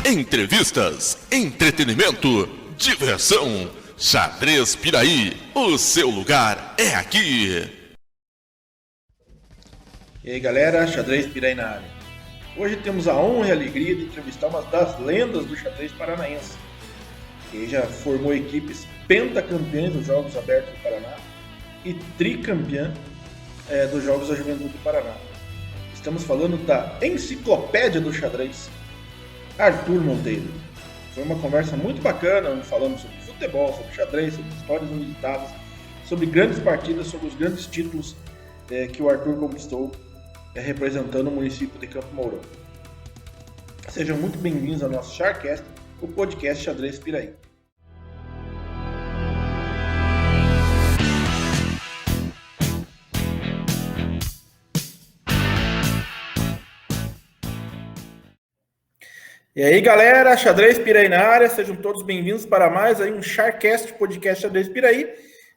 Entrevistas, entretenimento, diversão. Xadrez Piraí, o seu lugar é aqui. E aí galera, Xadrez Piraí na área. Hoje temos a honra e a alegria de entrevistar uma das lendas do xadrez paranaense, que já formou equipes pentacampeãs dos Jogos Abertos do Paraná e tricampeã dos Jogos da Juventude do Paraná. Estamos falando da enciclopédia do xadrez, Arthur Monteiro. Foi uma conversa muito bacana, onde falamos sobre futebol, sobre xadrez, sobre histórias inusitadas, sobre grandes partidas, sobre os grandes títulos que o Arthur conquistou representando o município de Campo Mourão. Sejam muito bem-vindos ao nosso Charcast, o podcast Xadrez Piraí. E aí galera, Xadrez Piraí na área, sejam todos bem-vindos para mais um Charcast, podcast Xadrez Piraí.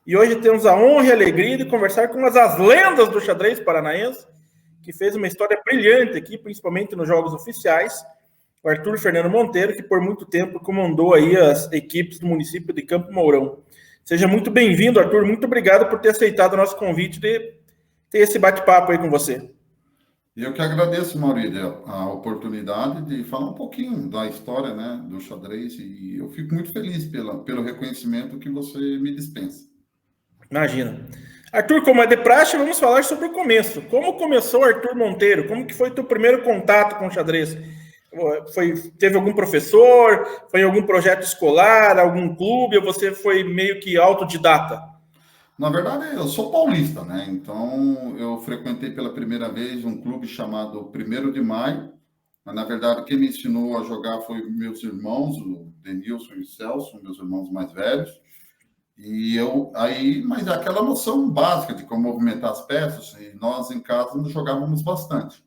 E hoje temos a honra e a alegria de conversar com uma das lendas do xadrez paranaense, que fez uma história brilhante aqui, principalmente nos jogos oficiais, o Arthur Fernando Monteiro, que por muito tempo comandou aí as equipes do município de Campo Mourão. Seja muito bem-vindo, Arthur, muito obrigado por ter aceitado o nosso convite de ter esse bate-papo aí com você. Eu que agradeço, Maurício, a oportunidade de falar um pouquinho da história, né, do xadrez, e eu fico muito feliz pelo reconhecimento que você me dispensa. Imagina. Arthur, como é de praxe, vamos falar sobre o começo. Como começou Arthur Monteiro? Como que foi o teu primeiro contato com o xadrez? Teve algum professor? Foi em algum projeto escolar? Algum clube? Ou você foi meio que autodidata? Na verdade, eu sou paulista, né? Então, eu frequentei pela primeira vez um clube chamado 1º de Maio. Mas, na verdade, quem me ensinou a jogar foi meus irmãos, o Denilson e o Celso, meus irmãos mais velhos. Mas aquela noção básica de como movimentar as peças, e nós em casa nos jogávamos bastante.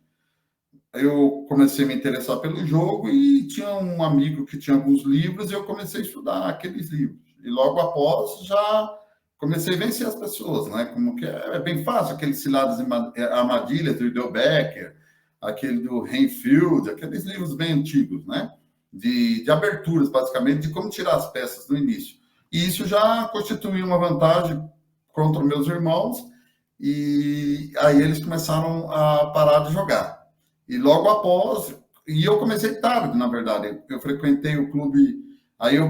Eu comecei a me interessar pelo jogo e tinha um amigo que tinha alguns livros e eu comecei a estudar aqueles livros. E logo após já comecei a vencer as pessoas, né? Como que é bem fácil, aqueles ciladas e armadilhas do Idel Becker, aquele do Renfield, aqueles livros bem antigos, né? De aberturas, basicamente, de como tirar as peças no início. E isso já constituiu uma vantagem contra meus irmãos, e aí eles começaram a parar de jogar. E logo após, e eu comecei tarde, na verdade, eu frequentei o clube,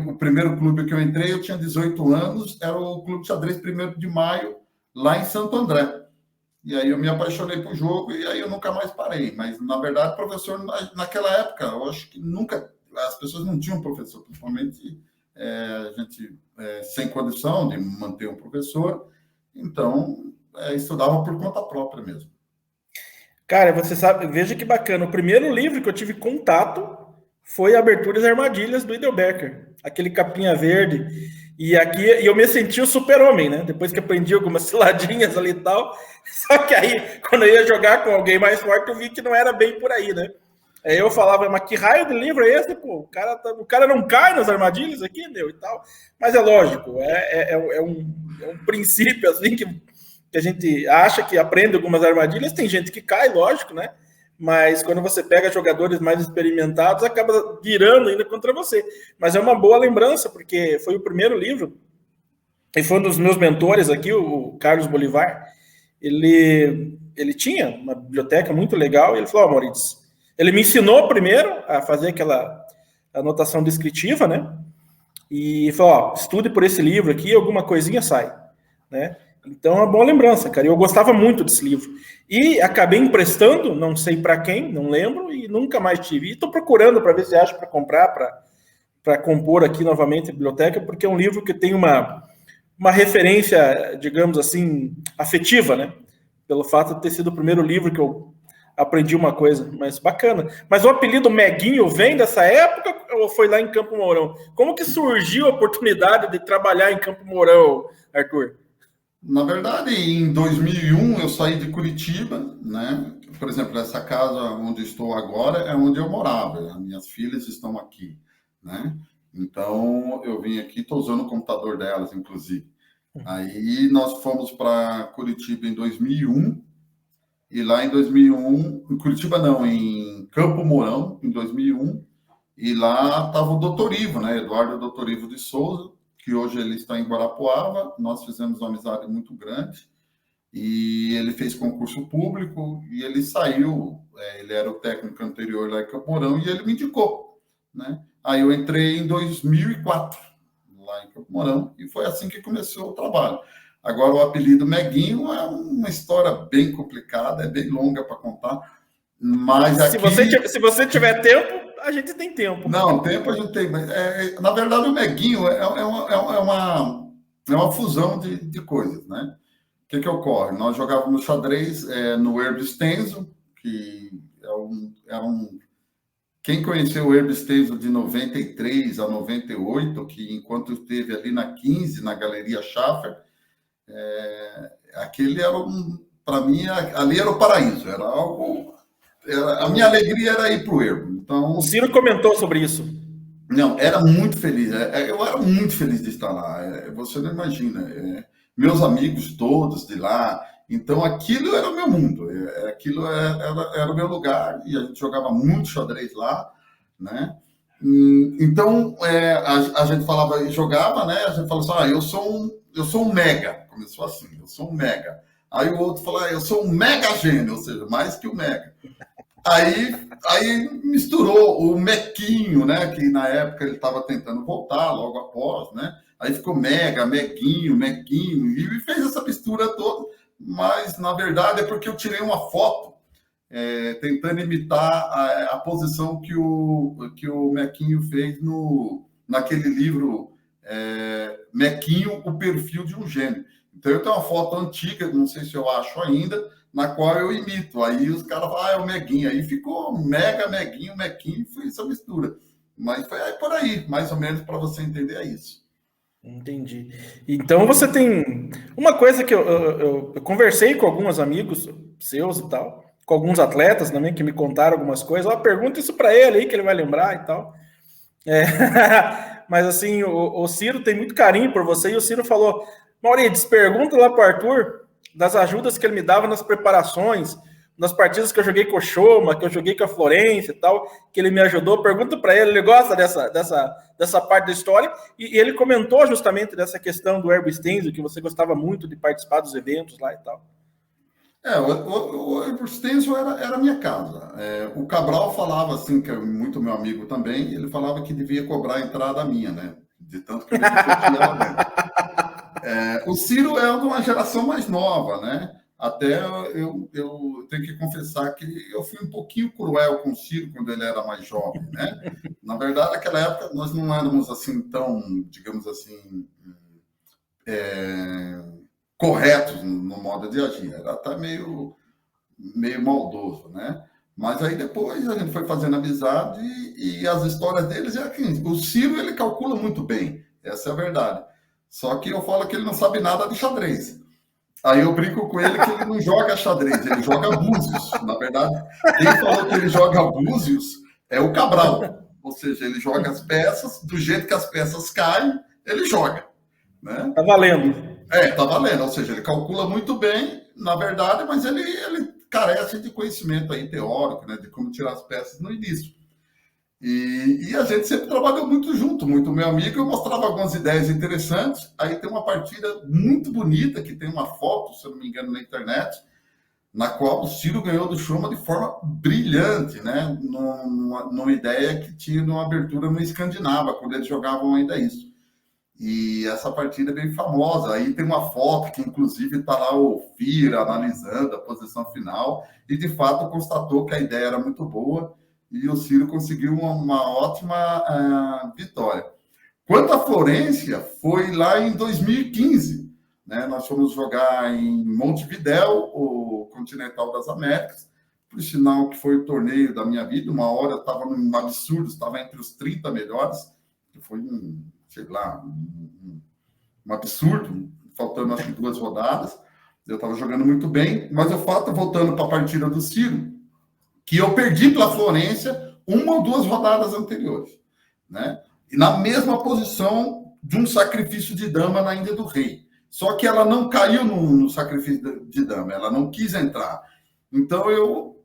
o primeiro clube que eu entrei, eu tinha 18 anos, era o Clube Xadrez 1º de Maio, lá em Santo André. E aí eu me apaixonei por jogo, e aí eu nunca mais parei. Mas, na verdade, professor, naquela época, eu acho que as pessoas não tinham professor, principalmente a gente sem condição de manter um professor, então estudava por conta própria mesmo. Cara, você sabe, veja que bacana, o primeiro livro que eu tive contato foi Aberturas e Armadilhas do Idel Becker, aquele capinha verde, e eu me senti o super-homem, né, depois que aprendi algumas ciladinhas ali e tal, só que aí, quando eu ia jogar com alguém mais forte, eu vi que não era bem por aí, né. Aí eu falava, mas que raio de livro é esse, pô? O cara não cai nas armadilhas aqui, meu, e tal. Mas é lógico, é um princípio, assim, que a gente acha que aprende algumas armadilhas. Tem gente que cai, lógico, né? Mas quando você pega jogadores mais experimentados, acaba virando ainda contra você. Mas é uma boa lembrança, porque foi o primeiro livro, e foi um dos meus mentores aqui, o Carlos Bolivar. Ele tinha uma biblioteca muito legal, e ele falou, Maurício, ele me ensinou primeiro a fazer aquela anotação descritiva, né? E falou, estude por esse livro aqui, alguma coisinha sai, né? Então é uma boa lembrança, cara. Eu gostava muito desse livro. E acabei emprestando, não sei para quem, não lembro, e nunca mais tive. E estou procurando para ver se acho para comprar, para compor aqui novamente a biblioteca, porque é um livro que tem uma referência, digamos assim, afetiva, né? Pelo fato de ter sido o primeiro livro que eu aprendi uma coisa, mas bacana. Mas o apelido Meguinho vem dessa época ou foi lá em Campo Mourão? Como que surgiu a oportunidade de trabalhar em Campo Mourão, Arthur? Na verdade, em 2001 eu saí de Curitiba, né? Por exemplo, essa casa onde estou agora é onde eu morava. As minhas filhas estão aqui, né? Então eu vim aqui, estou usando o computador delas, inclusive. Aí nós fomos para Curitiba em 2001. E lá em 2001, em Curitiba não, em Campo Mourão, em 2001, E lá estava o Dr. Ivo, né? Eduardo Dr. Ivo de Souza, que hoje ele está em Guarapuava. Nós fizemos uma amizade muito grande. E ele fez concurso público e ele saiu. Ele era o técnico anterior lá em Campo Mourão e ele me indicou, né? Aí eu entrei em 2004 lá em Campo Mourão e foi assim que começou o trabalho. Agora, o apelido Meguinho é uma história bem complicada, é bem longa para contar, mas aqui... Se você tiver tempo, a gente tem tempo. Não, tempo a gente tem, mas na verdade o Meguinho é uma fusão de coisas, né? O que ocorre? Nós jogávamos xadrez no Herb Stenzo, que quem conheceu o Herb Stenzo de 93 a 98, que enquanto esteve ali na 15, na Galeria Schaffer, aquele era para mim, ali era o paraíso, era algo... a minha alegria era ir para o Herbo. Então, o Ciro comentou sobre isso. Não, era muito feliz. Eu era muito feliz de estar lá. Você não imagina. Meus amigos todos de lá. Então, aquilo era o meu mundo. Aquilo era o meu lugar. E a gente jogava muito xadrez lá, né? Então, a gente falava e jogava, né? A gente falava assim, eu sou um mega. Começou assim, eu sou um mega. Aí o outro falou, eu sou um mega gênio, ou seja, mais que o mega. Aí misturou o Mequinho, né? Que na época ele estava tentando voltar logo após, né? Aí ficou Mega, Meguinho, Mequinho, e fez essa mistura toda. Mas, na verdade, é porque eu tirei uma foto tentando imitar a posição que o Mequinho fez naquele livro Mequinho, o perfil de um gênio. Então, eu tenho uma foto antiga, não sei se eu acho ainda, na qual eu imito. Aí os caras falam, é o Meguinho. Aí ficou Mega, Meguinho, Mequinho, foi essa mistura. Mas foi por aí, mais ou menos, para você entender isso. Entendi. Então, você tem... Uma coisa que eu conversei com alguns amigos seus e tal, com alguns atletas também, que me contaram algumas coisas. Pergunta isso para ele aí, que ele vai lembrar e tal. Mas, assim, o Ciro tem muito carinho por você, e o Ciro falou... Maurides, pergunta lá para o Arthur das ajudas que ele me dava nas preparações, nas partidas que eu joguei com o Choma, que eu joguei com a Florência e tal, que ele me ajudou. Pergunta para ele gosta dessa parte da história. E ele comentou justamente dessa questão do Herb Stenzo, que você gostava muito de participar dos eventos lá e tal. O Herb Stenzo era a minha casa. O Cabral falava assim, que é muito meu amigo também, ele falava que devia cobrar a entrada minha, né? De tanto que ele tinha lá dentro. O Ciro é de uma geração mais nova, né? Até eu tenho que confessar que eu fui um pouquinho cruel com o Ciro quando ele era mais jovem, né? Na verdade, naquela época, nós não éramos assim tão, digamos assim, corretos no modo de agir. Era até meio maldoso, né? Mas aí depois a gente foi fazendo amizade e as histórias deles é assim. O Ciro, ele calcula muito bem, essa é a verdade. Só que eu falo que ele não sabe nada de xadrez. Aí eu brinco com ele que ele não joga xadrez, ele joga búzios. Na verdade, quem falou que ele joga búzios é o Cabral. Ou seja, ele joga as peças, do jeito que as peças caem, ele joga. Né? Tá valendo. Tá valendo. Ou seja, ele calcula muito bem, na verdade, mas ele carece de conhecimento aí teórico, né, de como tirar as peças no início. E a gente sempre trabalhou muito junto, muito meu amigo. Eu mostrava algumas ideias interessantes. Aí tem uma partida muito bonita, que tem uma foto, se eu não me engano, na internet, na qual o Ciro ganhou do Choma de forma brilhante, né? Numa ideia que tinha uma abertura no Escandinava, quando eles jogavam ainda isso. E essa partida é bem famosa. Aí tem uma foto que, inclusive, está lá o Fira analisando a posição final e, de fato, constatou que a ideia era muito boa. E o Ciro conseguiu uma ótima vitória. Quanto à Florência, foi lá em 2015. Né? Nós fomos jogar em Montevidéu, o Continental das Américas, por sinal que foi o torneio da minha vida. Uma hora eu estava num absurdo, estava entre os 30 melhores, que foi um absurdo, faltando acho que 2 rodadas. Eu estava jogando muito bem, mas o fato, voltando para a partida do Ciro, que eu perdi para a Florência 1 ou 2 rodadas anteriores, né? E na mesma posição de um sacrifício de dama na Índia do Rei. Só que ela não caiu no sacrifício de dama, ela não quis entrar. Então eu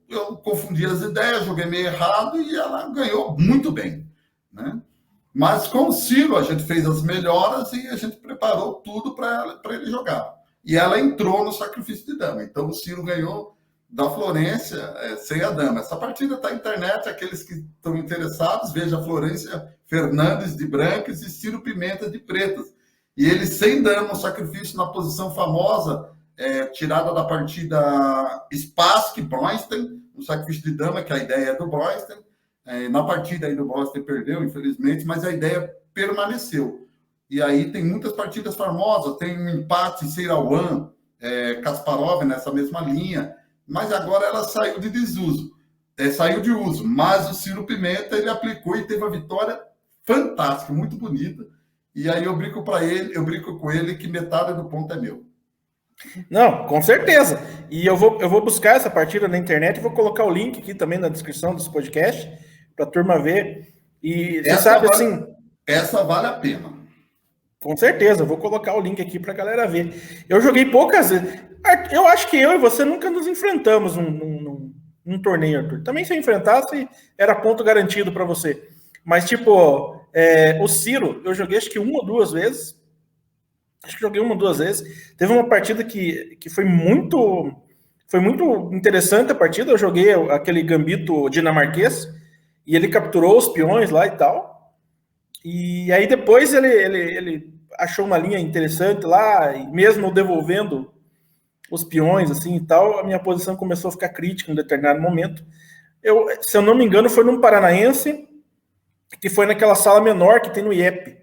confundi as ideias, joguei meio errado e ela ganhou muito bem. né? Mas com o Ciro a gente fez as melhoras e a gente preparou tudo para ele jogar. E ela entrou no sacrifício de dama. Então o Ciro ganhou da Florência sem a dama. Essa partida está na internet, aqueles que estão interessados, veja a Florência Fernandes de brancas e Ciro Pimenta de pretas. E ele sem dama, o sacrifício na posição famosa, tirada da partida Spassky-Broinstein, o sacrifício de dama, que a ideia é do Broinstein. Na partida aí do Broinstein perdeu, infelizmente, mas a ideia permaneceu. E aí tem muitas partidas famosas, tem um empate Seirawan, Kasparov nessa mesma linha, mas agora ela saiu de desuso, saiu de uso. Mas o Ciro Pimenta, ele aplicou e teve uma vitória fantástica, muito bonita. E aí eu brinco com ele que metade do ponto é meu. Não, com certeza. E eu vou buscar essa partida na internet e vou colocar o link aqui também na descrição desse podcast para a turma ver. E você sabe assim. Essa vale a pena. Com certeza, eu vou colocar o link aqui para a galera ver. Eu joguei poucas vezes. Eu acho que eu e você nunca nos enfrentamos num torneio, Arthur. Também se eu enfrentasse, era ponto garantido para você. Mas, tipo, o Ciro, eu joguei acho que uma ou duas vezes. Acho que joguei uma ou duas vezes. Teve uma partida que foi muito interessante a partida. Eu joguei aquele gambito dinamarquês e ele capturou os peões lá e tal. E aí depois ele achou uma linha interessante lá, e mesmo devolvendo os peões assim e tal, a minha posição começou a ficar crítica em um determinado momento. Se eu não me engano, foi num Paranaense, que foi naquela sala menor que tem no IEP.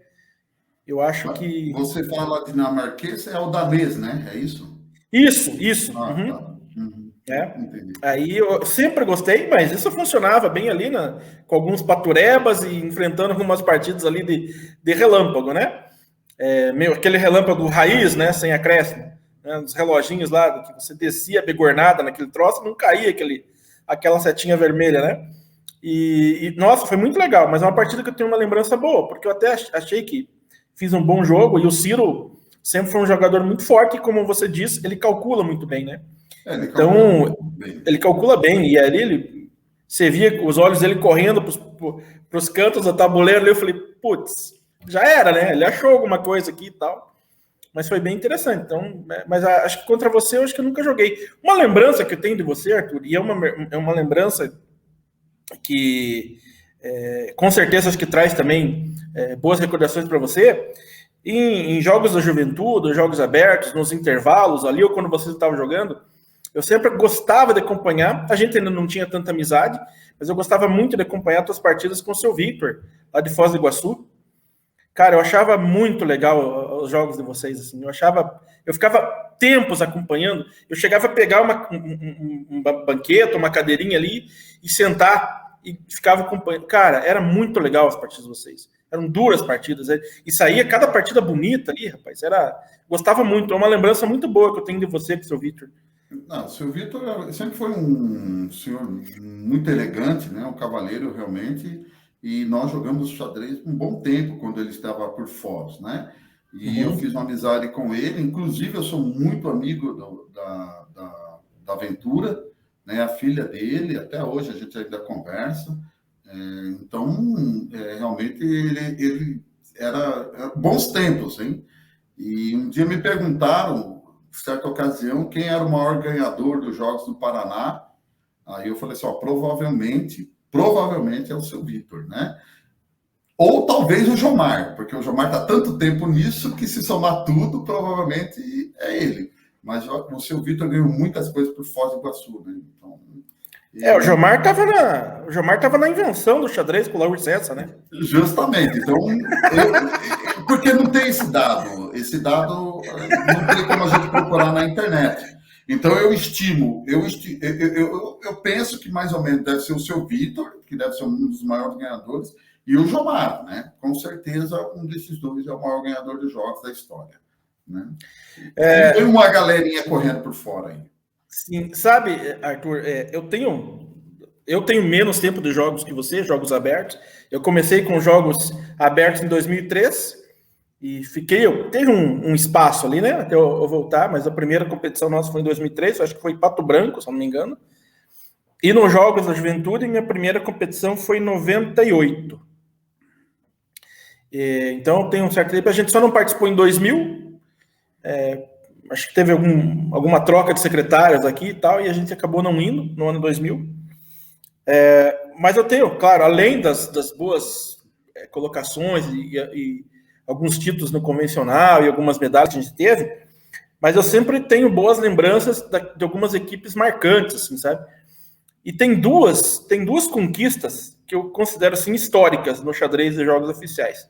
Eu acho que... Você fala dinamarquês, é o danês, né? É isso? Isso. Ah, uhum. Tá. Uhum. Entendi. Aí eu sempre gostei, mas isso funcionava bem ali com alguns paturebas e enfrentando algumas partidas ali de relâmpago, né? Aquele relâmpago raiz, né? Sem acréscimo. Né? Os reloginhos lá, que você descia a begornada naquele troço, não caía aquela setinha vermelha, né? E nossa, foi muito legal, mas é uma partida que eu tenho uma lembrança boa, porque eu até achei que fiz um bom jogo, e o Ciro sempre foi um jogador muito forte, e como você disse, ele calcula muito bem, né? Ele calcula bem, e ali você via os olhos dele correndo para os cantos do tabuleiro ali, eu falei, putz, já era, né? Ele achou alguma coisa aqui e tal, mas foi bem interessante. Então, mas acho que contra você, eu acho que eu nunca joguei. Uma lembrança que eu tenho de você, Arthur, e é uma lembrança que com certeza acho que traz também boas recordações para você, em jogos da juventude, jogos abertos, nos intervalos ali, ou quando você estava jogando, eu sempre gostava de acompanhar, a gente ainda não tinha tanta amizade, mas eu gostava muito de acompanhar suas partidas com o seu Victor, lá de Foz do Iguaçu. Cara, eu achava muito legal os jogos de vocês, assim, eu ficava tempos acompanhando, eu chegava a pegar uma banqueta, uma cadeirinha ali, e sentar, e ficava acompanhando. Cara, era muito legal as partidas de vocês. Eram duras partidas, e saía cada partida bonita ali, rapaz. Gostava muito, é uma lembrança muito boa que eu tenho de você com o seu Victor. Não, o seu Victor sempre foi um senhor muito elegante, né? Um cavaleiro realmente, e nós jogamos xadrez um bom tempo quando ele estava por Foz, né? E eu fiz uma amizade com ele, inclusive eu sou muito amigo da Aventura, né? A filha dele, até hoje a gente ainda conversa. Então, realmente ele era bons tempos, hein? E um dia me perguntaram, certa ocasião, quem era o maior ganhador dos Jogos do Paraná. Aí eu falei assim, provavelmente é o seu Victor, né? Ou talvez o Jomar, porque o Jomar está tanto tempo nisso que se somar tudo, provavelmente é ele. Mas o seu Victor ganhou muitas coisas por Foz do Iguaçu, né? Então, o Jomar estava na invenção do xadrez com o Lauro Cessa, né? Justamente. Então, porque não tem esse dado. Esse dado não tem como a gente procurar na internet. Então, eu penso que mais ou menos deve ser o seu Victor, que deve ser um dos maiores ganhadores, e o Jomar, né? Com certeza, um desses dois é o maior ganhador de jogos da história. Né? Tem uma galerinha correndo por fora aí. Sim, sabe, Arthur, eu tenho menos tempo de jogos que você, jogos abertos. Eu comecei com jogos abertos em 2003 e teve um espaço ali, né, até eu voltar, mas a primeira competição nossa foi em 2003, acho que foi em Pato Branco, se não me engano. E nos Jogos da Juventude, minha primeira competição foi em 98. Então tem um certo tempo, a gente só não participou em 2000, acho que teve alguma troca de secretárias aqui e tal, e a gente acabou não indo no ano 2000. Mas eu tenho, claro, além das boas colocações e alguns títulos no convencional e algumas medalhas que a gente teve, mas eu sempre tenho boas lembranças de algumas equipes marcantes, assim, sabe? E tem duas conquistas que eu considero assim históricas no xadrez de jogos oficiais.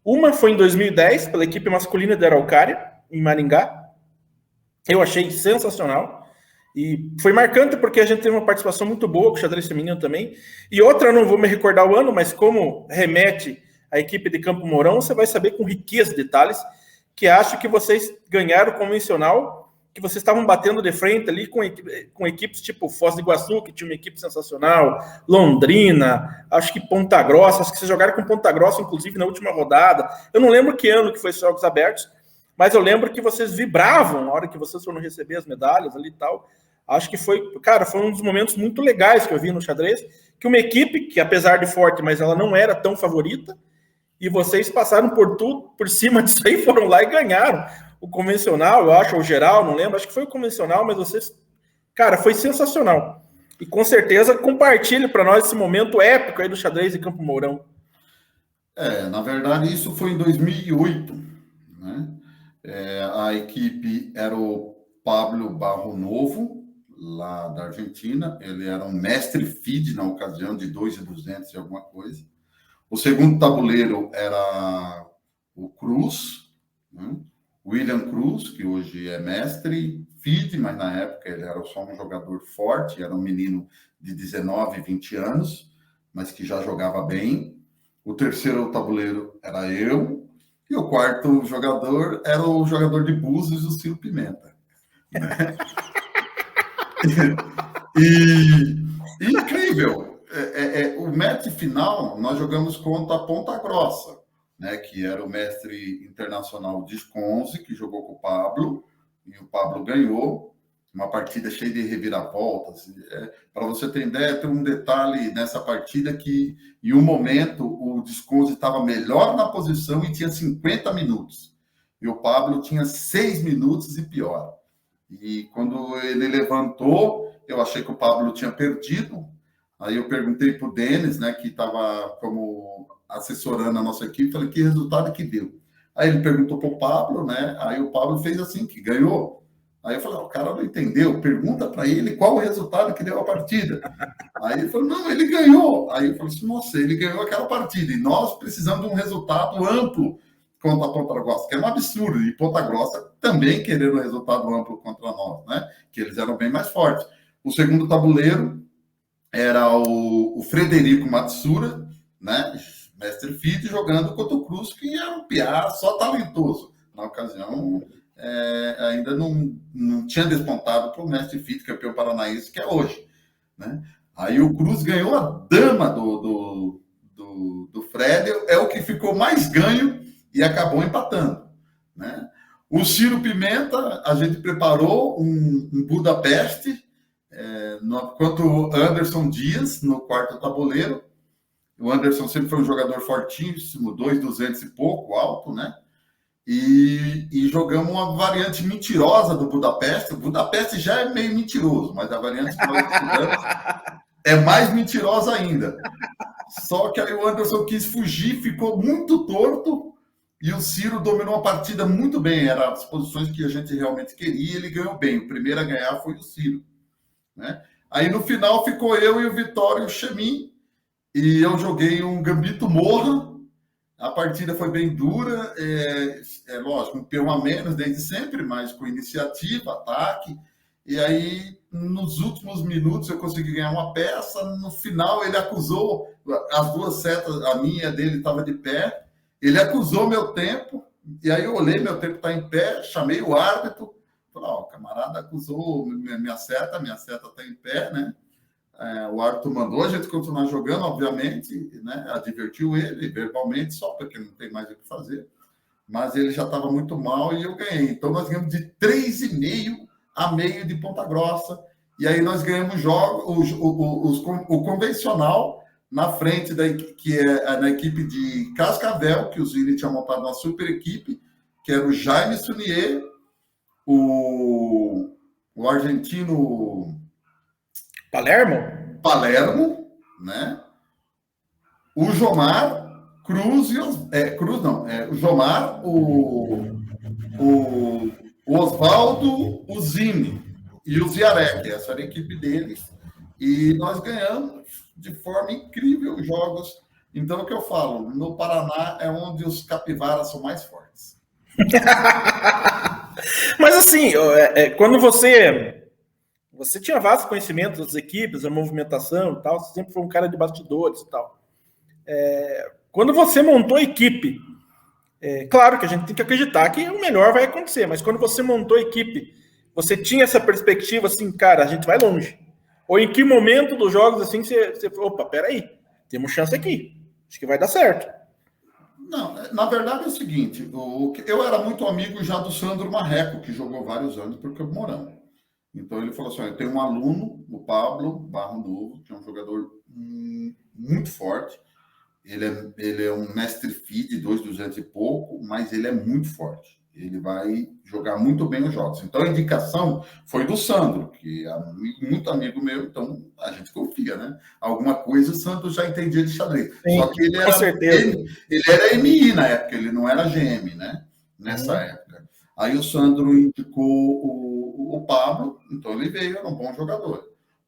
Uma foi em 2010 pela equipe masculina da Araucária, em Maringá. Eu achei sensacional. E foi marcante porque a gente teve uma participação muito boa com o xadrez feminino também. E outra, eu não vou me recordar o ano, mas como remete à equipe de Campo Mourão, você vai saber com riqueza de detalhes, que acho que vocês ganharam o convencional, que vocês estavam batendo de frente ali com equipes tipo Foz do Iguaçu, que tinha uma equipe sensacional, Londrina, acho que Ponta Grossa, acho que vocês jogaram com Ponta Grossa, inclusive, na última rodada. Eu não lembro que ano que foi esses Jogos Abertos, mas eu lembro que vocês vibravam na hora que vocês foram receber as medalhas ali e tal. Acho que foi um dos momentos muito legais que eu vi no xadrez, que uma equipe que, apesar de forte, mas ela não era tão favorita, e vocês passaram por tudo, por cima disso aí, foram lá e ganharam o convencional, eu acho, ou geral, não lembro, acho que foi o convencional, mas vocês, cara, foi sensacional. E com certeza compartilhe para nós esse momento épico aí do xadrez de Campo Mourão. Na verdade, isso foi em 2008, né? A equipe era o Pablo Barro Novo, lá da Argentina. Ele era um mestre FIDE na ocasião, de 2.200 e alguma coisa. O segundo tabuleiro era o Cruz, né? William Cruz, que hoje é mestre FIDE, mas na época ele era só um jogador forte, era um menino de 19, 20 anos, mas que já jogava bem. O terceiro tabuleiro era eu, e o quarto jogador era o jogador de Búzios, o Ciro Pimenta. Né? Incrível! O match final, nós jogamos contra a Ponta Grossa, né, que era o mestre internacional Disconze, que jogou com o Pablo, e o Pablo ganhou uma partida cheia de reviravoltas. Para você ter ideia, tem um detalhe nessa partida que, em um momento, o Disconze estava melhor na posição e tinha 50 minutos. E o Pablo tinha 6 minutos e pior. E quando ele levantou, eu achei que o Pablo tinha perdido. Aí eu perguntei para o Denis, né, que estava como assessorando a nossa equipe, falei, que resultado que deu? Aí ele perguntou para o Pablo, né? Aí o Pablo fez assim, que ganhou. Aí eu falei, o cara não entendeu, pergunta para ele qual o resultado que deu a partida. Aí ele falou, não, ele ganhou. Aí eu falei assim, nossa, ele ganhou aquela partida, e nós precisamos de um resultado amplo contra a Ponta Grossa, que é um absurdo, e Ponta Grossa também querendo um resultado amplo contra nós, né? Que eles eram bem mais fortes. O segundo tabuleiro era o Frederico Matsura, né? Mestre FIDE, jogando contra o Cruz, que era um piá só talentoso. Na ocasião, ainda não tinha despontado para o mestre FIDE, campeão paranaense, que é hoje. Né? Aí o Cruz ganhou a dama do Fred, é o que ficou mais ganho e acabou empatando. Né? O Ciro Pimenta, a gente preparou um Budapeste, contra o Anderson Dias, no quarto tabuleiro. O Anderson sempre foi um jogador fortíssimo, 2.200 e pouco, alto, né? E jogamos uma variante mentirosa do Budapeste. O Budapeste já é meio mentiroso, mas a variante que nós estudamos é mais mentirosa ainda. Só que aí o Anderson quis fugir, ficou muito torto, e o Ciro dominou a partida muito bem. Eram as posições que a gente realmente queria, e ele ganhou bem. O primeiro a ganhar foi o Ciro. Né? Aí no final ficou eu e o Vitório e o Chemin, e eu joguei um Gambito Morra. A partida foi bem dura, lógico, um peão a menos desde sempre, mas com iniciativa, ataque. E aí, nos últimos minutos, eu consegui ganhar uma peça. No final, ele acusou, as duas setas, a minha e a dele estava de pé. Ele acusou meu tempo, e aí eu olhei, meu tempo está em pé, chamei o árbitro. Falei, o camarada acusou minha seta está em pé, né? O árbitro mandou a gente continuar jogando, obviamente, né? Advertiu ele verbalmente, só porque não tem mais o que fazer. Mas ele já estava muito mal e eu ganhei. Então, nós ganhamos de 3,5 a meio de Ponta Grossa. E aí nós ganhamos o convencional Na frente, que é na equipe de Cascavel, que o Zini tinha montado uma super equipe, que era o Jaime Sunier, o argentino Palermo, né? O Jomar Cruz e o Jomar, o Oswaldo, o Zini e o Ziarek. Essa era a equipe deles. E nós ganhamos de forma incrível os jogos. Então, o que eu falo, no Paraná é onde os capivaras são mais fortes. Mas assim, quando você tinha vasto conhecimento das equipes, a movimentação e tal, você sempre foi um cara de bastidores e tal. Quando você montou a equipe, claro que a gente tem que acreditar que o melhor vai acontecer, mas quando você montou a equipe, você tinha essa perspectiva assim, cara, a gente vai longe. Ou em que momento dos jogos assim você falou, opa, peraí, temos chance aqui, acho que vai dar certo. Não, na verdade é o seguinte, eu era muito amigo já do Sandro Marreco, que jogou vários anos por Campo Mourão. Então ele falou assim, eu tenho um aluno, o Pablo Barro Novo, que é um jogador muito forte. Ele é um mestre FI de 2,200 e pouco, mas ele é muito forte. Ele vai jogar muito bem os jogos. Então a indicação foi do Sandro, que é muito amigo meu, então a gente confia, né? Alguma coisa o Sandro já entendia de xadrez. Sim, só que ele era MI na época, ele não era GM, né? Nessa época. Aí o Sandro indicou o Pablo, então ele veio, era um bom jogador,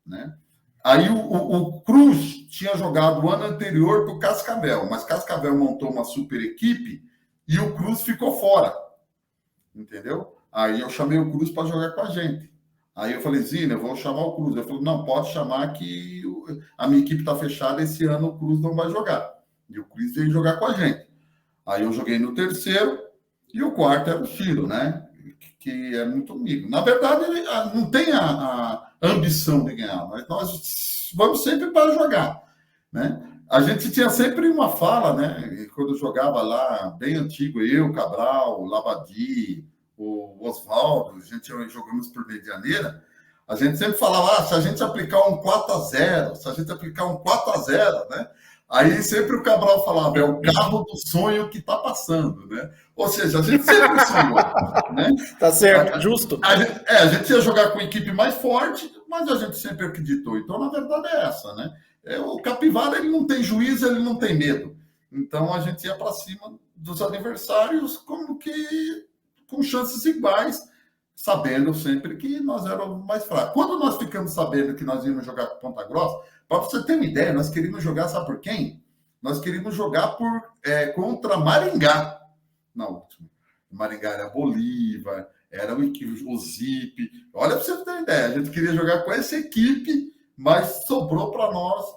né? Aí o Cruz tinha jogado o ano anterior para o Cascavel, mas Cascavel montou uma super equipe e o Cruz ficou fora, entendeu? Aí eu chamei o Cruz para jogar com a gente. Aí eu falei, Zina, eu vou chamar o Cruz. Ele falou, não, pode chamar que a minha equipe está fechada, esse ano o Cruz não vai jogar. E o Cruz veio jogar com a gente. Aí eu joguei no terceiro e o quarto era o Chiro, né? Que é muito amigo. Na verdade, ele não tem a ambição de ganhar, mas nós vamos sempre para jogar, né? A gente tinha sempre uma fala, né? Quando eu jogava lá, bem antigo, eu, Cabral, o Labadi, o Oswaldo, a gente jogamos por Medianeira, a gente sempre falava, se a gente aplicar um 4-0, se a gente aplicar um 4-0, né? Aí sempre o Cabral falava, é o carro do sonho que está passando, né? Ou seja, a gente sempre sonhou, né? Tá certo, justo. A gente ia jogar com a equipe mais forte, mas a gente sempre acreditou. Então, na verdade, é essa, né? O Capivara, ele não tem juízo, ele não tem medo. Então, a gente ia para cima dos adversários como que com chances iguais, sabendo sempre que nós éramos mais fracos. Quando nós ficamos sabendo que nós íamos jogar com Ponta Grossa, para você ter uma ideia, nós queríamos jogar, sabe por quem? Nós queríamos jogar contra Maringá, na última. Maringá era Bolívar, era o Zip. Olha para você ter uma ideia, a gente queria jogar com essa equipe, mas sobrou para nós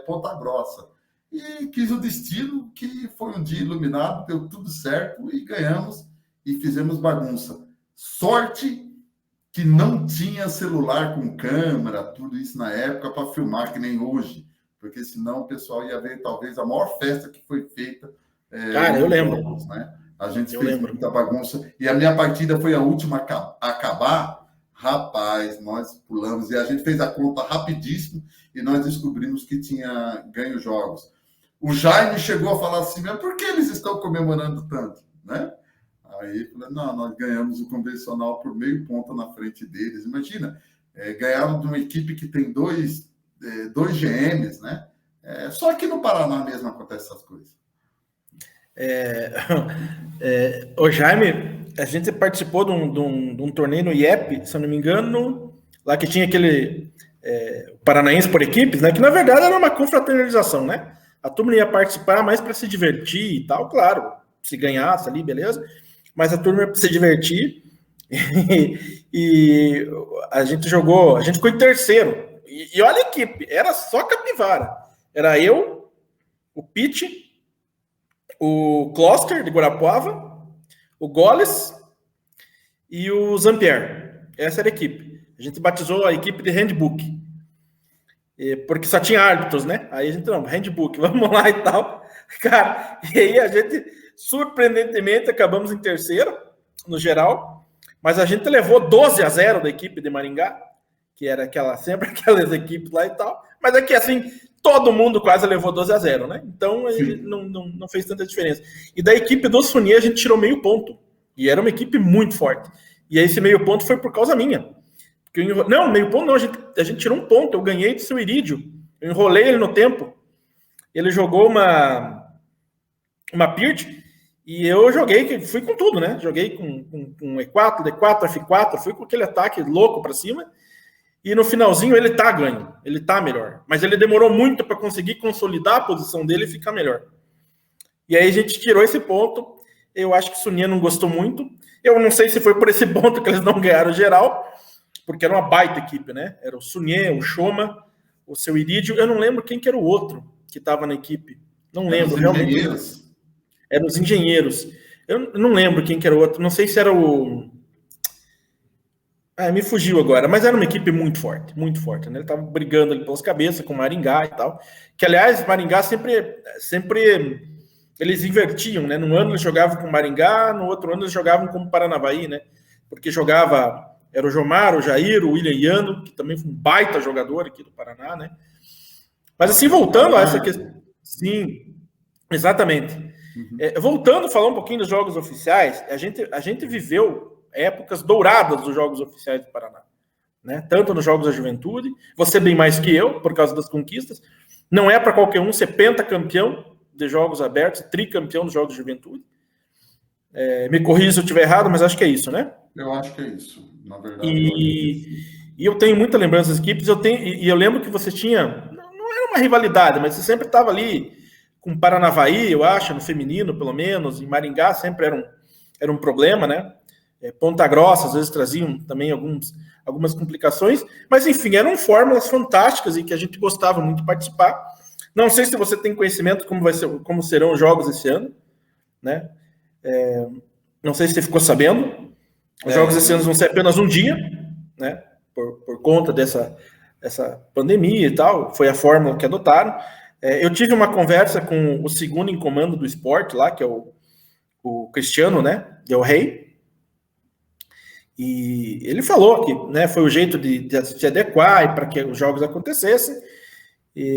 Ponta Grossa. E quis o destino, que foi um dia iluminado, deu tudo certo e ganhamos e fizemos bagunça. Sorte que não tinha celular com câmera, tudo isso na época para filmar, que nem hoje, porque senão o pessoal ia ver talvez a maior festa que foi feita. Cara, eu lembro. Jogos, né? A gente fez muita bagunça e a minha partida foi a última a acabar. Rapaz, nós pulamos e a gente fez a conta rapidíssimo e nós descobrimos que tinha ganho jogos. O Jaime chegou a falar assim, mas por que eles estão comemorando tanto, né? Aí, falei, não, nós ganhamos o convencional por meio ponto na frente deles. Imagina, ganharam de uma equipe que tem dois GMs, né? Só que no Paraná mesmo acontece essas coisas. O Jaime, a gente participou de um torneio no IEP, se eu não me engano, lá que tinha aquele paranaense por equipes, né? Que na verdade era uma confraternização, né? A turma ia participar mais para se divertir e tal, claro, se ganhasse ali, beleza. Mas a turma ia se divertir e a gente jogou, a gente ficou em terceiro. E olha a equipe, era só capivara. Era eu, o Pete, o Kloster de Guarapuava, o Goles e o Zampier. Essa era a equipe. A gente batizou a equipe de handbook. Porque só tinha árbitros, né? Aí a gente, não, handbook, vamos lá e tal. Cara, e aí a gente, surpreendentemente, acabamos em terceiro, no geral, mas a gente levou 12-0 da equipe de Maringá, que era sempre aquelas equipes lá e tal, Mas é que, assim, todo mundo quase levou 12-0, né? Então, ele não fez tanta diferença. E da equipe do Sunier, a gente tirou meio ponto. E era uma equipe muito forte. E aí, esse meio ponto foi por causa minha. Não, meio ponto não, a gente tirou um ponto. Eu ganhei do seu Irídio. Eu enrolei ele no tempo. Ele jogou uma Pirt e eu joguei, fui com tudo, né? Joguei com E4, D4, F4, fui com aquele ataque louco para cima. E no finalzinho ele tá ganho, ele tá melhor. Mas ele demorou muito para conseguir consolidar a posição dele e ficar melhor. E aí a gente tirou esse ponto. Eu acho que o Sunier não gostou muito. Eu não sei se foi por esse ponto que eles não ganharam geral, porque era uma baita equipe, né? Era o Sunier, o Choma, o seu Irídio. Eu não lembro quem que era o outro que estava na equipe. Não lembro, realmente. Eram os engenheiros. Eu não lembro quem que era o outro. Não sei se era o... me fugiu agora. Mas era uma equipe muito forte, né? Ele estava brigando ali pelas cabeças com o Maringá e tal. Que, aliás, Maringá sempre eles invertiam, né? Num ano eles jogavam com o Maringá, no outro ano eles jogavam com o Paranavaí, né? Porque era o Jomar, o Jair, o William Iano, que também foi um baita jogador aqui do Paraná, né? Mas assim, voltando a essa questão... Sim, exatamente. Voltando a falar um pouquinho dos jogos oficiais, a gente viveu épocas douradas dos jogos oficiais do Paraná, né? Tanto nos Jogos da Juventude, você bem mais que eu, por causa das conquistas. Não é para qualquer um ser pentacampeão de jogos abertos, tricampeão dos Jogos da Juventude. Me corrija se eu estiver errado, mas acho que é isso, né? Eu acho que é isso, na verdade. E eu tenho muita lembrança das equipes, eu lembro que você tinha... Não era uma rivalidade, mas você sempre estava ali com Paranavaí, eu acho, no feminino, pelo menos. Em Maringá sempre era um problema, né? Ponta Grossa, às vezes, traziam também algumas complicações. Mas, enfim, eram fórmulas fantásticas e que a gente gostava muito de participar. Não sei se você tem conhecimento como serão os jogos esse ano, né? Não sei se você ficou sabendo. Os jogos esse ano vão ser apenas um dia, né? Por conta dessa pandemia e tal. Foi a fórmula que adotaram. Eu tive uma conversa com o segundo em comando do esporte lá, que é o Cristiano, né? Del Rey. E ele falou que, né, foi o jeito de se adequar para que os jogos acontecessem.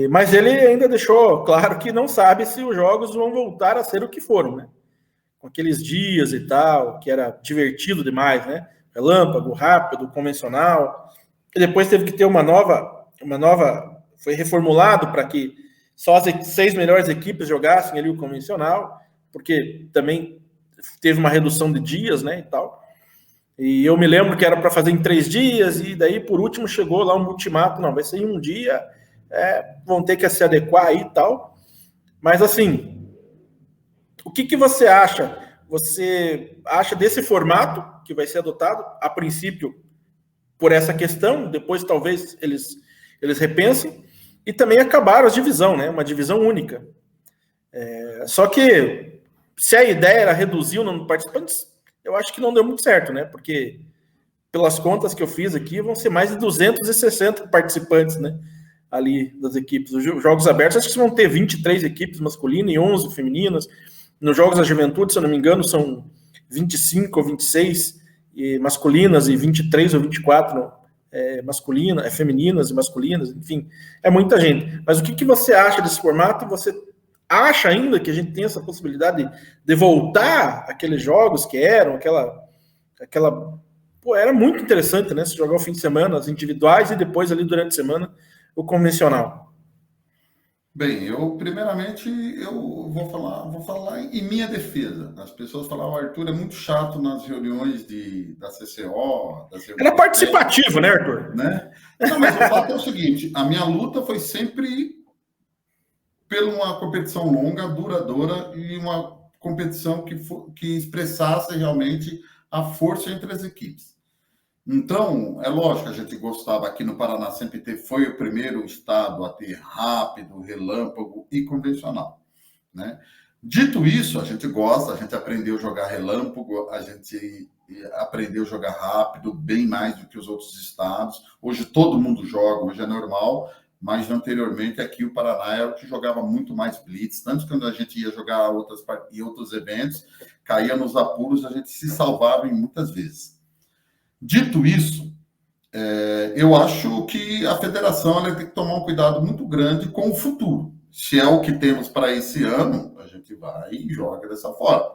Mas ele ainda deixou claro que não sabe se os jogos vão voltar a ser o que foram, né? Com aqueles dias e tal, que era divertido demais, né? Relâmpago, rápido, convencional. E depois teve que ter uma nova, foi reformulado para que só as 6 melhores equipes jogassem ali o convencional, porque também teve uma redução de dias, né, e tal. E eu me lembro que era para fazer em 3 dias, e daí, por último, chegou lá um ultimato, não, vai ser em 1 dia, vão ter que se adequar aí e tal. Mas, assim, o que você acha? Você acha desse formato que vai ser adotado, a princípio, por essa questão, depois talvez eles repensem, e também acabaram a divisão, né? Uma divisão única. Só que, se a ideia era reduzir o número de participantes, eu acho que não deu muito certo, né? Porque, pelas contas que eu fiz aqui, vão ser mais de 260 participantes, né? Ali das equipes. Os jogos abertos, acho que vão ter 23 equipes masculinas e 11 femininas. Nos Jogos da Juventude, se eu não me engano, são 25 ou 26 masculinas e 23 ou 24 femininas e masculinas, enfim, é muita gente. Mas o que você acha desse formato? Você acha ainda que a gente tem essa possibilidade de voltar aqueles jogos que eram era muito interessante, né? Se jogar o fim de semana, as individuais, e depois ali durante a semana o convencional. Bem, primeiramente eu vou falar em minha defesa. As pessoas falavam, o Arthur é muito chato nas reuniões da CCO. Era participativo, né, Arthur? Né? Não, mas o fato é o seguinte, a minha luta foi sempre por uma competição longa, duradoura, e uma competição que expressasse realmente a força entre as equipes. Então, é lógico, a gente gostava, aqui no Paraná sempre foi o primeiro estado a ter rápido, relâmpago e convencional, né? Dito isso, a gente gosta, a gente aprendeu a jogar relâmpago, a gente aprendeu a jogar rápido, bem mais do que os outros estados. Hoje todo mundo joga, hoje é normal, mas anteriormente aqui o Paraná era o que jogava muito mais blitz, tanto que quando a gente ia jogar em outros eventos, caía nos apuros, a gente se salvava em muitas vezes. Dito isso, Eu acho que a federação ela tem que tomar um cuidado muito grande com o futuro. Se é o que temos para esse ano, a gente vai e joga dessa forma.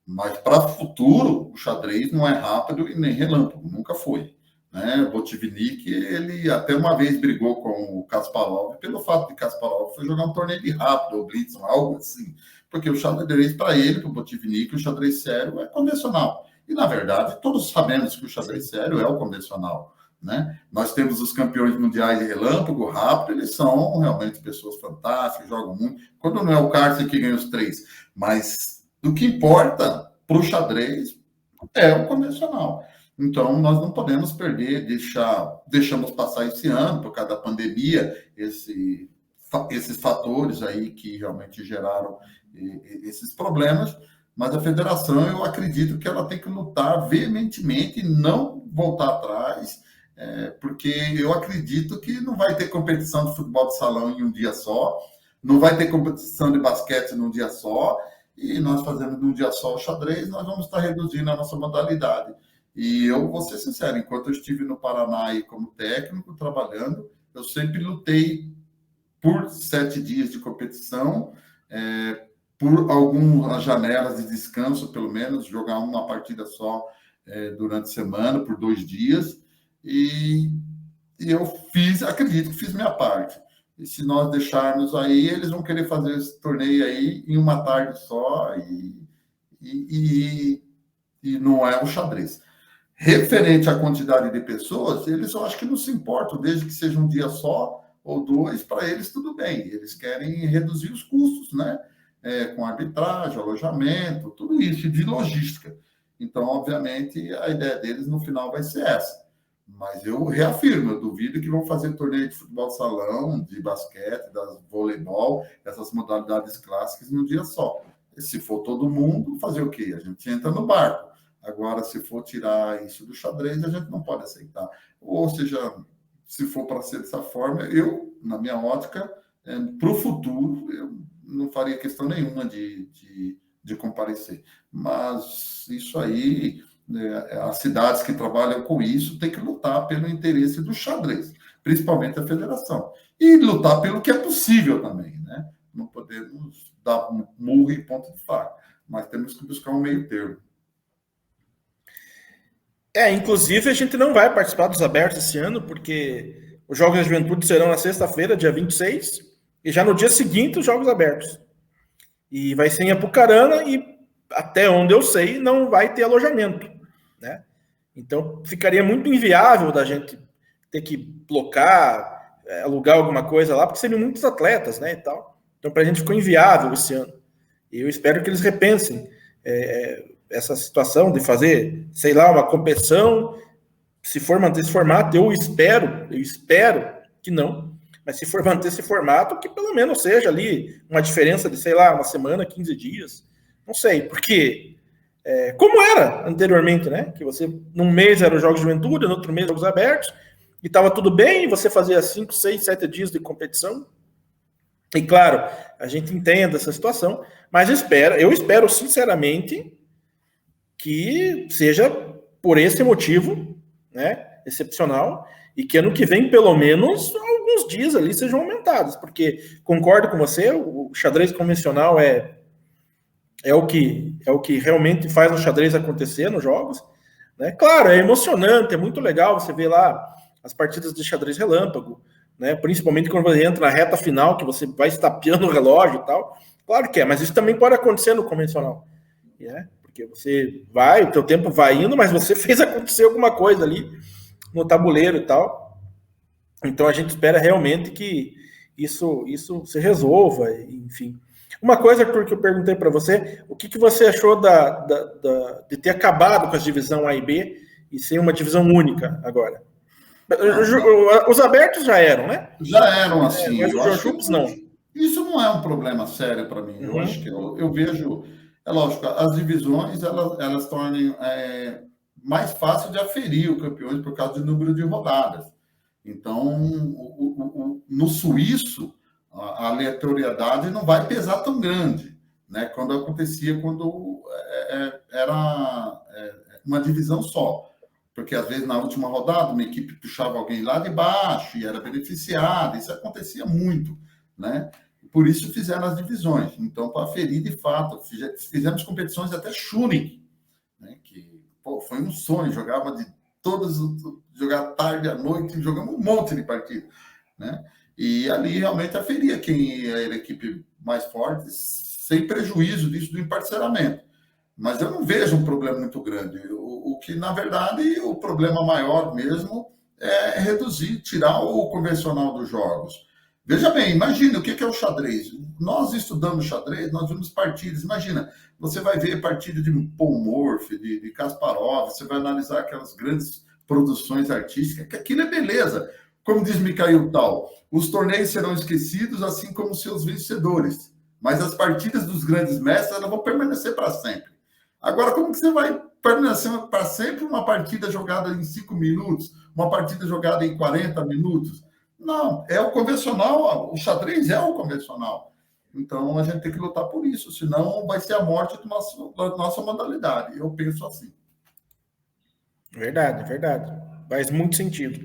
Mas para o futuro, o xadrez não é rápido e nem relâmpago, nunca foi. Né? O Botvinnik, ele até uma vez brigou com o Kasparov pelo fato de Kasparov foi jogar um torneio de rápido, ou blitz, algo assim. Porque o xadrez, para ele, para o Botvinnik, o xadrez sério é convencional. E, na verdade, todos sabemos que o xadrez sério é o convencional. Né? Nós temos os campeões mundiais de relâmpago, rápido, eles são realmente pessoas fantásticas, jogam muito. Quando não é o Carter que ganha os 3, mas o que importa para o xadrez é o convencional. Então, nós não podemos perder, deixamos passar esse ano, por causa da pandemia, esses fatores aí que realmente geraram esses problemas, mas a federação, eu acredito que ela tem que lutar veementemente e não voltar atrás, porque eu acredito que não vai ter competição de futebol de salão em um dia só, não vai ter competição de basquete num dia só, e nós fazendo num dia só o xadrez, nós vamos estar reduzindo a nossa modalidade. E eu vou ser sincero, enquanto eu estive no Paraná aí como técnico, trabalhando, eu sempre lutei por 7 dias de competição, por algumas janelas de descanso, pelo menos, jogar uma partida só durante a semana, por 2 dias, e eu acredito que fiz minha parte. E se nós deixarmos aí, eles vão querer fazer esse torneio aí em uma tarde só, e não é o xadrez. Referente à quantidade de pessoas, eles eu acho que não se importam, desde que seja um dia só ou 2, para eles tudo bem. Eles querem reduzir os custos, né? Com arbitragem, alojamento, tudo isso, de logística. Então, obviamente, a ideia deles no final vai ser essa. Mas eu reafirmo, eu duvido que vão fazer torneio de futebol de salão, de basquete, de voleibol, essas modalidades clássicas em um dia só. E se for todo mundo, fazer o quê? A gente entra no barco. Agora, se for tirar isso do xadrez, a gente não pode aceitar. Ou seja, se for para ser dessa forma, eu, na minha ótica, para o futuro, eu não faria questão nenhuma de comparecer. Mas isso aí, as cidades que trabalham com isso têm que lutar pelo interesse do xadrez, principalmente a federação. E lutar pelo que é possível também, né? Não podemos dar murro e ponto de faca, mas temos que buscar um meio termo. Inclusive a gente não vai participar dos abertos esse ano, porque os Jogos da Juventude serão na sexta-feira, dia 26, e já no dia seguinte os Jogos Abertos. E vai ser em Apucarana e, até onde eu sei, não vai ter alojamento, né? Então ficaria muito inviável da gente ter que blocar, alugar alguma coisa lá, porque seriam muitos atletas, né, e tal. Então para a gente ficou inviável esse ano. E eu espero que eles repensem essa situação de fazer, sei lá, uma competição, se for manter esse formato, eu espero que não, mas se for manter esse formato, que pelo menos seja ali uma diferença de, sei lá, uma semana, 15 dias, não sei, porque como era anteriormente, né, que você, num mês era os Jogos de Juventude, no outro mês Jogos Abertos, e estava tudo bem, e você fazia 5, 6, 7 dias de competição, e claro, a gente entende essa situação, mas eu espero sinceramente que seja por esse motivo, né, excepcional, e que ano que vem, pelo menos, alguns dias ali sejam aumentados, porque concordo com você, o xadrez convencional é o que realmente faz o xadrez acontecer nos jogos, né? Claro, é emocionante, é muito legal você ver lá as partidas de xadrez relâmpago, né, principalmente quando você entra na reta final, que você vai estapeando o relógio e tal, claro que é, mas isso também pode acontecer no convencional, né? Porque você vai, o teu tempo vai indo, mas você fez acontecer alguma coisa ali no tabuleiro e tal. Então a gente espera realmente que isso se resolva, enfim. Uma coisa, Arthur, que eu perguntei para você, o que você achou de ter acabado com a divisão A e B e ser uma divisão única agora? Os abertos já eram, né? Já eram assim. Mas os Jogos não. Isso não é um problema sério para mim. Eu acho que eu vejo... É lógico, as divisões, elas tornam mais fácil de aferir o campeão por causa do número de rodadas. Então, no suíço, a aleatoriedade não vai pesar tão grande, né? Quando era uma divisão só. porque às vezes na última rodada uma equipe puxava alguém lá de baixo e era beneficiada, isso acontecia muito, né? Por isso fizeram as divisões. Então, para aferir de fato, fizemos competições até shooting, né? Que foi um sonho, jogava de todas, jogar tarde à noite, jogamos um monte de partida, né? E ali realmente aferia quem era a equipe mais forte, sem prejuízo disso do emparceramento. Mas eu não vejo um problema muito grande. O que, na verdade, o problema maior mesmo é reduzir, tirar o convencional dos jogos. Veja bem, imagine o que é o xadrez. Nós estudamos xadrez, nós vimos partidas. Imagina, você vai ver partida de Paul Morphy, de Kasparov, você vai analisar aquelas grandes produções artísticas, que aquilo é beleza. Como diz Mikhail Tal, os torneios serão esquecidos, assim como seus vencedores. Mas as partidas dos grandes mestres elas vão permanecer para sempre. Agora, como que você vai permanecer para sempre uma partida jogada em 5 minutos, uma partida jogada em 40 minutos? Não, é o convencional, o xadrez é o convencional. Então, a gente tem que lutar por isso, senão vai ser a morte da nossa modalidade. Eu penso assim. Verdade, verdade. Faz muito sentido.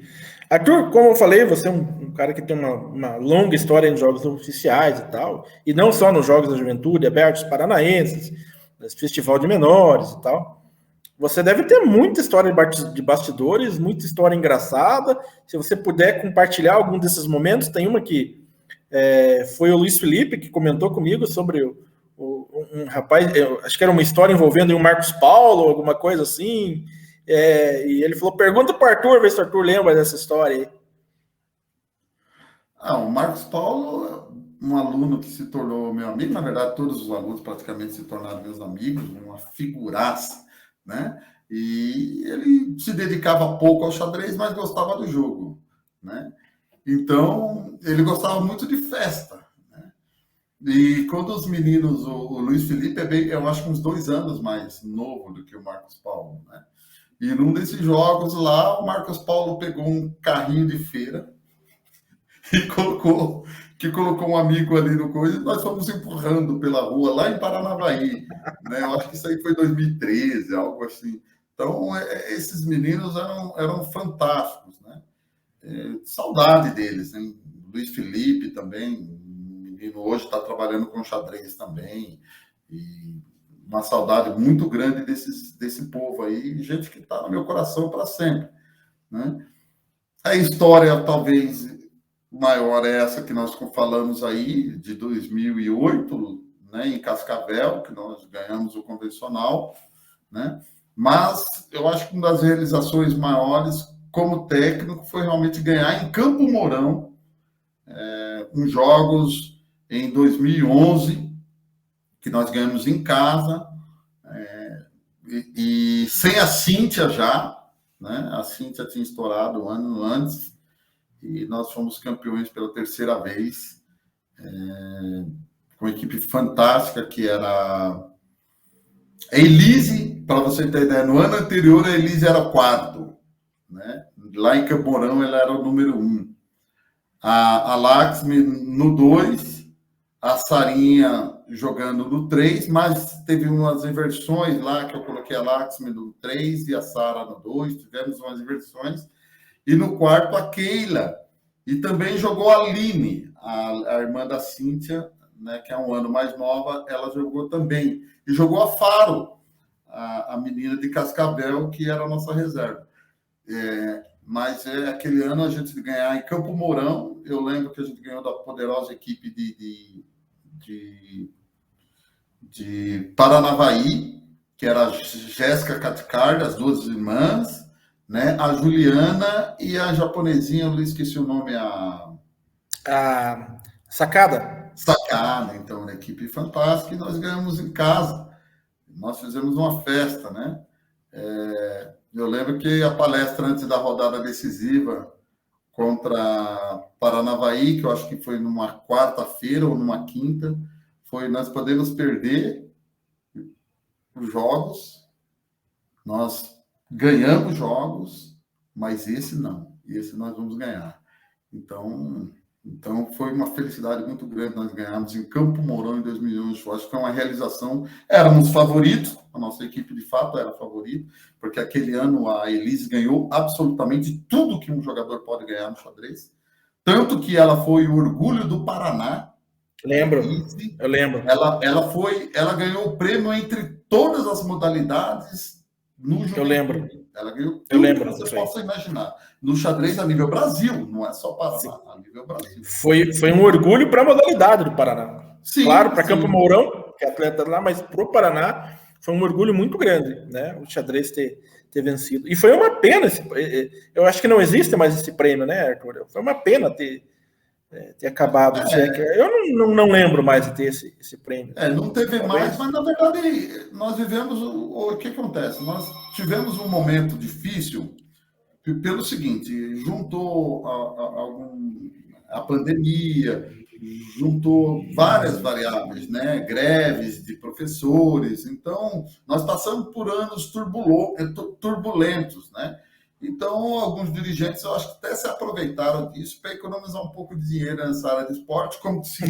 Arthur, como eu falei, você é um cara que tem uma longa história em jogos oficiais e tal, e não só nos Jogos da Juventude, abertos paranaenses, nesse festival de menores e tal. Você deve ter muita história de bastidores, muita história engraçada. Se você puder compartilhar algum desses momentos, tem uma que foi o Luiz Felipe que comentou comigo sobre um rapaz, acho que era uma história envolvendo o Marcos Paulo, alguma coisa assim. E ele falou, pergunta para o Arthur, vê se o Arthur lembra dessa história aí. O Marcos Paulo, um aluno que se tornou meu amigo, na verdade todos os alunos praticamente se tornaram meus amigos, uma figuraça, né? E ele se dedicava pouco ao xadrez, mas gostava do jogo, né? Então, ele gostava muito de festa, né? E quando os meninos, o Luiz Felipe eu acho que uns 2 anos mais novo do que o Marcos Paulo, né? E num desses jogos lá, o Marcos Paulo pegou um carrinho de feira e colocou um amigo ali no coisa, e nós fomos empurrando pela rua, lá em Paranavaí, né? Eu acho que isso aí foi 2013, algo assim. Então, esses meninos eram fantásticos, né? Saudade deles, hein? Luiz Felipe também, menino hoje está trabalhando com xadrez também, e uma saudade muito grande desse povo aí, gente que está no meu coração para sempre, né? A história talvez maior é essa que nós falamos aí, de 2008, né, em Cascavel, que nós ganhamos o convencional, né? Mas eu acho que uma das realizações maiores como técnico foi realmente ganhar em Campo Mourão, com jogos em 2011, que nós ganhamos em casa, e sem a Cíntia já, né? A Cíntia tinha estourado um ano antes, e nós fomos campeões pela 3ª vez, com uma equipe fantástica, que era a Elise, para você ter ideia, no ano anterior a Elise era o 4º, né? Lá em Campo Mourão ela era o número 1. A Laxmi no 2, a Sarinha jogando no 3, mas teve umas inversões lá, que eu coloquei a Laxmi no 3 e a Sara no 2, tivemos umas inversões. E no 4º, a Keila. E também jogou a Aline, a irmã da Cíntia, né, que é um ano mais nova, ela jogou também. E jogou a Faro, a menina de Cascavel, que era a nossa reserva. Mas aquele ano a gente ganhar em Campo Mourão, eu lembro que a gente ganhou da poderosa equipe de Paranavaí, que era a Jéssica Catcard, as 2 irmãs, né? A Juliana e a japonesinha, eu esqueci o nome, a Sacada. Sacada, então, uma equipe fantástica, e nós ganhamos em casa. Nós fizemos uma festa, né? Eu lembro que a palestra antes da rodada decisiva contra Paranavaí, que eu acho que foi numa quarta-feira ou numa quinta, foi: nós podemos perder os jogos, nós ganhamos jogos, mas esse não. Esse nós vamos ganhar. Então, Então, foi uma felicidade muito grande nós ganharmos em Campo Mourão em 2011. Eu acho que é uma realização. Éramos favoritos, a nossa equipe de fato era favorita, porque aquele ano a Elise ganhou absolutamente tudo que um jogador pode ganhar no xadrez. Tanto que ela foi o orgulho do Paraná. Lembro, Elise, eu lembro. ela ganhou o prêmio entre todas as modalidades no Juventude. Eu lembro. Ela ganhou tudo que você possa imaginar. No xadrez a nível Brasil, não é só Paraná, sim, a nível Brasil. Foi um orgulho para a modalidade do Paraná. Sim, claro, para Campo Mourão, que é atleta lá, mas para o Paraná foi um orgulho muito grande, né? O xadrez ter vencido. E foi uma pena, eu acho que não existe mais esse prêmio, né, Arthur? Foi uma pena ter acabado. Eu não lembro mais de ter esse prêmio. Não teve mais, mas na verdade nós vivemos o que acontece? Nós tivemos um momento difícil pelo seguinte, juntou a pandemia, juntou várias variáveis, né? Greves de professores, então nós passamos por anos turbulentos, né? Então, alguns dirigentes, eu acho que até se aproveitaram disso para economizar um pouco de dinheiro nessa área de esporte, como se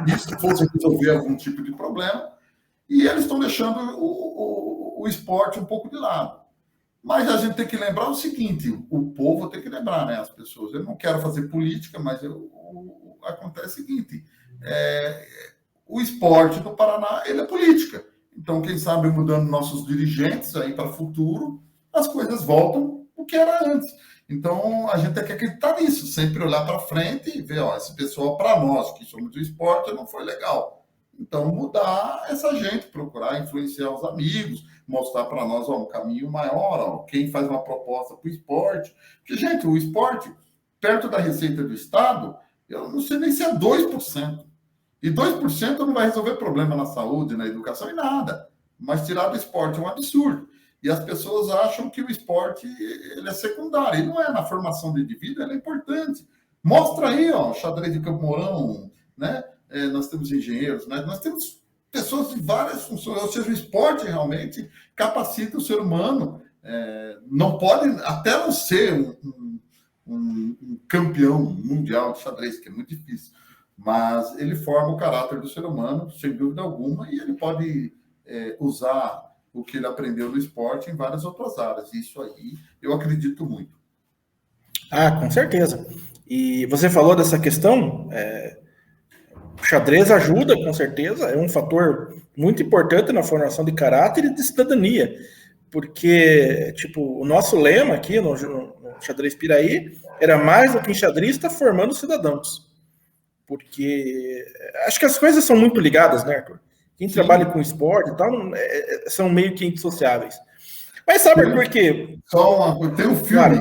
isso fosse resolver algum tipo de problema, e eles estão deixando o esporte um pouco de lado. Mas a gente tem que lembrar o seguinte, o povo tem que lembrar, né, as pessoas. Eu não quero fazer política, mas acontece o seguinte, o esporte no Paraná, ele é política. Então, quem sabe, mudando nossos dirigentes aí para o futuro, as coisas voltam o que era antes. Então, a gente tem que acreditar nisso, sempre olhar para frente e ver, esse pessoal, para nós, que somos do esporte, não foi legal. Então, mudar essa gente, procurar influenciar os amigos, mostrar para nós um caminho maior, quem faz uma proposta para o esporte. Porque, gente, o esporte, perto da receita do Estado, eu não sei nem se é 2%. E 2% não vai resolver problema na saúde, na educação e nada. Mas tirar do esporte é um absurdo. E as pessoas acham que o esporte ele é secundário. E não é. Na formação de indivíduo, ele é importante. Mostra aí, xadrez de Campo Mourão, né? Nós temos engenheiros, né? Nós temos pessoas de várias funções. Ou seja, o esporte realmente capacita o ser humano. Não pode, até não ser um campeão mundial de xadrez, que é muito difícil. Mas ele forma o caráter do ser humano, sem dúvida alguma, e ele pode usar o que ele aprendeu no esporte em várias outras áreas. Isso aí eu acredito muito. Com certeza. E você falou dessa questão, o xadrez ajuda, com certeza, é um fator muito importante na formação de caráter e de cidadania, porque, o nosso lema aqui no Xadrez Piraí era mais do que enxadrista formando cidadãos, porque acho que as coisas são muito ligadas, né, Arthur? Quem trabalha com esporte e tal, são meio que indissociáveis. Mas sabe por quê? Tem um filme,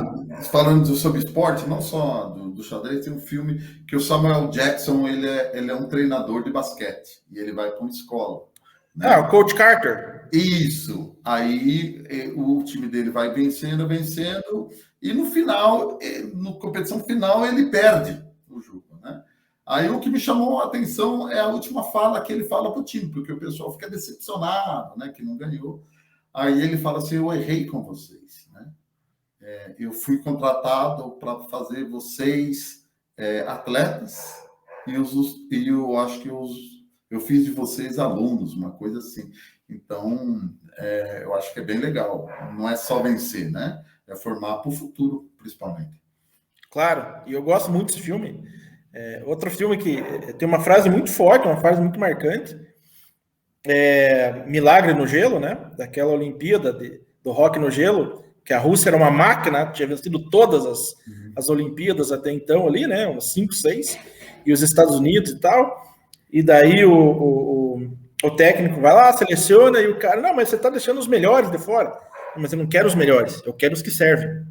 falando sobre esporte, não só do xadrez, tem um filme que o Samuel Jackson, ele é um treinador de basquete, e ele vai para uma escola. Né? O Coach Carter. Isso. Aí o time dele vai vencendo, e no final, na competição final, ele perde o jogo, né? Aí o que me chamou a atenção é a última fala que ele fala para o time, porque o pessoal fica decepcionado, né, que não ganhou. Aí ele fala assim, eu errei com vocês, né? Eu fui contratado para fazer vocês atletas e eu acho que eu fiz de vocês alunos, uma coisa assim. Então, eu acho que é bem legal. Não é só vencer, né? É formar para o futuro, principalmente. Claro, e eu gosto muito desse filme. Outro filme que tem uma frase muito forte, uma frase muito marcante, Milagre no Gelo, né? Daquela Olimpíada do hóquei no gelo, que a Rússia era uma máquina, tinha vencido todas as Olimpíadas até então ali, né? Umas 5, 6, e os Estados Unidos e tal. E daí o técnico vai lá, seleciona, e o cara, não, mas você tá deixando os melhores de fora. Mas eu não quero os melhores, eu quero os que servem.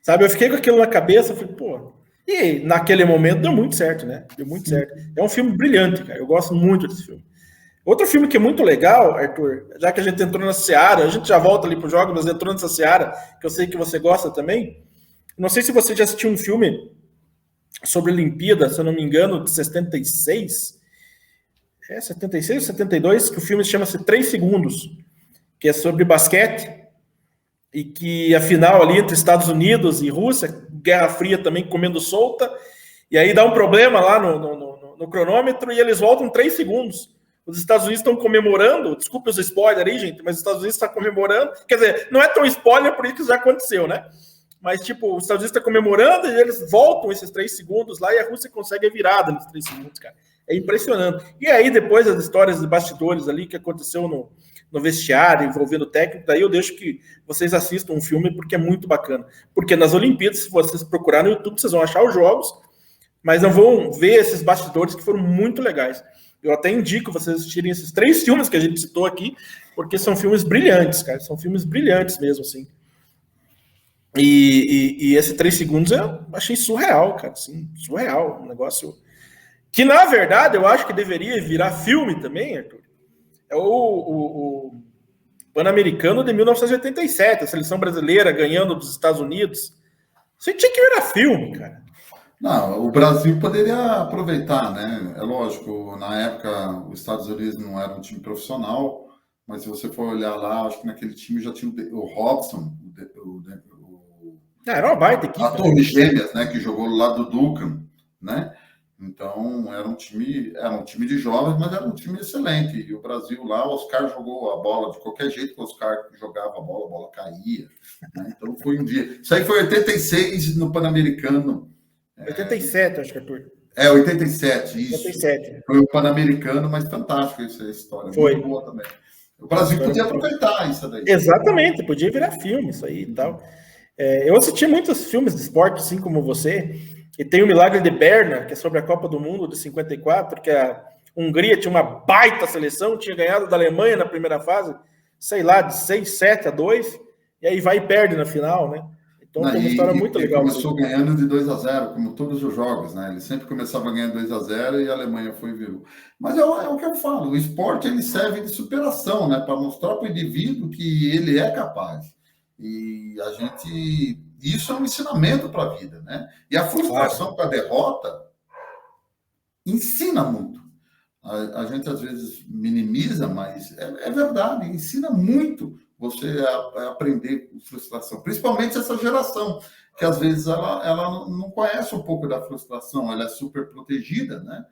Sabe, eu fiquei com aquilo na cabeça, falei, E naquele momento deu muito certo, né? Deu muito certo. É um filme brilhante, cara. Eu gosto muito desse filme. Outro filme que é muito legal, Arthur, já que a gente entrou nessa seara, a gente já volta ali pro jogo, mas entrou nessa seara, que eu sei que você gosta também. Não sei se você já assistiu um filme sobre Olimpíada, se eu não me engano, de 76. 76 ou 72, que o filme chama-se 3 Segundos, que é sobre basquete, e que a final ali entre Estados Unidos e Rússia, Guerra Fria também comendo solta, E aí dá um problema lá no cronômetro e eles voltam 3 segundos. Os Estados Unidos estão comemorando, desculpe os spoilers aí, gente, mas os Estados Unidos estão comemorando. Quer dizer, não é tão spoiler, por isso que já aconteceu, né? Mas, tipo, os Estados Unidos estão comemorando e eles voltam esses 3 segundos lá e a Rússia consegue a virada nos 3 segundos, cara. É impressionante. E aí, depois, as histórias de bastidores ali que aconteceu no vestiário, envolvendo o técnico, daí eu deixo que vocês assistam um filme porque é muito bacana. Porque nas Olimpíadas, se vocês procurarem no YouTube, vocês vão achar os jogos, mas não vão ver esses bastidores que foram muito legais. Eu até indico vocês assistirem esses 3 filmes que a gente citou aqui, porque são filmes brilhantes, cara. São filmes brilhantes mesmo, assim. E esse 3 segundos eu achei surreal, cara. Assim, surreal. Um negócio que, na verdade, eu acho que deveria virar filme também, Arthur. É o Pan-Americano de 1987, a seleção brasileira ganhando dos Estados Unidos. Isso tinha que virar filme, cara. Não, o Brasil poderia aproveitar, né? É lógico, na época os Estados Unidos não era um time profissional, mas se você for olhar lá, acho que naquele time já tinha o Robson, era uma baita equipe. A Torre Gêmeas, né? Que jogou lá do Ducan, né? Então era um time de jovens, mas era um time excelente. E o Brasil lá, o Oscar jogou a bola de qualquer jeito que o Oscar jogava a bola caía. Né? Então foi um dia. Isso aí foi 86 no Pan-Americano. 87, acho que, Arthur. 87, isso. 87. Foi o Pan-Americano, mas fantástico essa história. Foi. Muito boa também. O Brasil podia aproveitar isso daí. Exatamente, podia virar filme isso aí e tal. Eu assisti muitos filmes de esporte, assim como você, e tem o Milagre de Berna, que é sobre a Copa do Mundo de 54, que a Hungria tinha uma baita seleção, tinha ganhado da Alemanha na primeira fase, sei lá, de 6-7-2, e aí vai e perde na final, né? Então tem uma história muito legal. Começou ganhando de 2-0, como todos os jogos, né? Ele sempre começava ganhando 2-0 e a Alemanha foi e virou. Mas é o que eu falo, o esporte ele serve de superação, né? Para mostrar para o indivíduo que ele é capaz. E a gente... Isso é um ensinamento para a vida, né? E a frustração com a derrota ensina muito. A gente, às vezes, minimiza, mas é verdade, ensina muito você a aprender com frustração. Principalmente essa geração, que, às vezes, ela não conhece um pouco da frustração, ela é super protegida, né?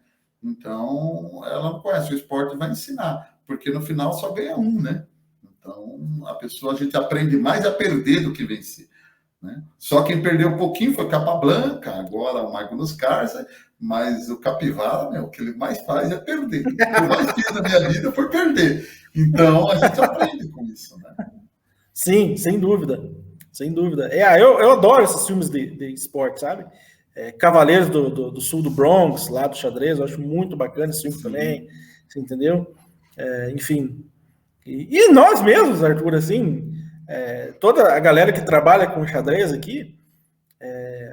Então, ela não conhece. O esporte vai ensinar, porque, no final, só ganha um, né? Então, a gente aprende mais a perder do que vencer. Né? Só quem perdeu um pouquinho foi Capablanca, agora o Magnus Carlsen, mas o Capivara, o que ele mais faz é perder. O que eu mais fiz na minha vida foi perder. Então, a gente aprende com isso. Né? Sim, sem dúvida. Sem dúvida. Eu adoro esses filmes de esporte, sabe? Cavaleiros do Sul do Bronx, lá do xadrez, eu acho muito bacana esse filme também. Você entendeu? Enfim... E nós mesmos, Arthur, assim, toda a galera que trabalha com xadrez aqui,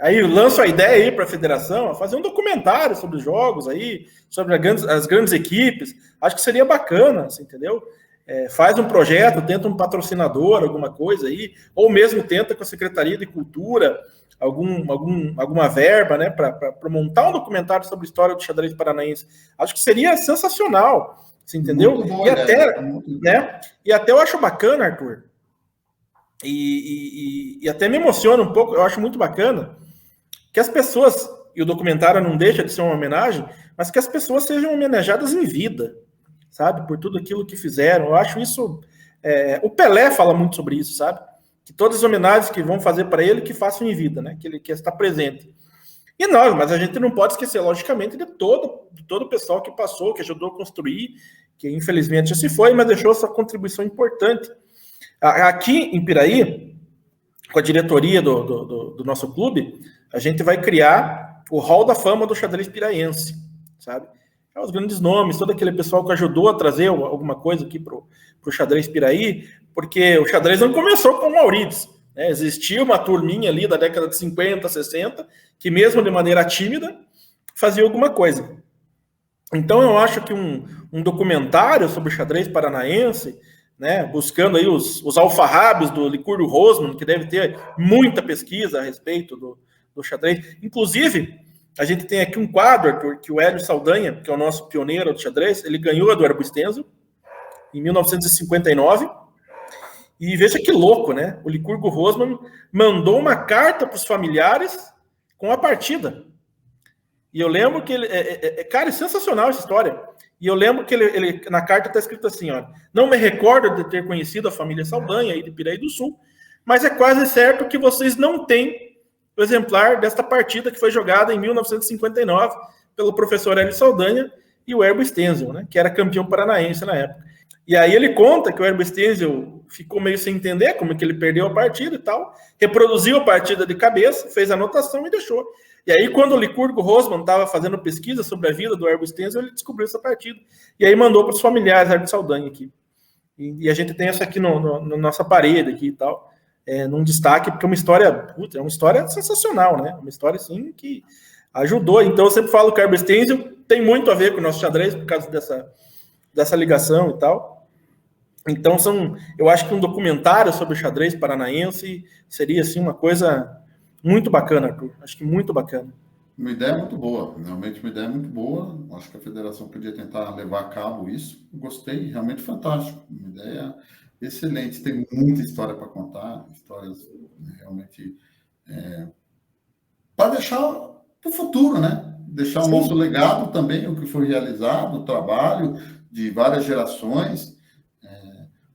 aí eu lanço a ideia aí para a federação, fazer um documentário sobre os jogos aí, sobre as grandes equipes, acho que seria bacana, assim, entendeu? Faz um projeto, tenta um patrocinador, alguma coisa aí, ou mesmo tenta com a Secretaria de Cultura, alguma verba, né, para montar um documentário sobre a história do xadrez paranaense. Acho que seria sensacional. Você entendeu? E até eu acho bacana, Arthur, e até me emociona um pouco, eu acho muito bacana que as pessoas, e o documentário não deixa de ser uma homenagem, mas que as pessoas sejam homenageadas em vida, sabe? Por tudo aquilo que fizeram. Eu acho isso... o Pelé fala muito sobre isso, sabe? Que todas as homenagens que vão fazer para ele, que façam em vida, né? Que ele quer estar presente. E nós, mas a gente não pode esquecer, logicamente, de todo o pessoal que passou, que ajudou a construir, que infelizmente já se foi, mas deixou essa contribuição importante. Aqui em Piraí, com a diretoria do nosso clube, a gente vai criar o Hall da Fama do xadrez piraiense, sabe? Os grandes nomes, todo aquele pessoal que ajudou a trazer alguma coisa aqui para o xadrez Piraí, porque o xadrez não começou com o Maurides. Existia uma turminha ali da década de 50, 60, que mesmo de maneira tímida, fazia alguma coisa. Então eu acho que um documentário sobre o xadrez paranaense, né, buscando aí os alfarrábios do Licurgo Rosman, que deve ter muita pesquisa a respeito do xadrez. Inclusive, a gente tem aqui um quadro, Arthur, que o Hélio Saldanha, que é o nosso pioneiro do xadrez, ele ganhou do Herbo Stenzo em 1959. E veja que louco, né? O Licurgo Rosman mandou uma carta para os familiares com a partida. E eu lembro que ele... cara, é sensacional essa história. E eu lembro que ele na carta está escrito assim, ó, não me recordo de ter conhecido a família Saldanha aí de Piraí do Sul, mas é quase certo que vocês não têm o exemplar desta partida que foi jogada em 1959 pelo professor Hélio Saldanha e o Herbo Stenzel, né, que era campeão paranaense na época. E aí ele conta que o Herbo Stenzel ficou meio sem entender como é que ele perdeu a partida e tal, reproduziu a partida de cabeça, fez a anotação e deixou. E aí, quando o Licurgo Rosman estava fazendo pesquisa sobre a vida do Herbo Stenzel, ele descobriu essa partida. E aí mandou para os familiares Herbo Saldanha aqui. E a gente tem essa aqui na nossa parede aqui e tal, num destaque, porque é uma história sensacional, né? Uma história, assim, que ajudou. Então, eu sempre falo que o Herbo Stenzel tem muito a ver com o nosso xadrez, por causa dessa ligação e tal. Então, eu acho que um documentário sobre o xadrez paranaense seria, assim, uma coisa muito bacana, Arthur. Acho que muito bacana. Uma ideia muito boa, realmente uma ideia muito boa. Acho que a federação podia tentar levar a cabo isso. Gostei, realmente fantástico. Uma ideia excelente. Tem muita história para contar, histórias realmente para deixar para o futuro, né? Deixar o nosso legado também, o que foi realizado, o trabalho de várias gerações.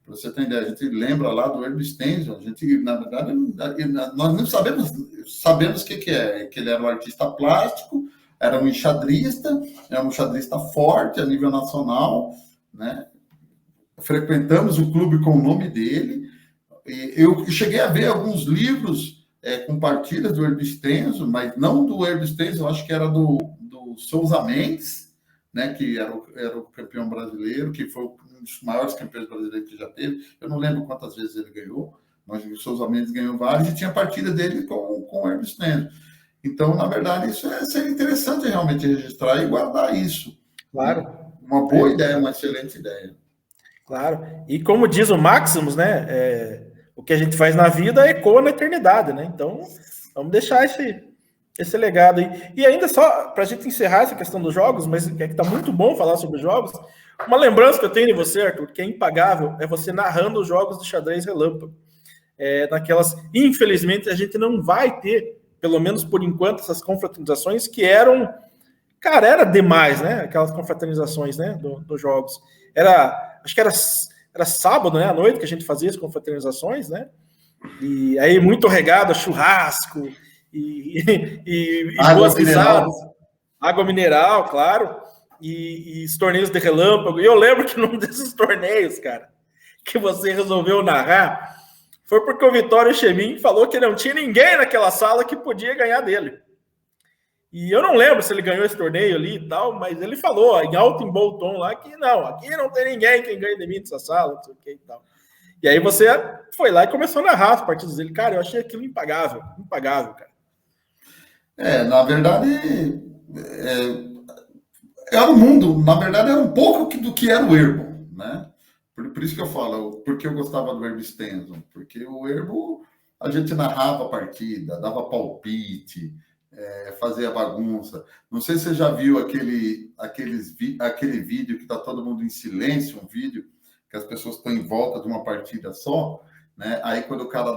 Para você ter ideia, a gente lembra lá do Herbo Stenzel, a gente, na verdade, nós não sabemos o que é, que ele era um artista plástico, era um enxadrista forte a nível nacional, né? Frequentamos o clube com o nome dele, eu cheguei a ver alguns livros com partidas do Herbo Stenzel, mas não do Herbo Stenzel, acho que era do Souza Mendes, né, que era o campeão brasileiro, que foi um dos maiores campeões brasileiros que já teve. Eu não lembro quantas vezes ele ganhou, mas o Souza Mendes ganhou vários e tinha partida dele com o Herbo Stenzel. Então, na verdade, isso seria interessante realmente registrar e guardar isso. Claro. Uma boa ideia, uma excelente ideia. Claro. E como diz o Maximus, né, o que a gente faz na vida ecoa na eternidade, né? Então, vamos deixar esse legado aí. E ainda só, para a gente encerrar essa questão dos jogos, mas é que está muito bom falar sobre jogos, uma lembrança que eu tenho de você, Arthur, que é impagável, é você narrando os jogos de xadrez relâmpago. Infelizmente, a gente não vai ter, pelo menos por enquanto, essas confraternizações que eram... Cara, era demais, né? Aquelas confraternizações, né, dos jogos. Acho que era sábado, né, à noite que a gente fazia as confraternizações, né? E aí muito regado a churrasco... E boas risadas, água mineral, claro, e os torneios de relâmpago. E eu lembro que num desses torneios, cara, que você resolveu narrar, foi porque o Vitório Chemin falou que não tinha ninguém naquela sala que podia ganhar dele. E eu não lembro se ele ganhou esse torneio ali e tal, mas ele falou em alto e bom tom lá que não, aqui não tem ninguém que ganhe de mim nessa sala, não sei o que e tal. E aí você foi lá e começou a narrar as partidas dele. Cara, eu achei aquilo impagável, cara. Na verdade, era o mundo, na verdade, era um pouco do que era o Herbo, né? Por isso que eu falo, porque eu gostava do Herbo Stenzel, porque o Herbo, a gente narrava a partida, dava palpite, fazia bagunça. Não sei se você já viu aquele vídeo que está todo mundo em silêncio, um vídeo que as pessoas estão em volta de uma partida só, né? Aí quando o cara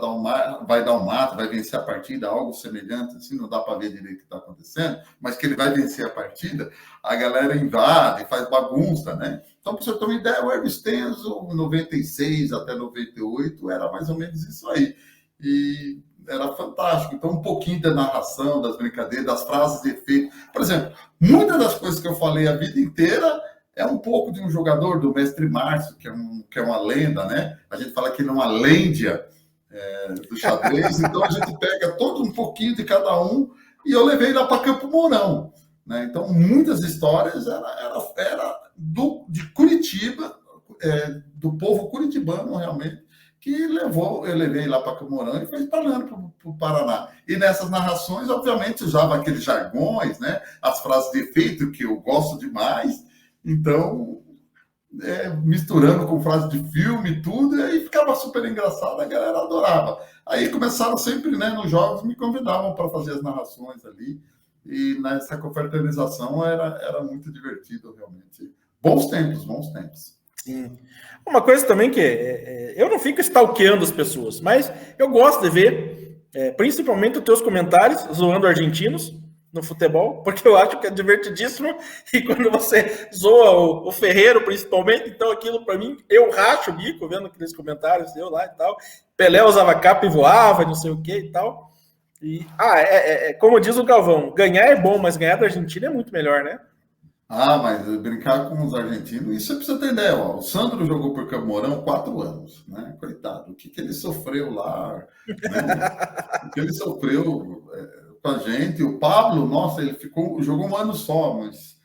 vai dar um mate, vai vencer a partida, algo semelhante, assim, não dá para ver direito o que está acontecendo, mas que ele vai vencer a partida, a galera invade, faz bagunça, né? Então, para você ter uma ideia, o Herbo Stenzel, 96 até 98, era mais ou menos isso aí. E era fantástico. Então, um pouquinho da narração, das brincadeiras, das frases de efeito. Por exemplo, muitas das coisas que eu falei a vida inteira é um pouco de um jogador, do Mestre Márcio, que é uma lenda, né? A gente fala que ele é uma lêndia do xadrez, então a gente pega todo um pouquinho de cada um e eu levei lá para Campo Mourão, né? Então, muitas histórias era de Curitiba, do povo curitibano, realmente, que eu levei lá para Campo Mourão e foi espalhando para o Paraná. E nessas narrações, obviamente, usava aqueles jargões, né? As frases de efeito, que eu gosto demais. Então, misturando com frase de filme e tudo, e aí ficava super engraçado, a galera adorava. Aí começaram sempre, né, nos jogos, me convidavam para fazer as narrações ali, e nessa confraternização era muito divertido, realmente. Bons tempos. Sim. Uma coisa também que eu não fico stalkeando as pessoas, mas eu gosto de ver, principalmente os teus comentários, zoando argentinos, no futebol, porque eu acho que é divertidíssimo, e quando você zoa o Ferreiro, principalmente, então aquilo para mim, eu racho o bico vendo aqueles comentários eu lá e tal. Pelé usava capa e voava, não sei o que e tal. E, como diz o Galvão, ganhar é bom, mas ganhar da Argentina é muito melhor, né? Mas brincar com os argentinos, isso é pra você ter ideia. Ó, o Sandro jogou por Campo Mourão 4 anos, né? Coitado, o que ele sofreu lá, né? O que ele sofreu com a gente. O Pablo, nossa, ele jogou um ano só, mas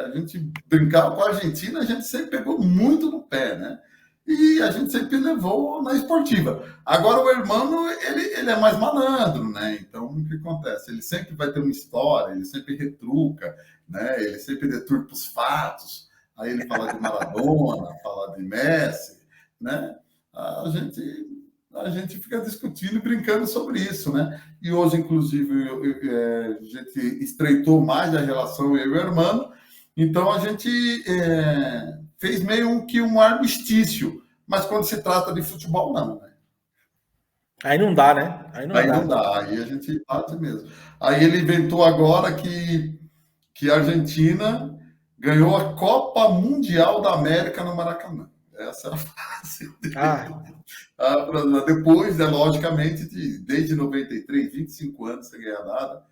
a gente brincava com a Argentina, a gente sempre pegou muito no pé, né? E a gente sempre levou na esportiva. Agora o Hermano, ele é mais malandro, né? Então, o que acontece? Ele sempre vai ter uma história, ele sempre retruca, né? Ele sempre deturpa os fatos. Aí ele fala de Maradona, fala de Messi, né? A gente fica discutindo e brincando sobre isso, né? E hoje, inclusive, a gente estreitou mais a relação eu e o Hermano. Então, a gente fez meio que um armistício, mas quando se trata de futebol, não, né? Aí não dá, né? Aí não dá, aí a gente bate mesmo. Aí ele inventou agora que a Argentina ganhou a Copa Mundial da América no Maracanã. Essa é a frase dele. Depois, logicamente, desde 93, 25 anos sem ganhar nada.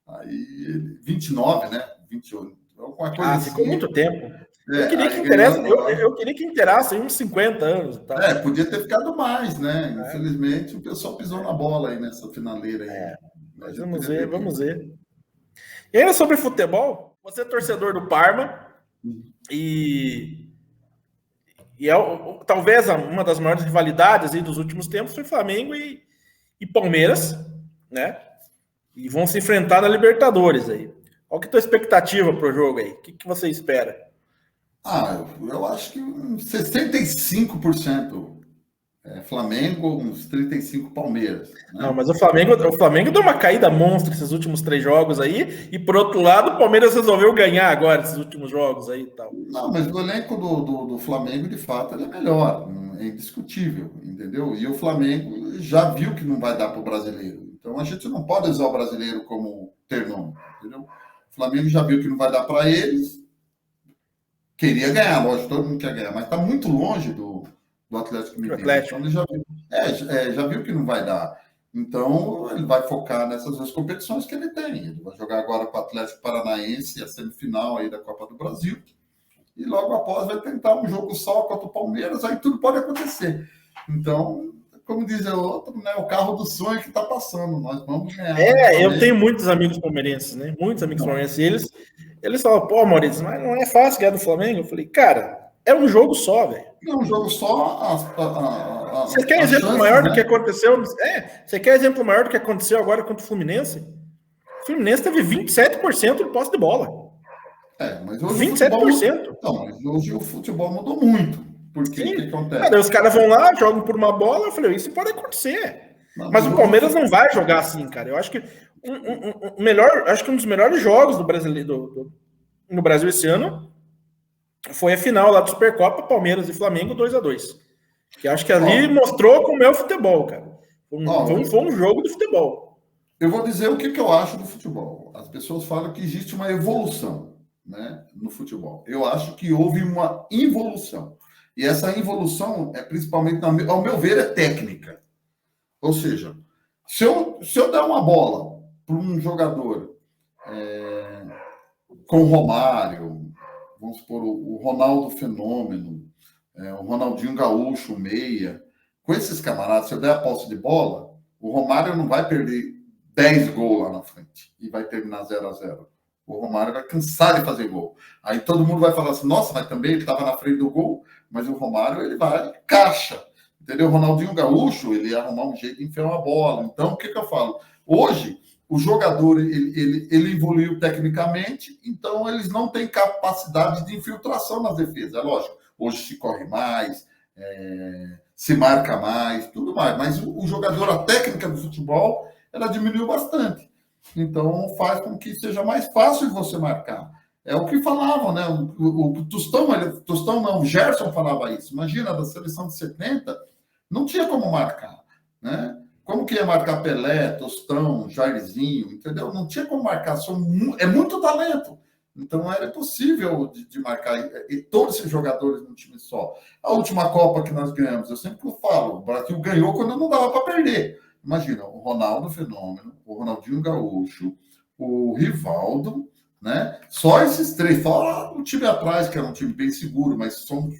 Aí, 29, né? 28. Alguma coisa assim. Ficou muito tempo. Eu queria que interasse uns 50 anos. Tá? Podia ter ficado mais, né? Infelizmente, o pessoal pisou na bola aí nessa finaleira. Aí. Mas vamos ver. E ainda sobre futebol, você é torcedor do Parma e talvez uma das maiores rivalidades aí dos últimos tempos foi Flamengo e Palmeiras, né? E vão se enfrentar na Libertadores aí. Qual que é a tua expectativa pro jogo aí? O que você espera? Eu acho que uns 65% Flamengo, uns 35% Palmeiras. Né? Não, mas o Flamengo deu uma caída monstra esses últimos 3 jogos aí, e por outro lado, o Palmeiras resolveu ganhar agora esses últimos jogos aí e tal. Não, mas o elenco do Flamengo, de fato, ele é melhor, é indiscutível, entendeu? E o Flamengo já viu que não vai dar para o brasileiro. Então a gente não pode usar o brasileiro como termômetro, entendeu? O Flamengo já viu que não vai dar para eles. Queria ganhar, lógico, todo mundo quer ganhar, mas está muito longe do Atlético Mineiro. Então ele já viu que não vai dar. Então ele vai focar nessas 2 competições que ele tem. Ele vai jogar agora com o Atlético Paranaense, a semifinal aí da Copa do Brasil. E logo após vai tentar um jogo só contra o Palmeiras, aí tudo pode acontecer. Então, como diz o outro, né, o carro do sonho que está passando. Nós vamos ganhar. Eu tenho muitos amigos palmeirenses, né? Muitos amigos palmeirenses. E eles falam, pô, Maurício, mas não é fácil ganhar do Flamengo? Eu falei, cara, é um jogo só, velho. É um jogo só. Você quer exemplo maior do que aconteceu? Você quer exemplo maior do que aconteceu agora contra o Fluminense? O Fluminense teve 27% de posse de bola. Mas hoje 27%. Mas hoje o futebol mudou muito. Porque o que acontece? Cara, os caras vão lá, jogam por uma bola, eu falei, isso pode acontecer. Mas o Palmeiras não vai jogar assim, cara. Eu acho que um dos melhores jogos do brasileiro no Brasil esse ano foi a final lá do Supercopa, Palmeiras e Flamengo 2-2. Que acho que ali mostrou como é o futebol, cara. Foi um jogo de futebol. Eu vou dizer o que eu acho do futebol. As pessoas falam que existe uma evolução, né, no futebol. Eu acho que houve uma involução. E essa involução principalmente, ao meu ver, é técnica. Ou seja, se eu der uma bola para um jogador com o Romário, vamos supor, o Ronaldo Fenômeno, o Ronaldinho Gaúcho, o Meia, com esses camaradas, se eu der a posse de bola, o Romário não vai perder 10 gols lá na frente e vai terminar 0-0. O Romário vai cansar de fazer gol. Aí todo mundo vai falar assim, nossa, mas também ele estava na frente do gol, mas o Romário, ele vai caixa. Entendeu? O Ronaldinho Gaúcho, ele ia arrumar um jeito de enfiar uma bola. Então, o que eu falo? Hoje, o jogador, ele evoluiu tecnicamente, então eles não têm capacidade de infiltração nas defesas. É lógico, hoje se corre mais, se marca mais, tudo mais. Mas o jogador, a técnica do futebol, ela diminuiu bastante. Então, faz com que seja mais fácil de você marcar. É o que falavam, né? O Tostão não, o Gerson falava isso. Imagina, da seleção de 70, não tinha como marcar, né? Como que ia marcar Pelé, Tostão, Jairzinho, entendeu? Não tinha como marcar, é muito talento. Então era impossível de marcar todos esses jogadores num time só. A última Copa que nós ganhamos, eu sempre falo, o Brasil ganhou quando não dava para perder. Imagina, o Ronaldo Fenômeno, o Ronaldinho Gaúcho, o Rivaldo, né? Só esses três, fora o time atrás, que era um time bem seguro, mas são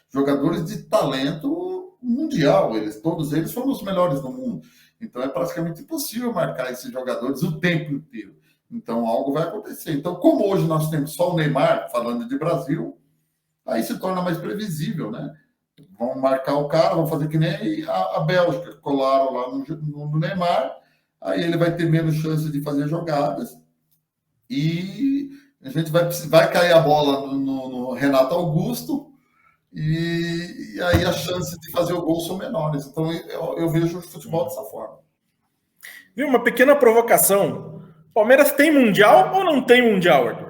jogadores de talento mundial. Todos eles foram os melhores do mundo. Então é praticamente impossível marcar esses jogadores o tempo inteiro. Então algo vai acontecer. Então, como hoje nós temos só o Neymar, falando de Brasil, aí se torna mais previsível, né? Vão marcar o cara, vão fazer que nem a Bélgica, colaram lá no Neymar, aí ele vai ter menos chance de fazer jogadas e a gente vai cair a bola no Renato Augusto e aí as chances de fazer o gol são menores. Então eu vejo o futebol dessa forma. Viu, uma pequena provocação. Palmeiras tem Mundial ou não tem Mundial, Arthur?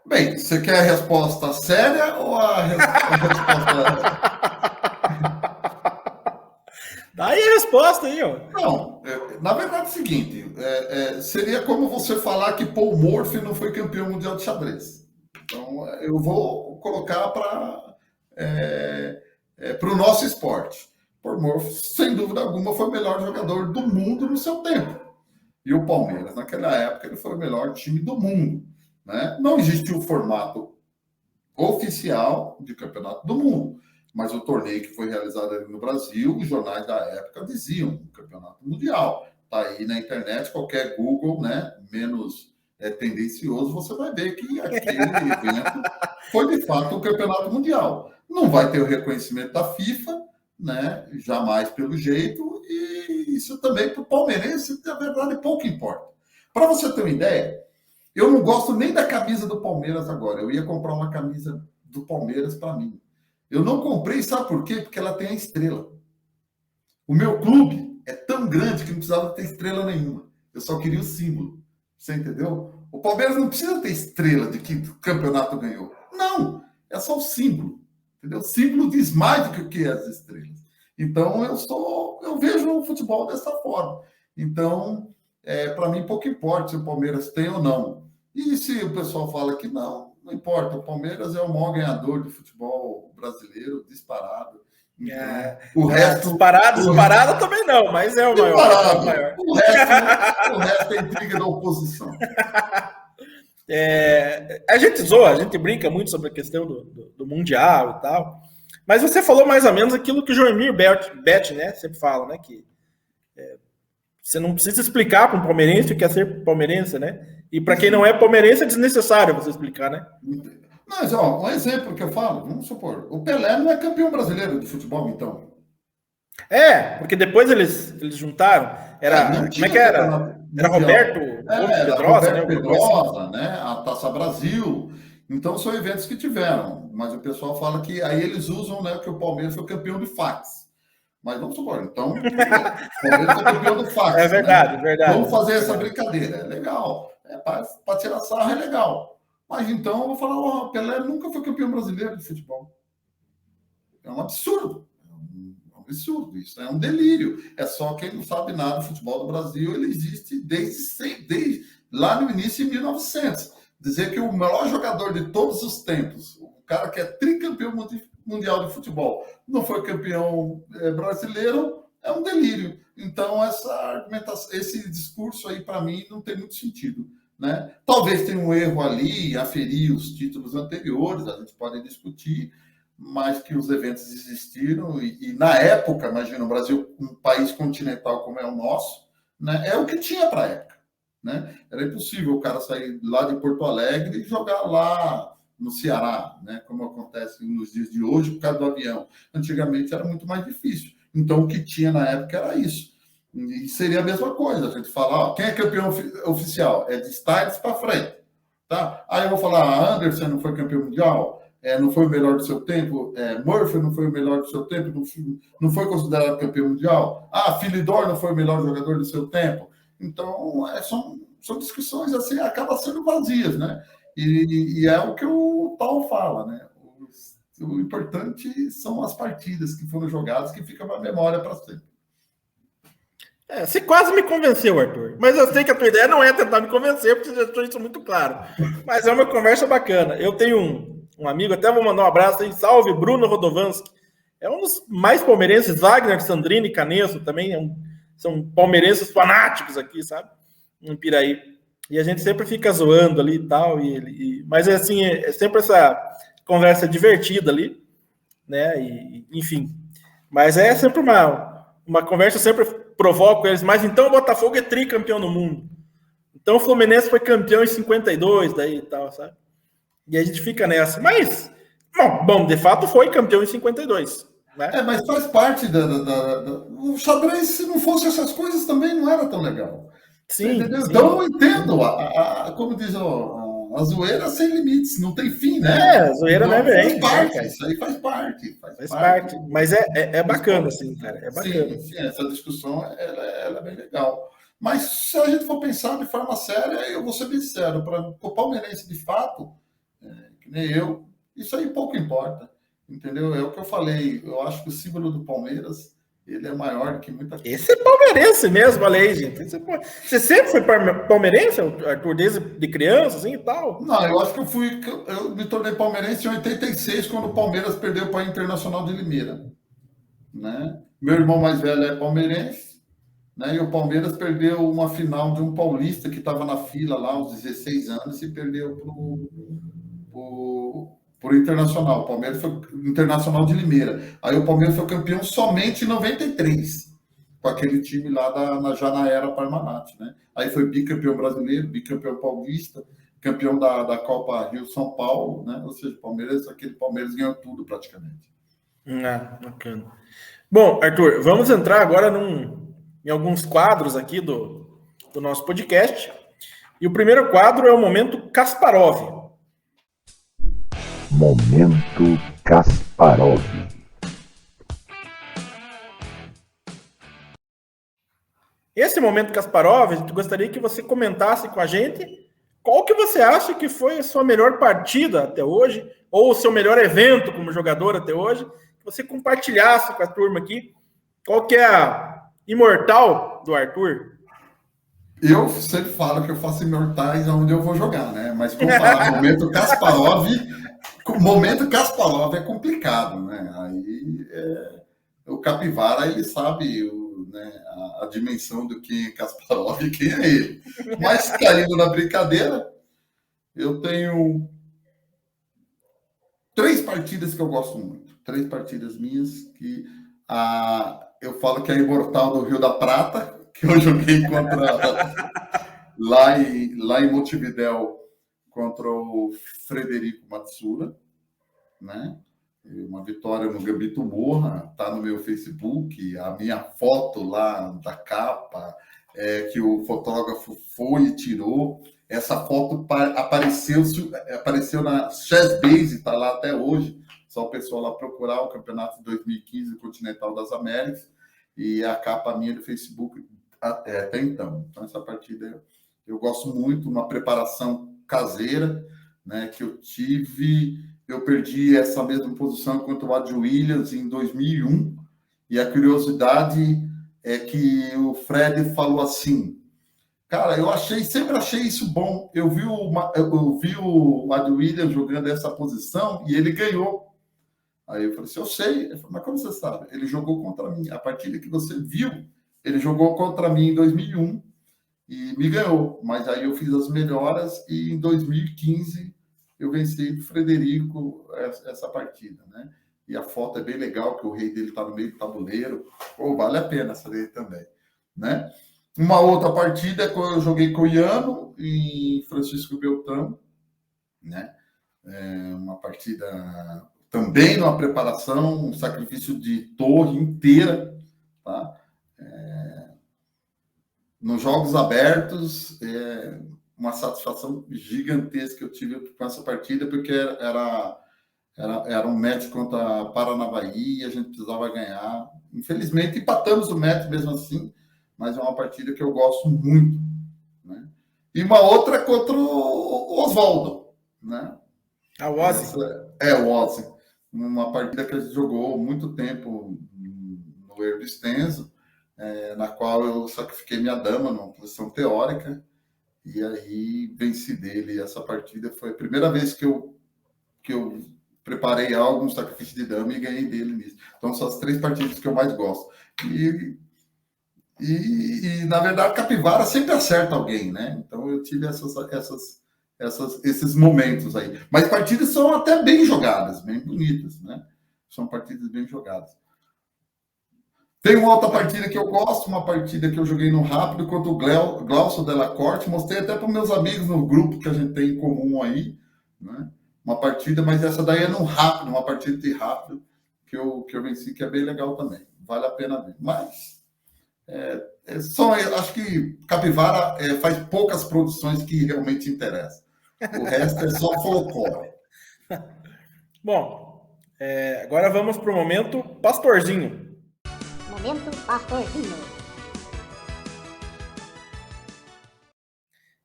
Bem, você quer a resposta séria ou a resposta... Dá aí a resposta aí, ó. Não, na verdade é o seguinte, seria como você falar que Paul Morphy não foi campeão mundial de xadrez. Então, eu vou colocar para o nosso esporte. Paul Morphy, sem dúvida alguma, foi o melhor jogador do mundo no seu tempo. E o Palmeiras, naquela época, ele foi o melhor time do mundo. Né? Não existiu o formato oficial de campeonato do mundo, mas o torneio que foi realizado ali no Brasil, os jornais da época diziam campeonato mundial. Está aí na internet, qualquer Google, né, menos tendencioso, você vai ver que aquele evento foi de fato um campeonato mundial. Não vai ter o reconhecimento da FIFA, né, jamais pelo jeito, e isso também para o palmeirense, na verdade, pouco importa. Para você ter uma ideia, eu não gosto nem da camisa do Palmeiras agora. Eu ia comprar uma camisa do Palmeiras para mim. Eu não comprei, sabe por quê? Porque ela tem a estrela. O meu clube é tão grande que não precisava ter estrela nenhuma. Eu só queria o símbolo. Você entendeu? O Palmeiras não precisa ter estrela de que o campeonato ganhou. Não, é só o símbolo. Entendeu? O símbolo diz mais do que as estrelas. Então, eu vejo o futebol dessa forma. Então, para mim, pouco importa se o Palmeiras tem ou não. E se o pessoal fala que não importa. O Palmeiras é o maior ganhador de futebol brasileiro, disparado. Então, o resto... Disparado também não, mas é o maior. O resto é intriga da oposição. A gente zoa, a gente brinca muito sobre a questão do Mundial e tal. Mas você falou mais ou menos aquilo que o Joemir Bet, né, sempre fala, né? Que você não precisa explicar para um palmeirense o que é ser palmeirense, né? E para quem não é palmeirense é desnecessário você explicar, né? Mas, um exemplo que eu falo, vamos supor, o Pelé não é campeão brasileiro de futebol, então. Porque depois eles juntaram. Como é que era? Era Roberto Pedrosa, né? Pedrosa, né? A Taça Brasil. Então, são eventos que tiveram. Mas o pessoal fala que aí eles usam, né, que o Palmeiras foi campeão de fax. Mas vamos supor, então, o Palmeiras foi campeão do fax. É verdade, né? verdade. Vamos fazer essa brincadeira, é legal. Para tirar sarro é legal. Mas então eu vou falar, Pelé nunca foi campeão brasileiro de futebol. É um absurdo. É um absurdo isso. É um delírio. É só quem não sabe nada do futebol do Brasil, ele existe desde lá no início, em 1900. Dizer que o melhor jogador de todos os tempos, o cara que é tricampeão mundial de futebol, não foi campeão brasileiro, é um delírio. Então, essa argumentação, esse discurso aí, para mim, não tem muito sentido. Né? Talvez tenha um erro ali, aferir os títulos anteriores, a gente pode discutir, mas que os eventos existiram e na época, imagina, o Brasil, um país continental como é o nosso, né, é o que tinha para a época. Né? Era impossível o cara sair lá de Porto Alegre e jogar lá no Ceará, né, como acontece nos dias de hoje por causa do avião. Antigamente era muito mais difícil. Então, o que tinha na época era isso. E seria a mesma coisa, a gente falar, quem é campeão oficial? É de Styles para frente. Tá? Aí eu vou falar, Anderson não foi campeão mundial, não foi o melhor do seu tempo, Murphy não foi o melhor do seu tempo, não foi considerado campeão mundial, Philidor não foi o melhor jogador do seu tempo. Então, são discussões assim, acabam sendo vazias, né? E é o que o Paulo fala, né? O importante são as partidas que foram jogadas, que ficam na memória para sempre. Você quase me convenceu, Arthur. Mas eu sei que a tua ideia não é tentar me convencer, porque você já deixou isso muito claro. Mas é uma conversa bacana. Eu tenho um amigo, até vou mandar um abraço aí, salve, Bruno Rodovanski. É um dos mais palmeirenses, Wagner, Sandrini, Canesso também. São palmeirenses fanáticos aqui, sabe? Em Piraí. E a gente sempre fica zoando ali e tal. Mas é assim, é sempre essa conversa divertida ali, né? Enfim. Mas é sempre uma conversa, eu sempre provoco eles. Mas então o Botafogo é tricampeão no mundo. Então o Fluminense foi campeão em 52, daí e tal, sabe? E a gente fica nessa. Mas, bom, de fato foi campeão em 52. Né? Mas faz parte o xadrez, se não fosse essas coisas, também não era tão legal. Sim, entendeu? sim. Então eu entendo, como diz a zoeira sem limites, não tem fim, né? A zoeira não é bem. Faz parte, né, isso aí faz parte. Faz parte. Mas é bacana, assim, cara. É bacana. Sim, essa discussão ela é bem legal. Mas se a gente for pensar de forma séria, eu vou ser bem sincero, para o palmeirense de fato, que nem eu, isso aí pouco importa. Entendeu? É o que eu falei. Eu acho que o símbolo do Palmeiras ele é maior do que muita coisa. Esse é palmeirense mesmo, olha aí, gente. Você sempre foi palmeirense, Arthur, desde de criança, assim e tal? Não, eu acho que eu me tornei palmeirense em 86, quando o Palmeiras perdeu para o Internacional de Limeira. Né? Meu irmão mais velho é palmeirense, né? E o Palmeiras perdeu uma final de um paulista que estava na fila lá, aos 16 anos, e perdeu para o Internacional. O Palmeiras foi Internacional de Limeira. Aí o Palmeiras foi campeão somente em 93, com aquele time lá já na era Parmalat, né? Aí foi bicampeão brasileiro, bicampeão paulista, campeão da Copa Rio-São Paulo, né? Ou seja, aquele Palmeiras ganhou tudo praticamente. Bacana. Bom, Arthur, vamos entrar agora em alguns quadros aqui do nosso podcast. E o primeiro quadro é o Momento Kasparov. Momento Kasparov. Esse Momento Kasparov, a gente gostaria que você comentasse com a gente qual que você acha que foi a sua melhor partida até hoje, ou o seu melhor evento como jogador até hoje, que você compartilhasse com a turma aqui. Qual que é a imortal do Arthur? Eu sempre falo que eu faço imortais onde eu vou jogar, né? Mas comparar Momento Kasparov é complicado, né? Aí o Capivara, ele sabe a dimensão do que é Kasparov e quem é ele. Mas caindo na brincadeira, eu tenho 3 partidas que eu gosto muito. 3 partidas minhas que eu falo que é a imortal do Rio da Prata, que eu joguei lá em Montevidéu contra o Frederico Matsura, né? Uma vitória no Gambito Morra, tá no meu Facebook, a minha foto lá da capa, que o fotógrafo foi e tirou. Essa foto apareceu na Chess Base, tá lá até hoje. Só o pessoal lá procurar o campeonato de 2015 Continental das Américas, e a capa minha do Facebook até então. Então, essa partida eu gosto muito, uma preparação caseira, né, que eu tive. Eu perdi essa mesma posição contra o Ad Williams em 2001, e a curiosidade é que o Fred falou assim, cara, sempre achei isso bom, eu vi o Ad Williams jogando essa posição e ele ganhou. Aí eu falei assim, eu sei. Ele falou, mas como você sabe? Ele jogou contra mim. A partida que você viu, ele jogou contra mim em 2001 e me ganhou. Mas aí eu fiz as melhoras e em 2015 eu venci do Frederico essa partida, né? E a foto é bem legal, que o rei dele está no meio do tabuleiro. Pô, vale a pena essa daí também, né? Uma outra partida é quando eu joguei com o Iano em Francisco Beltrão, né? Uma partida também numa preparação, um sacrifício de torre inteira, tá? Nos jogos abertos, uma satisfação gigantesca que eu tive com essa partida, porque era um match contra Paranavaí e a gente precisava ganhar. Infelizmente, empatamos o match mesmo assim, mas é uma partida que eu gosto muito, né? E uma outra contra o Oswaldo, né? A Ozzy. O Ozzy. Uma partida que a gente jogou muito tempo no Herbo Extenso, na qual eu sacrifiquei minha dama numa posição teórica, e aí venci dele. Essa partida foi a primeira vez que eu preparei algo, um sacrifício de dama, e ganhei dele nisso. Então, são as 3 partidas que eu mais gosto. E na verdade, capivara sempre acerta alguém, né? Então, eu tive esses momentos aí. Mas partidas são até bem jogadas, bem bonitas, né? São partidas bem jogadas. Tem uma outra partida que eu gosto, uma partida que eu joguei no rápido contra o Glaucio Della Corte. Mostrei até para meus amigos no grupo que a gente tem em comum aí, né? Uma partida, mas essa daí é no rápido, uma partida de rápido que eu venci, que é bem legal também. Vale a pena ver. Mas acho que capivara faz poucas produções que realmente interessam. O resto é só folclore. Bom, agora vamos para o momento Pastorzinho. Momento Pastorzinho.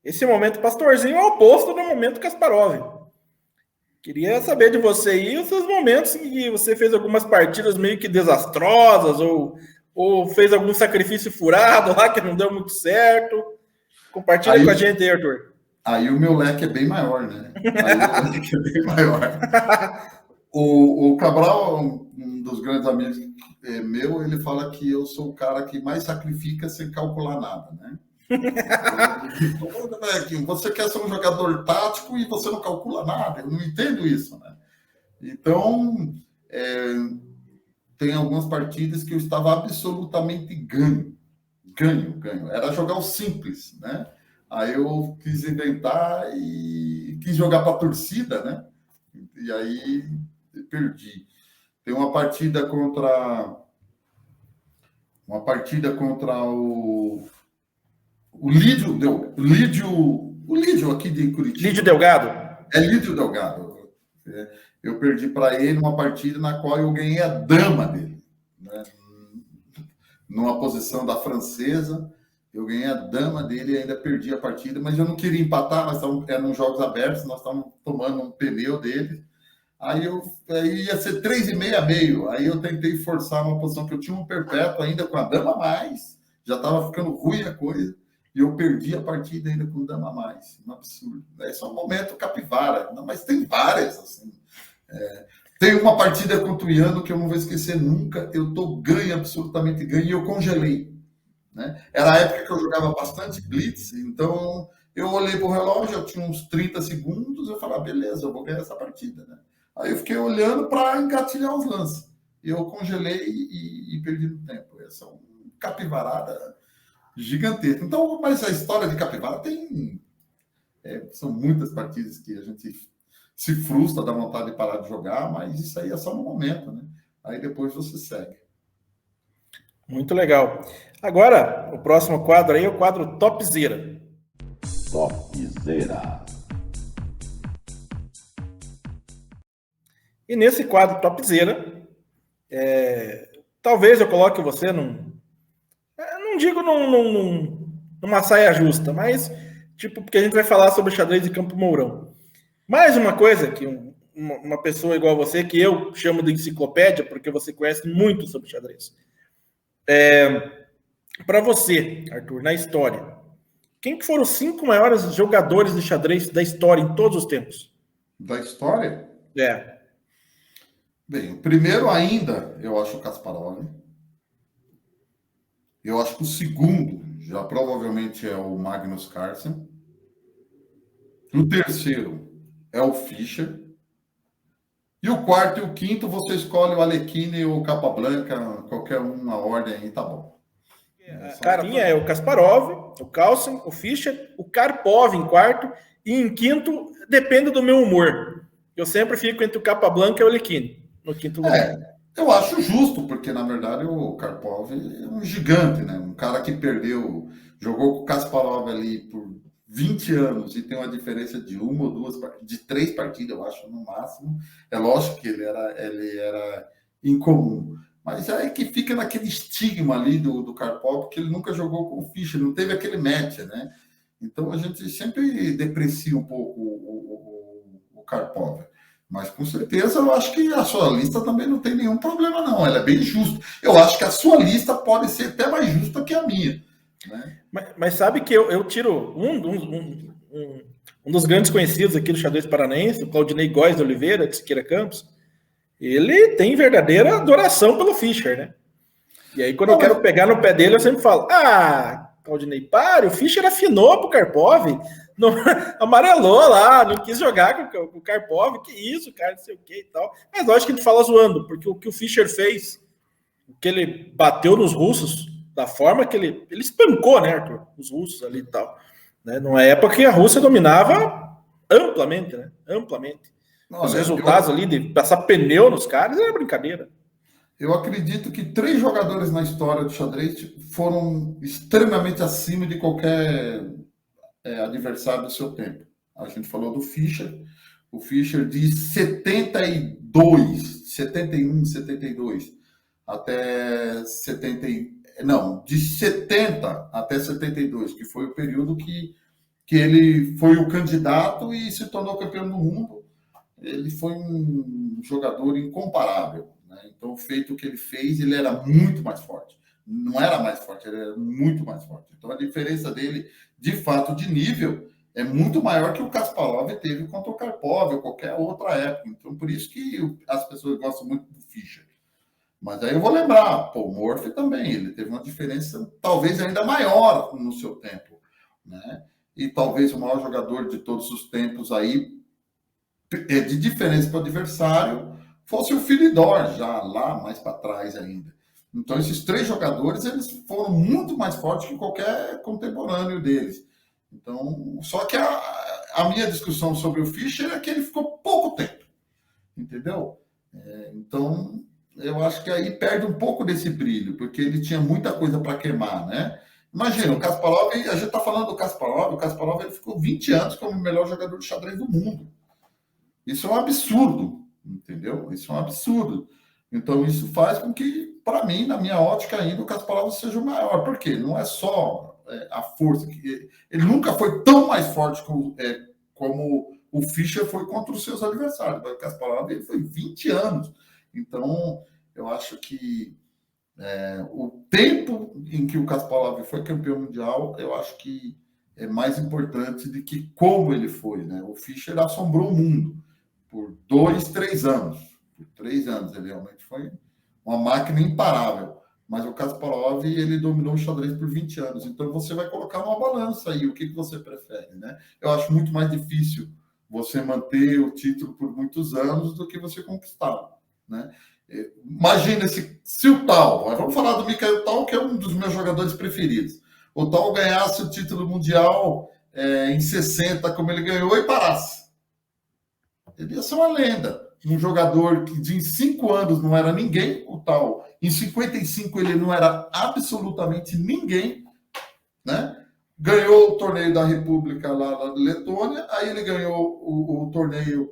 Esse momento Pastorzinho é o oposto do momento Kasparov. Queria saber de você aí os seus momentos em que você fez algumas partidas meio que desastrosas ou fez algum sacrifício furado lá que não deu muito certo. Compartilha com a gente aí, Arthur. Aí o meu leque é bem maior, né? Aí o leque é bem maior. O Cabral, um dos grandes amigos meu, ele fala que eu sou o cara que mais sacrifica sem calcular nada, né? Você quer ser um jogador tático e você não calcula nada. Eu não entendo isso, né? Então, tem algumas partidas que eu estava absolutamente ganho. Era jogar o simples, né? Aí eu quis inventar e quis jogar para a torcida, né? E aí perdi. Tem uma partida contra o Lídio aqui de Curitiba. Lídio Delgado. É Lídio Delgado. Eu perdi para ele uma partida na qual eu ganhei a dama dele, né? Numa posição da francesa. Eu ganhei a dama dele e ainda perdi a partida, mas eu não queria empatar, nós estávamos nos jogos abertos, nós estávamos tomando um pneu dele. Aí ia ser 3,5. Aí eu tentei forçar uma posição que eu tinha um perpétuo ainda com a dama a mais, já estava ficando ruim a coisa, e eu perdi a partida ainda com dama a mais. Um absurdo. Esse é um momento capivara, mas tem várias, assim. Tem uma partida contra o Iano que eu não vou esquecer nunca, eu estou ganho, absolutamente ganho, e eu congelei, né? Era a época que eu jogava bastante blitz, então eu olhei para o relógio, eu tinha uns 30 segundos, eu falei, beleza, eu vou ganhar essa partida, né? Aí eu fiquei olhando para engatilhar os lances. Eu congelei e perdi no tempo. Essa é uma capivarada gigantesca. Então, mas a história de capivara tem... são muitas partidas que a gente se frustra, dá vontade de parar de jogar, mas isso aí é só no momento, né? Aí depois você segue. Muito legal. Agora, o próximo quadro aí é o quadro Topzera. Topzera. E nesse quadro Topzera, talvez eu coloque você não digo numa saia justa, mas tipo, porque a gente vai falar sobre xadrez de Campo Mourão. Mais uma coisa que uma pessoa igual a você, que eu chamo de enciclopédia, porque você conhece muito sobre xadrez. Para você, Arthur, na história, quem que foram os 5 maiores jogadores de xadrez da história em todos os tempos? Da história? Bem, o primeiro ainda, eu acho o Kasparov. Eu acho que o segundo já provavelmente é o Magnus Carlsen. O terceiro é o Fischer. E o quarto e o quinto, você escolhe o Alekhine ou o Capablanca, qualquer um na ordem aí, tá bom. A carinha é o Kasparov, o Carlsen, o Fischer, o Karpov em quarto, e em quinto, depende do meu humor. Eu sempre fico entre o Capablanca e o Alekhine, no quinto lugar. Eu acho justo, porque na verdade o Karpov é um gigante, né? Um cara que perdeu, jogou com o Kasparov ali por 20 anos e tem uma diferença de 1 ou 2, de 3 partidas, eu acho, no máximo. É lógico que ele era incomum. Mas é que fica naquele estigma ali do Karpov, porque ele nunca jogou com o Fischer, não teve aquele match, né? Então a gente sempre deprecia um pouco o Karpov. Mas com certeza eu acho que a sua lista também não tem nenhum problema, não. Ela é bem justa. Eu acho que a sua lista pode ser até mais justa que a minha. Né? Mas sabe que eu tiro um dos grandes conhecidos aqui do xadrez paranaense, o Claudinei Góes de Oliveira, de Siqueira Campos. Ele tem verdadeira adoração pelo Fischer, né? E aí, quando eu quero pegar no pé dele, eu sempre falo: Claudinei, pare, o Fischer afinou pro Karpov, não, amarelou lá, não quis jogar com o Karpov, que isso, cara, não sei o que e tal. Mas lógico que a gente fala zoando, porque o que o Fischer fez, o que ele bateu nos russos, da forma que ele espancou, né, Arthur, os russos ali e tal. Né, numa época que a Rússia dominava amplamente, né? Amplamente. Os resultados ali de passar pneu nos caras era brincadeira. Eu acredito que 3 jogadores na história do xadrez foram extremamente acima de qualquer adversário do seu tempo. A gente falou do Fischer. O Fischer de 72, 71, 72 até 70, não, de 70 até 72, que foi o período que ele foi o candidato e se tornou campeão do mundo. Ele foi um jogador incomparável. Né? Então, o feito que ele fez, ele era muito mais forte. Não era mais forte, ele era muito mais forte. Então, a diferença dele, de fato, de nível, é muito maior que o Kasparov teve contra o Karpov ou qualquer outra época. Então, por isso que as pessoas gostam muito do Fischer. Mas aí eu vou lembrar, o Murphy também, ele teve uma diferença talvez ainda maior no seu tempo. Né? E talvez o maior jogador de todos os tempos aí, de diferença para o adversário, fosse o Philidor, já lá mais para trás ainda. Então, esses 3 jogadores, eles foram muito mais fortes que qualquer contemporâneo deles. Então, só que a minha discussão sobre o Fischer é que ele ficou pouco tempo, entendeu? Então, eu acho que aí perde um pouco desse brilho, porque ele tinha muita coisa para queimar, né? Imagina, o Kasparov, a gente está falando do Kasparov, o Kasparov ele ficou 20 anos como o melhor jogador de xadrez do mundo. Isso é um absurdo, entendeu? Isso é um absurdo. Então, isso faz com que, para mim, na minha ótica ainda, o Kasparov seja o maior. Por quê? Não é só a força. Ele nunca foi tão mais forte como o Fischer foi contra os seus adversários. O Kasparov ele foi 20 anos. Então, eu acho que o tempo em que o Kasparov foi campeão mundial, eu acho que é mais importante do que como ele foi. Né? O Fischer assombrou o mundo por 2, 3 anos. Por 3 anos, ele realmente foi uma máquina imparável. Mas o Kasparov, ele dominou o xadrez por 20 anos. Então, você vai colocar uma balança aí. O que você prefere, né? Eu acho muito mais difícil você manter o título por muitos anos do que você conquistá-lo, né? Imagina se o Tal, vamos falar do Mikhail Tal, que é um dos meus jogadores preferidos. O Tal ganhasse o título mundial em 60, como ele ganhou, e parasse. Ele ia ser uma lenda. Um jogador que de 5 anos não era ninguém, o Tal. Em 55 ele não era absolutamente ninguém, né? Ganhou o torneio da República lá da Letônia, aí ele ganhou o torneio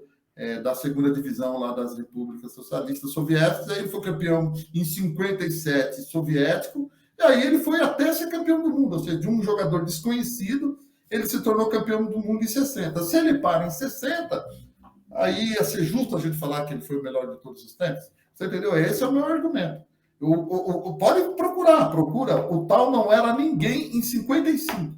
da segunda divisão lá das repúblicas socialistas soviéticas, aí ele foi campeão em 57 soviético, e aí ele foi até ser campeão do mundo, ou seja, de um jogador desconhecido, ele se tornou campeão do mundo em 60. Se ele para em 60, aí ia ser justo a gente falar que ele foi o melhor de todos os tempos. Você entendeu? Esse é o meu argumento. Pode procura. O Tal não era ninguém em 55.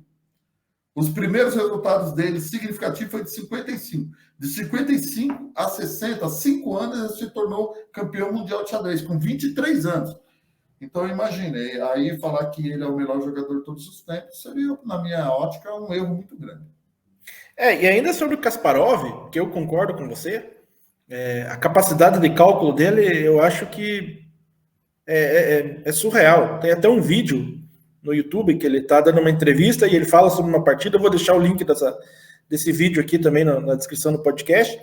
Os primeiros resultados dele significativos foi de 55. De 55 a 60, 5 anos, ele se tornou campeão mundial de xadrez, com 23 anos. Então, imaginei, aí falar que ele é o melhor jogador de todos os tempos seria, na minha ótica, um erro muito grande. E ainda sobre o Kasparov, que eu concordo com você, a capacidade de cálculo dele, eu acho que é surreal. Tem até um vídeo no YouTube que ele está dando uma entrevista e ele fala sobre uma partida. Eu vou deixar o link desse vídeo aqui também na descrição do podcast,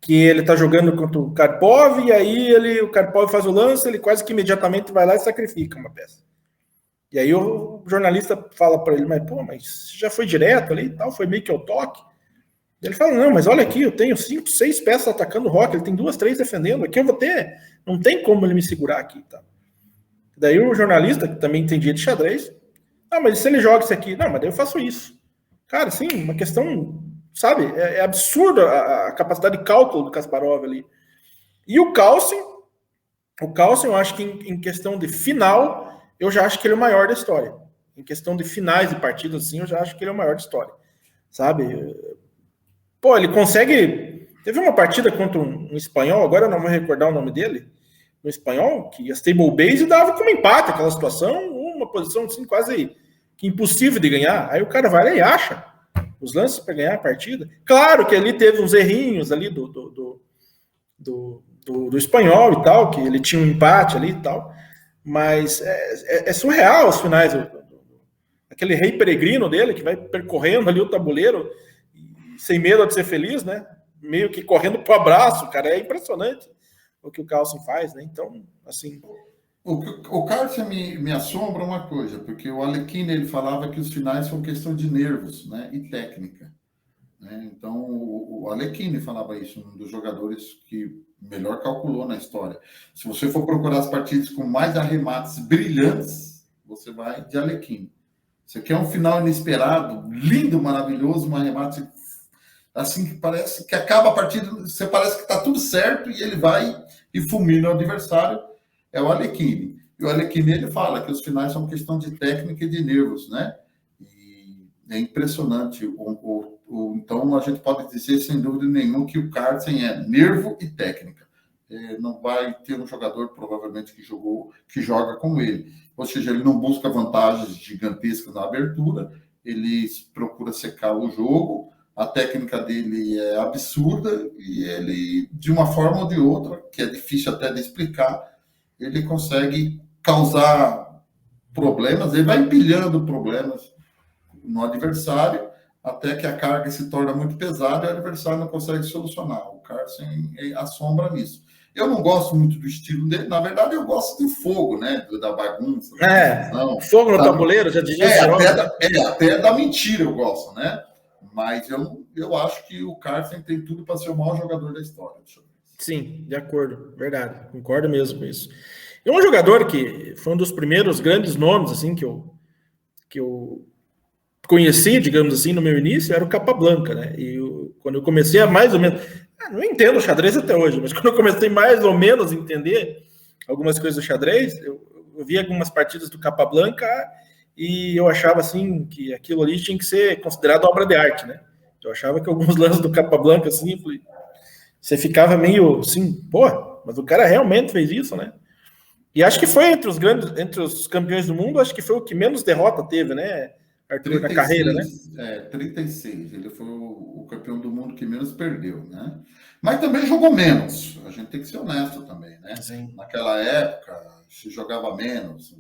que ele está jogando contra o Karpov e aí o Karpov faz o lance, ele quase que imediatamente vai lá e sacrifica uma peça. E aí o jornalista fala para ele, mas já foi direto ali e tal, foi meio que ao toque. E ele fala, não, mas olha aqui, eu tenho 5, 6 peças atacando o Rock, ele tem 2, 3 defendendo, aqui eu vou ter, não tem como ele me segurar aqui, tá? Daí o jornalista, que também entendia de xadrez, mas se ele joga isso aqui, não, mas daí eu faço isso. Cara, sim, uma questão sabe? É absurdo a capacidade de cálculo do Kasparov ali. E o Carlsen, eu acho que em questão de final, eu já acho que ele é o maior da história. Em questão de finais de partidas, assim, eu já acho que ele é o maior da história. Sabe? Pô, ele consegue... Teve uma partida contra um espanhol, agora eu não vou recordar o nome dele, um espanhol, que ia stable base e dava como empate aquela situação, uma posição assim quase que impossível de ganhar. Aí o cara vai lá e acha os lances para ganhar a partida. Claro que ali teve uns errinhos ali do espanhol e tal, que ele tinha um empate ali e tal, mas é surreal os finais. Aquele rei peregrino dele, que vai percorrendo ali o tabuleiro, sem medo de ser feliz, né? Meio que correndo pro abraço, cara. É impressionante o que o Carlsen faz, né? Então, assim... O Carlsen me assombra uma coisa, porque o Alekhine, ele falava que os finais são questão de nervos, né? E técnica. Né? Então, o Alekhine falava isso, um dos jogadores que melhor calculou na história. Se você for procurar as partidas com mais arremates brilhantes, você vai de Alekhine. Você quer um final inesperado, lindo, maravilhoso, um arremate assim que parece que acaba a partida, você parece que está tudo certo e ele vai e fulmina o adversário, é o Alekhine. E o Alekhine, ele fala que os finais são questão de técnica e de nervos, né? E é impressionante. Então, a gente pode dizer, sem dúvida nenhuma, que o Carlsen é nervo e técnica. Não vai ter um jogador, provavelmente, que joga com ele. Ou seja, ele não busca vantagens gigantescas na abertura, ele procura secar o jogo, a técnica dele é absurda e ele, de uma forma ou de outra, que é difícil até de explicar, ele consegue causar problemas, ele vai empilhando problemas no adversário até que a carga se torna muito pesada e o adversário não consegue solucionar. O Carlsen assombra nisso. Eu não gosto muito do estilo dele, na verdade eu gosto do fogo, né? Da bagunça. Fogo no tabuleiro, já dizia. Até da mentira eu gosto, né? Mas eu acho que o Carlsen tem tudo para ser o maior jogador da história. Sim, de acordo, verdade, concordo mesmo com isso. E um jogador que foi um dos primeiros grandes nomes assim que eu conheci, digamos assim, no meu início, era o Capablanca, né? E quando eu comecei a mais ou menos... não entendo xadrez até hoje, mas quando eu comecei mais ou menos a entender algumas coisas do xadrez, eu vi algumas partidas do Capablanca e eu achava, assim, que aquilo ali tinha que ser considerado obra de arte, né? Eu achava que alguns lances do Capablanca, assim, você ficava meio assim, pô, mas o cara realmente fez isso, né? E acho que foi entre os campeões do mundo, acho que foi o que menos derrota teve, né, Arthur, 36, na carreira, né? 36. Ele foi o campeão do mundo que menos perdeu, né? Mas também jogou menos. A gente tem que ser honesto também, né? Sim. Naquela época, se jogava menos,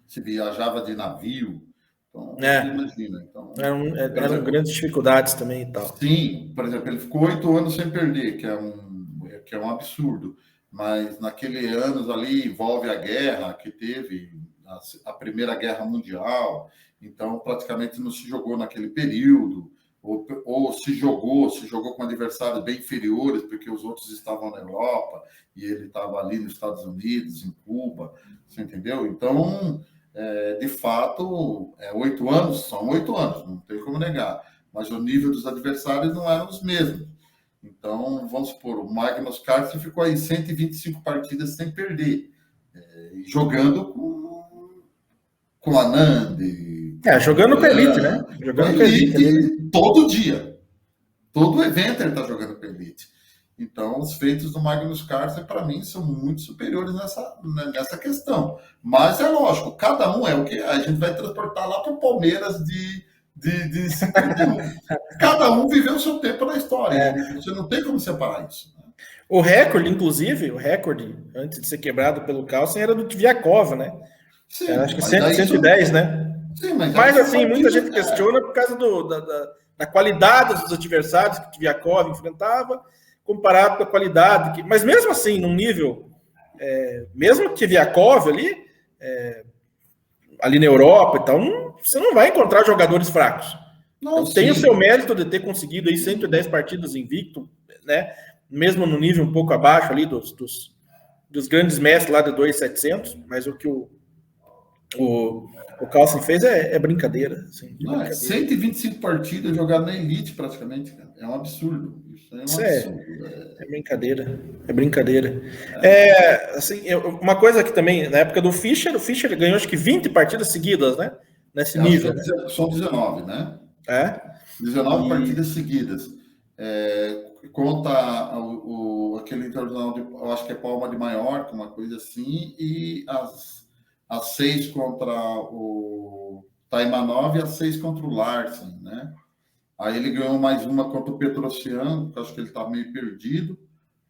se viajava de navio. Então, você imagina. Então, eram grandes dificuldades também e tal. Sim, por exemplo, ele ficou 8 anos sem perder, que é um absurdo. Mas naqueles anos ali envolve a guerra que teve, a Primeira Guerra Mundial. Então, praticamente não se jogou naquele período, ou se jogou com adversários bem inferiores, porque os outros estavam na Europa e ele estava ali nos Estados Unidos, em Cuba, você entendeu? Então, de fato, 8 anos, são 8 anos, não tem como negar, mas o nível dos adversários não eram os mesmos. Então, vamos supor, o Magnus Carlsen ficou aí 125 partidas sem perder, jogando com a Nandi. Jogando com a Elite, né? Jogando com a Elite todo dia. Todo evento ele está jogando com a Elite. Então, os feitos do Magnus Carlsen, para mim, são muito superiores nessa questão. Mas é lógico, cada um é o que a gente vai transportar lá para o Palmeiras de 51. Cada um viveu o seu tempo na história. Você não tem como separar isso. Né? O recorde, inclusive, antes de ser quebrado pelo Carlsen, era do Tviakov, né? Sim, acho que 110, né? Sim, mas assim, muita gente questiona por causa da qualidade dos adversários que o Tviakov enfrentava, comparado com a qualidade. Mas mesmo assim, num nível... mesmo que Tviakov ali na Europa e tal, você não vai encontrar jogadores fracos. Então, tem o seu mérito de ter conseguido aí 110 partidas invicto, né? Mesmo no nível um pouco abaixo ali dos grandes mestres lá de 2.700, mas o que o o Carlsen fez é brincadeira. Assim, Não, é 125 partidas jogadas na elite, praticamente, cara. É um absurdo. Isso é um absurdo. É brincadeira. É brincadeira. Assim, uma coisa que também, na época do Fischer, o Fischer ganhou acho que 20 partidas seguidas, né? Nesse nível. São 19, né? 19 partidas seguidas. Conta aquele internacional, eu acho que é Palma de Maiorca, uma coisa assim, e as 6 contra o Taimanov e as 6 contra o Larsen, né? Aí ele ganhou mais uma contra o Petrosyan, que eu acho que ele estava meio perdido.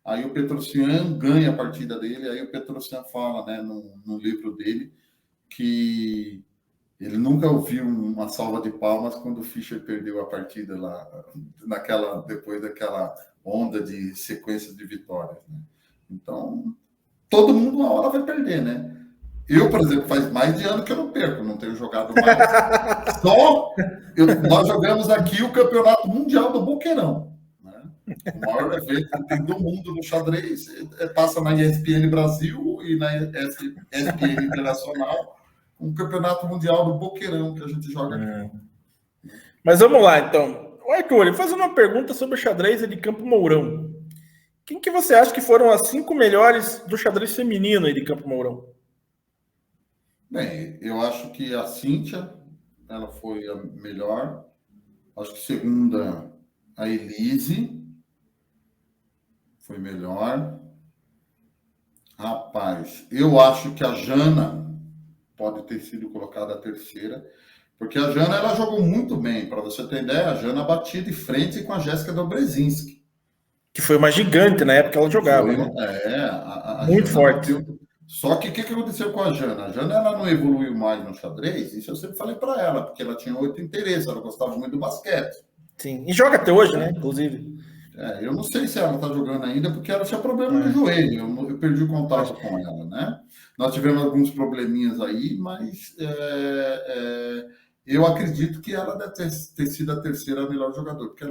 Aí o Petrosyan ganha a partida dele, aí o Petrosyan fala, né, no livro dele, que ele nunca ouviu uma salva de palmas quando o Fischer perdeu a partida lá, depois daquela onda de sequência de vitórias, né? Então, todo mundo uma hora vai perder, né? Eu, por exemplo, faz mais de ano que eu não perco, não tenho jogado mais. Nós jogamos aqui o Campeonato Mundial do Boqueirão, né? O maior evento que tem do mundo no xadrez, passa na ESPN Brasil e na ESPN Internacional, um Campeonato Mundial do Boqueirão que a gente joga aqui. Mas vamos lá, então. Arthur, eu vou fazer uma pergunta sobre o xadrez de Campo Mourão. Quem que você acha que foram as 5 melhores do xadrez feminino aí de Campo Mourão? Bem, eu acho que a Cíntia, ela foi a melhor. Acho que segunda, a Elise foi melhor. Rapaz, eu acho que a Jana pode ter sido colocada a terceira, porque a Jana, ela jogou muito bem. Para você ter ideia, a Jana batia de frente com a Jéssica Dobrezinski. Que foi uma gigante na época que ela jogava. Foi, né? Muito Jana forte. Só que o que aconteceu com a Jana? A Jana, ela não evoluiu mais no xadrez, isso eu sempre falei para ela, porque ela tinha outro interesse, ela gostava muito do basquete. Sim, e joga até hoje, né? Inclusive. Eu não sei se ela está jogando ainda, porque ela tinha problema no joelho, eu perdi o contato com ela, né? Nós tivemos alguns probleminhas aí, mas eu acredito que ela deve ter sido a terceira melhor jogadora, porque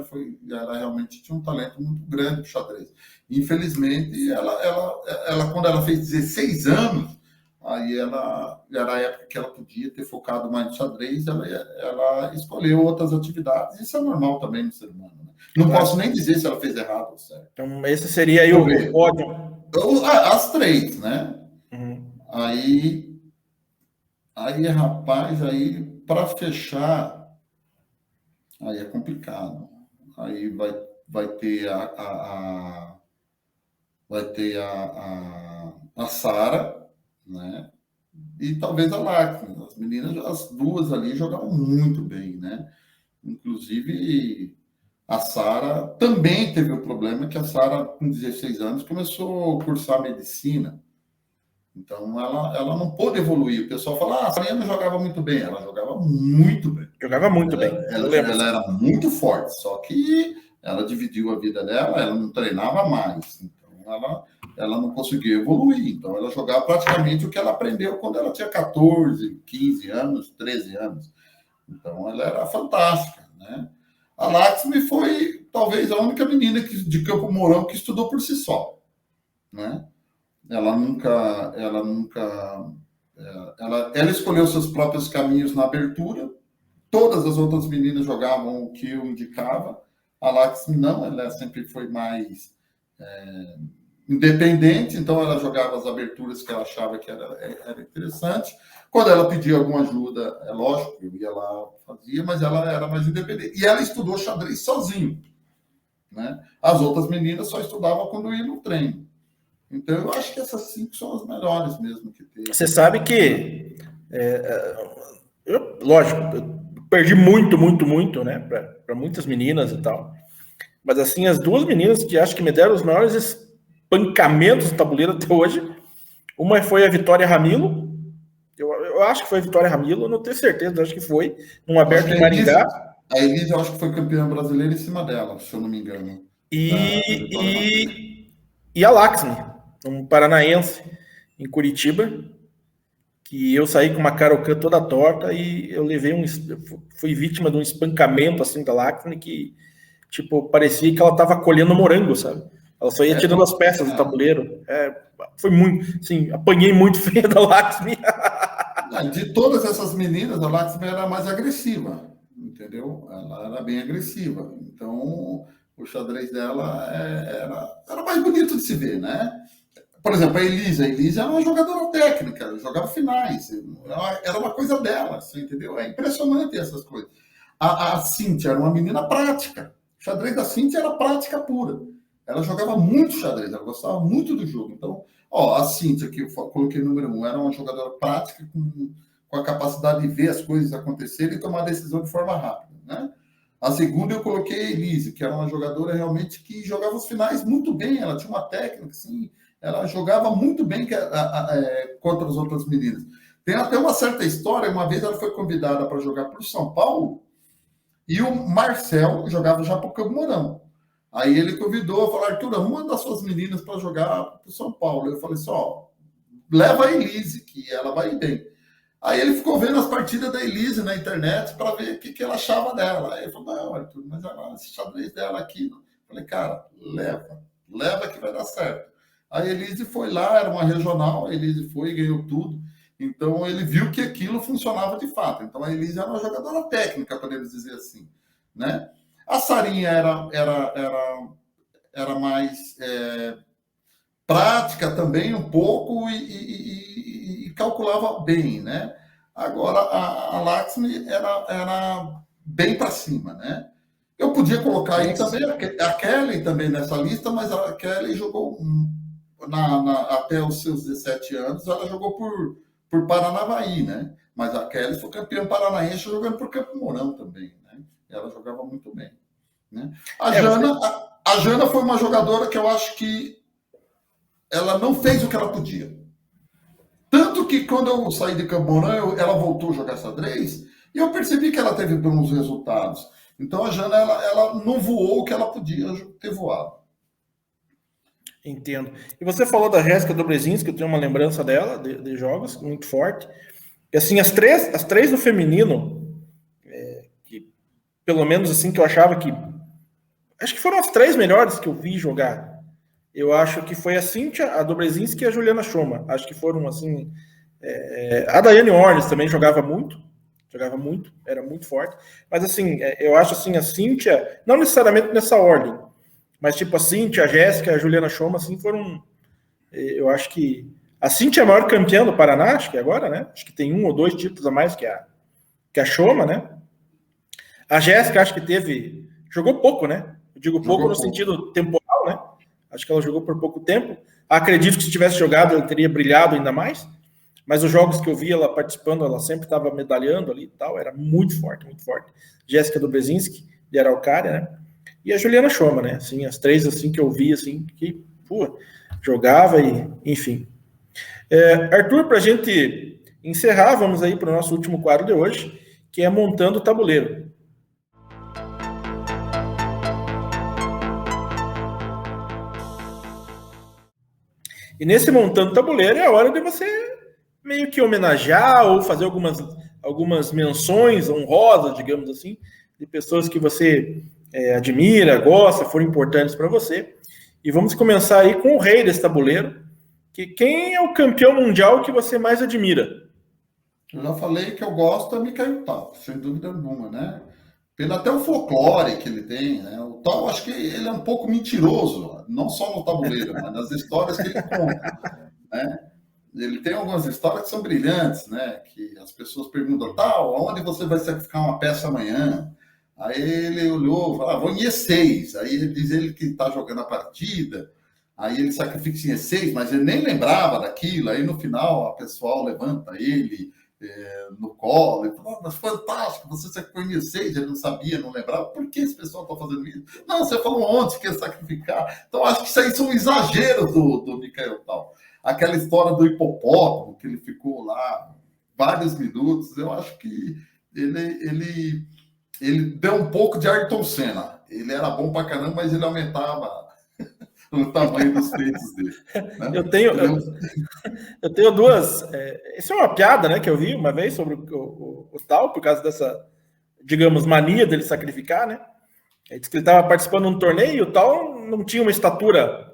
ela realmente tinha um talento muito grande no xadrez. Infelizmente, ela quando ela fez 16 anos, aí era a época que ela podia ter focado mais no xadrez, ela escolheu outras atividades. Isso é normal também no ser humano, né? Não posso nem dizer se ela fez errado ou certo. Então, esse seria aí o pódio. As 3, né? Uhum. Aí, rapaz, para fechar, aí é complicado. Aí vai ter a Sara, né? E talvez a Lacme. As meninas, as duas ali jogaram muito bem, né? Inclusive, a Sara também teve o problema que a Sara, com 16 anos, começou a cursar medicina. Então, ela não pôde evoluir. O pessoal fala, a Sara jogava muito bem. Ela jogava muito bem. Jogava muito bem. Ela era muito forte, só que ela dividiu a vida dela, ela não treinava mais. Então, ela não conseguiu evoluir. Então, ela jogava praticamente o que ela aprendeu quando ela tinha 14, 15 anos, 13 anos. Então, ela era fantástica, né? A Laxmi foi, talvez, a única menina de Campo Mourão que estudou por si só, né? Ela escolheu seus próprios caminhos na abertura. Todas as outras meninas jogavam o que eu indicava. A Laxmi não, ela sempre foi mais independente, então ela jogava as aberturas que ela achava que era interessante. Quando ela pedia alguma ajuda, é lógico, eu ia lá, fazia, mas ela era mais independente. E ela estudou xadrez sozinho, né? As outras meninas só estudavam quando iam no treino. Então, eu acho que essas 5 são as melhores mesmo que tem. Você sabe que, lógico, eu perdi muito, né, para muitas meninas e tal. Mas, assim, as 2 meninas que acho que me deram os maiores espancamentos do tabuleiro até hoje, uma foi a Vitória Ramilo. Eu acho que foi a Vitória Ramilo, não tenho certeza, acho que foi, num aberto em Maringá. A Elise, eu acho que foi campeã brasileira em cima dela, se eu não me engano. E a Laxmi, um paranaense, em Curitiba, que eu saí com uma carocã toda torta e eu fui vítima de um espancamento, assim, da Laxmi, que, tipo, parecia que ela estava colhendo morango, sabe? Ela só ia tirando as peças do tabuleiro. Foi muito, assim, apanhei muito feio da Laxmi. De todas essas meninas, a Laxmi era mais agressiva, entendeu? Ela era bem agressiva. Então, o xadrez dela era mais bonito de se ver, né? Por exemplo, a Elise era uma jogadora técnica, jogava finais, era uma coisa dela, você entendeu? É impressionante essas coisas. A Cíntia era uma menina prática. O xadrez da Cíntia era prática pura. Ela jogava muito xadrez, ela gostava muito do jogo. Então, a Cíntia, que eu coloquei número 1, era uma jogadora prática com a capacidade de ver as coisas acontecerem e tomar decisão de forma rápida, né? A segunda eu coloquei a Elise, que era uma jogadora realmente que jogava os finais muito bem, ela tinha uma técnica, assim, ela jogava muito bem contra as outras meninas. Tem até uma certa história, uma vez ela foi convidada para jogar para o São Paulo e o Marcel jogava já para o Campo Mourão. Aí ele convidou, falou, Arthur, uma das suas meninas para jogar para o São Paulo. Eu falei assim, leva a Elise, que ela vai bem. Aí ele ficou vendo as partidas da Elise na internet para ver o que ela achava dela. Aí ele falou, não, Arthur, mas esse xadrez dela aqui. Eu falei, cara, leva que vai dar certo. A Elise foi lá, era uma regional, a Elise foi e ganhou tudo. Então, ele viu que aquilo funcionava de fato. Então, a Elise era uma jogadora técnica, podemos dizer assim, né? A Sarinha era mais prática também, um pouco, e calculava bem, né? Agora, a Laxmi era bem para cima, né? Eu podia colocar aí também a Kelly também nessa lista, mas a Kelly jogou... até os seus 17 anos, ela jogou por Paranavaí, né? Mas a Kelly foi campeã paranaense jogando por Campo Mourão também, né? Ela jogava muito bem, né? A Jana foi uma jogadora que eu acho que ela não fez o que ela podia. Tanto que quando eu saí de Campo Mourão, ela voltou a jogar xadrez e eu percebi que ela teve bons resultados. Então a Jana, ela não voou o que ela podia ter voado. Entendo. E você falou da Jéssica Dobrezinski, que eu tenho uma lembrança dela, de jogos, muito forte. E assim, as três do feminino, que pelo menos assim, que eu achava que... Acho que foram as 3 melhores que eu vi jogar. Eu acho que foi a Cíntia, a Dobrezinski e a Juliana Schoma. Acho que foram, assim... a Daiane Ornes também jogava muito, era muito forte. Mas assim, eu acho assim, a Cíntia, não necessariamente nessa ordem, mas tipo a Cíntia, a Jéssica, a Juliana Schoma, assim, foram... Eu acho que... A Cíntia é a maior campeã do Paraná, acho que agora, né? Acho que tem 1 ou 2 títulos a mais que a Schoma, né? A Jéssica, acho que jogou pouco, né? Eu digo pouco no sentido temporal, né? Acho que ela jogou por pouco tempo. Acredito que se tivesse jogado, ela teria brilhado ainda mais. Mas os jogos que eu vi ela participando, ela sempre estava medalhando ali e tal. Era muito forte, muito forte. Jéssica Dobrezinski, de Araucária, né? E a Juliana Schoma, né? Assim, as 3 assim, que eu vi, assim, que jogava e, enfim. Arthur, para a gente encerrar, vamos aí para o nosso último quadro de hoje, que é Montando o Tabuleiro. E nesse Montando o Tabuleiro é a hora de você meio que homenagear ou fazer algumas menções honrosas, digamos assim, de pessoas que você admira, gosta, foram importantes para você. E vamos começar aí com o rei desse tabuleiro. Quem é o campeão mundial que você mais admira? Eu já falei que eu gosto do Mikhail Tal, sem dúvida alguma, né? Pelo até o folclore que ele tem, né? O Tal, acho que ele é um pouco mentiroso, não só no tabuleiro, mas nas histórias que ele conta, né? Ele tem algumas histórias que são brilhantes, né? Que as pessoas perguntam, Tal, aonde você vai sacrificar uma peça amanhã? Aí ele olhou e falou, vou em E6. Aí ele diz que está jogando a partida. Aí ele sacrifica em E6, mas ele nem lembrava daquilo. Aí no final a pessoal levanta ele no colo. Ele fala, mas fantástico, você sacrificou em E6. Ele não sabia, não lembrava. Por que esse pessoal está fazendo isso? Não, você falou ontem que ia sacrificar. Então acho que isso aí são exageros do Mikhail Tal. Aquela história do hipopótamo, que ele ficou lá vários minutos. Eu acho que ele deu um pouco de Ayrton Senna. Ele era bom pra caramba, mas ele aumentava o tamanho dos peitos dele. Né? Eu tenho 2... Isso é uma piada, né, que eu vi uma vez sobre o Tal, por causa dessa, digamos, mania dele sacrificar, né? Ele disse que ele estava participando de um torneio e o Tal não tinha uma estatura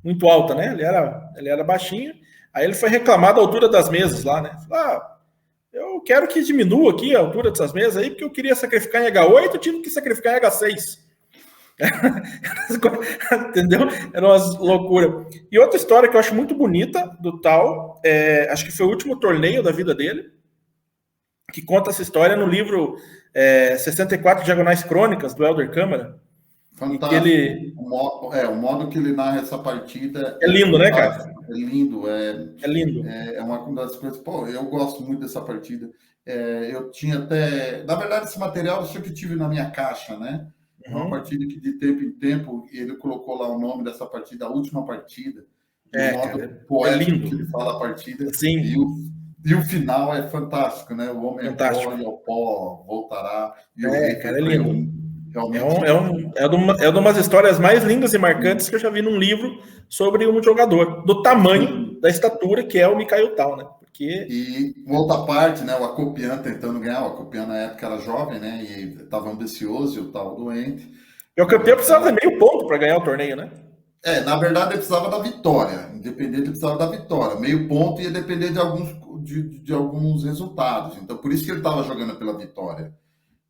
muito alta, né? Ele era baixinho. Aí ele foi reclamar da altura das mesas lá, né? Falou, eu quero que diminua aqui a altura dessas mesas aí, porque eu queria sacrificar em H8, eu tive que sacrificar em H6. Entendeu? Era umas loucuras. E outra história que eu acho muito bonita do Tal, acho que foi o último torneio da vida dele, que conta essa história no livro 64 Diagonais Crônicas, do Helder Câmara. Fantástico. Ele... O modo que ele narra essa partida é lindo, né, cara? É lindo. É lindo. É uma das coisas... Pô, eu gosto muito dessa partida. Eu tinha até... Na verdade, esse material eu sempre tive na minha caixa, né? É uma partida que de tempo em tempo ele colocou lá o nome dessa partida, a última partida. O modo poético que ele fala a partida. Sim. E o final é fantástico, né? O homem fantástico. É pó e ao pó voltará. E cara, é lindo. Realmente... É de umas histórias mais lindas e marcantes que eu já vi num livro sobre um jogador, do tamanho, da estatura, que é o Mikhail Tal, né? Porque... E outra parte, né? O Acopian tentando ganhar. O Acopian na época era jovem, né? E estava ambicioso e o Tal doente. E o campeão precisava de meio ponto para ganhar o torneio, né? Na verdade, ele precisava da vitória. Independente, ele precisava da vitória. Meio ponto ia depender de alguns resultados. Então, por isso que ele estava jogando pela vitória.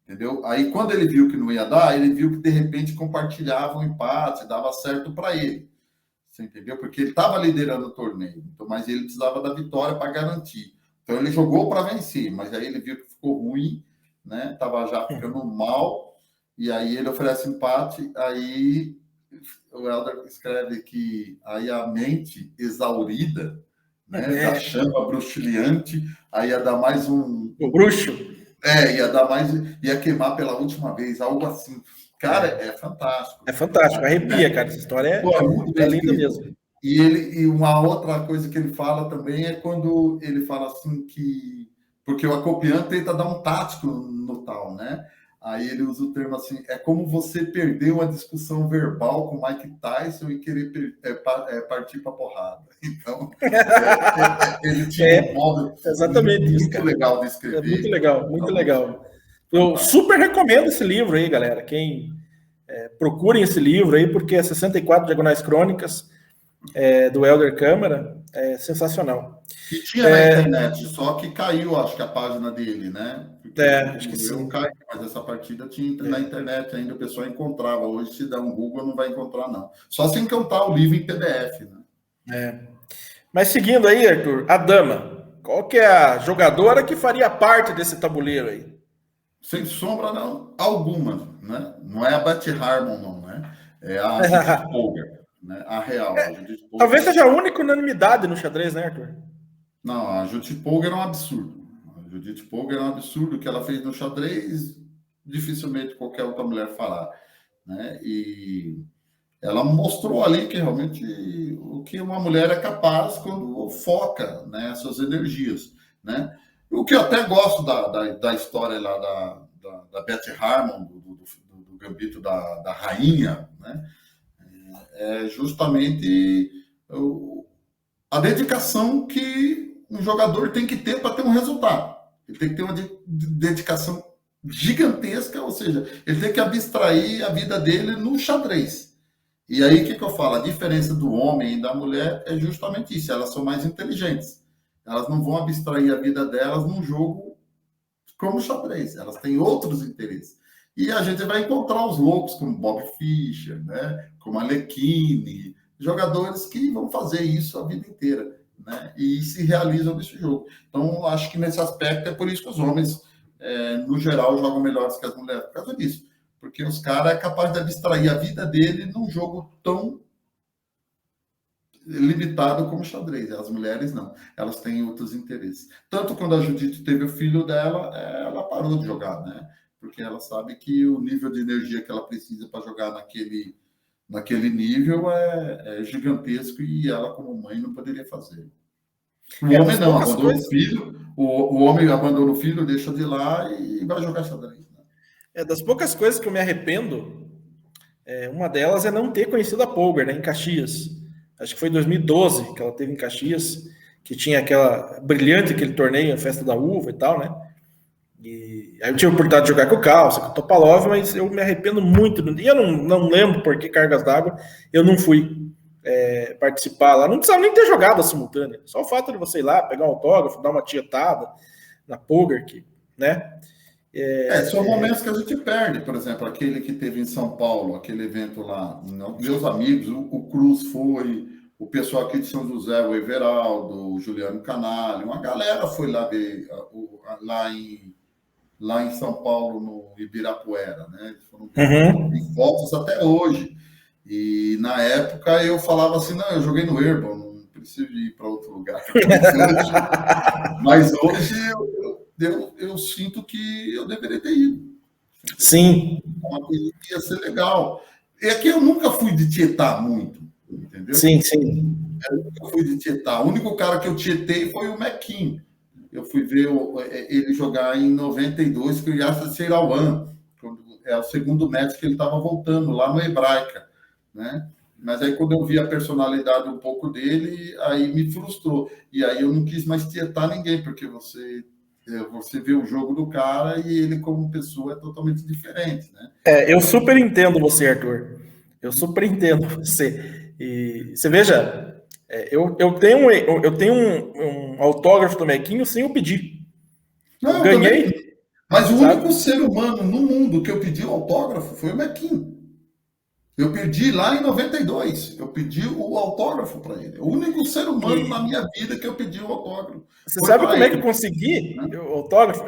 Entendeu? Aí, quando ele viu que não ia dar, ele viu que, de repente, compartilhava um empate, dava certo para ele. Você entendeu? Porque ele estava liderando o torneio. Então, mas ele precisava da vitória para garantir. Então, ele jogou para vencer, mas aí ele viu que ficou ruim, né? Estava já ficando mal, e aí ele oferece empate, aí o Helder escreve que aí a mente exaurida, né? Da chama bruxuleante, aí ia dar mais um... O bruxo. Ia dar mais, ia queimar pela última vez, algo assim. Cara, é fantástico. É fantástico, arrepia, cara. Essa história é linda mesmo. E uma outra coisa que ele fala também é quando ele fala assim que... Porque o Acopian tenta dar um tático no Tal, né? Aí ele usa o termo assim, é como você perder uma discussão verbal com Mike Tyson e querer partir para porrada. Então, ele tinha um modo muito legal de escrever. É muito legal, muito legal. Eu super recomendo esse livro aí, galera. Quem procurem esse livro aí, porque é 64 Diagonais Crônicas, do Helder Câmara, é sensacional. E tinha na internet, só que caiu, acho que a página dele, né? Porque acho que sim. Caiu, mas essa partida tinha na internet ainda, o pessoal encontrava. Hoje, se der um Google, não vai encontrar, não. Só se encontrar o livro em PDF, né? Mas seguindo aí, Arthur, a dama. Qual que é a jogadora que faria parte desse tabuleiro aí? Sem sombra, não. Algumas, né? Não é a Betty Harmon, não, né? É a Judith Polgar, né? A real. A Judith Polgar. Talvez seja a única unanimidade no xadrez, né, Arthur? Não, a Judith Polgar é um absurdo. A Judith Polgar é um absurdo. O que ela fez no xadrez, dificilmente qualquer outra mulher fará, né? E ela mostrou ali que realmente o que uma mulher é capaz quando foca, né, suas energias, né? O que eu até gosto da história lá da Betty Harmon, do gambito da rainha, né? É justamente a dedicação que um jogador tem que ter para ter um resultado. Ele tem que ter uma dedicação gigantesca, ou seja, ele tem que abstrair a vida dele no xadrez. E aí, o que eu falo? A diferença do homem e da mulher é justamente isso. Elas são mais inteligentes. Elas não vão abstrair a vida delas num jogo como xadrez. Elas têm outros interesses. E a gente vai encontrar os loucos como Bob Fischer, né? Como Alekhine, jogadores que vão fazer isso a vida inteira, né? E se realizam nesse jogo. Então, acho que nesse aspecto é por isso que os homens, no geral, jogam melhores que as mulheres, por causa disso. Porque os caras é capaz de abstrair a vida dele num jogo tão limitado como xadrez. As mulheres não. Elas têm outros interesses. Tanto quando a Judith teve o filho dela, ela parou de jogar, né? Porque ela sabe que o nível de energia que ela precisa para jogar naquele nível é gigantesco e ela, como mãe, não poderia fazer. O homem não, abandonou o filho. O homem abandona o filho, deixa de lá e vai jogar xadrez. Das poucas coisas que eu me arrependo, uma delas é não ter conhecido a Polgar, né, em Caxias. Acho que foi em 2012 que ela teve em Caxias, que tinha aquele torneio, a Festa da Uva e tal, né? E aí eu tive a oportunidade de jogar com o Calça, com o Topalov, mas eu me arrependo muito. E eu não lembro por que cargas d'água eu não fui participar lá. Não precisava nem ter jogado a simultânea. Só o fato de você ir lá, pegar um autógrafo, dar uma tietada, na Poker, né? São momentos que a gente perde, por exemplo, aquele que teve em São Paulo, aquele evento lá, meus amigos, o Cruz foi, o pessoal aqui de São José, o Everaldo, o Juliano Canalha, uma galera foi lá ver lá em São Paulo, no Ibirapuera, né? Eles foram em fotos até hoje. E na época eu falava assim, não, eu joguei no Herbal, não preciso ir para outro lugar. Mas hoje eu sinto que eu deveria ter ido. Sim. Uma coisa que ia ser legal. É que eu nunca fui de tietar muito, entendeu? Sim, sim. Eu nunca fui de tietar. O único cara que eu tietei foi o Mequinho. Eu fui ver ele jogar em 92 com o Yasser Seirawan. É o segundo match que ele estava voltando lá no Hebraica, né? Mas aí quando eu vi a personalidade um pouco dele, aí me frustrou. E aí eu não quis mais tietar ninguém, porque você vê o jogo do cara e ele como pessoa é totalmente diferente, né? Eu super entendo você, Arthur. Eu super entendo você. E você veja, eu tenho um autógrafo do Mequinho sem eu pedir. Não, eu ganhei. Mas o único ser humano no mundo que eu pedi o autógrafo foi o Mequinho. Eu pedi lá em 92. Eu pedi o autógrafo para ele. O único ser humano na minha vida que eu pedi o autógrafo. Você sabe como é que eu consegui o autógrafo?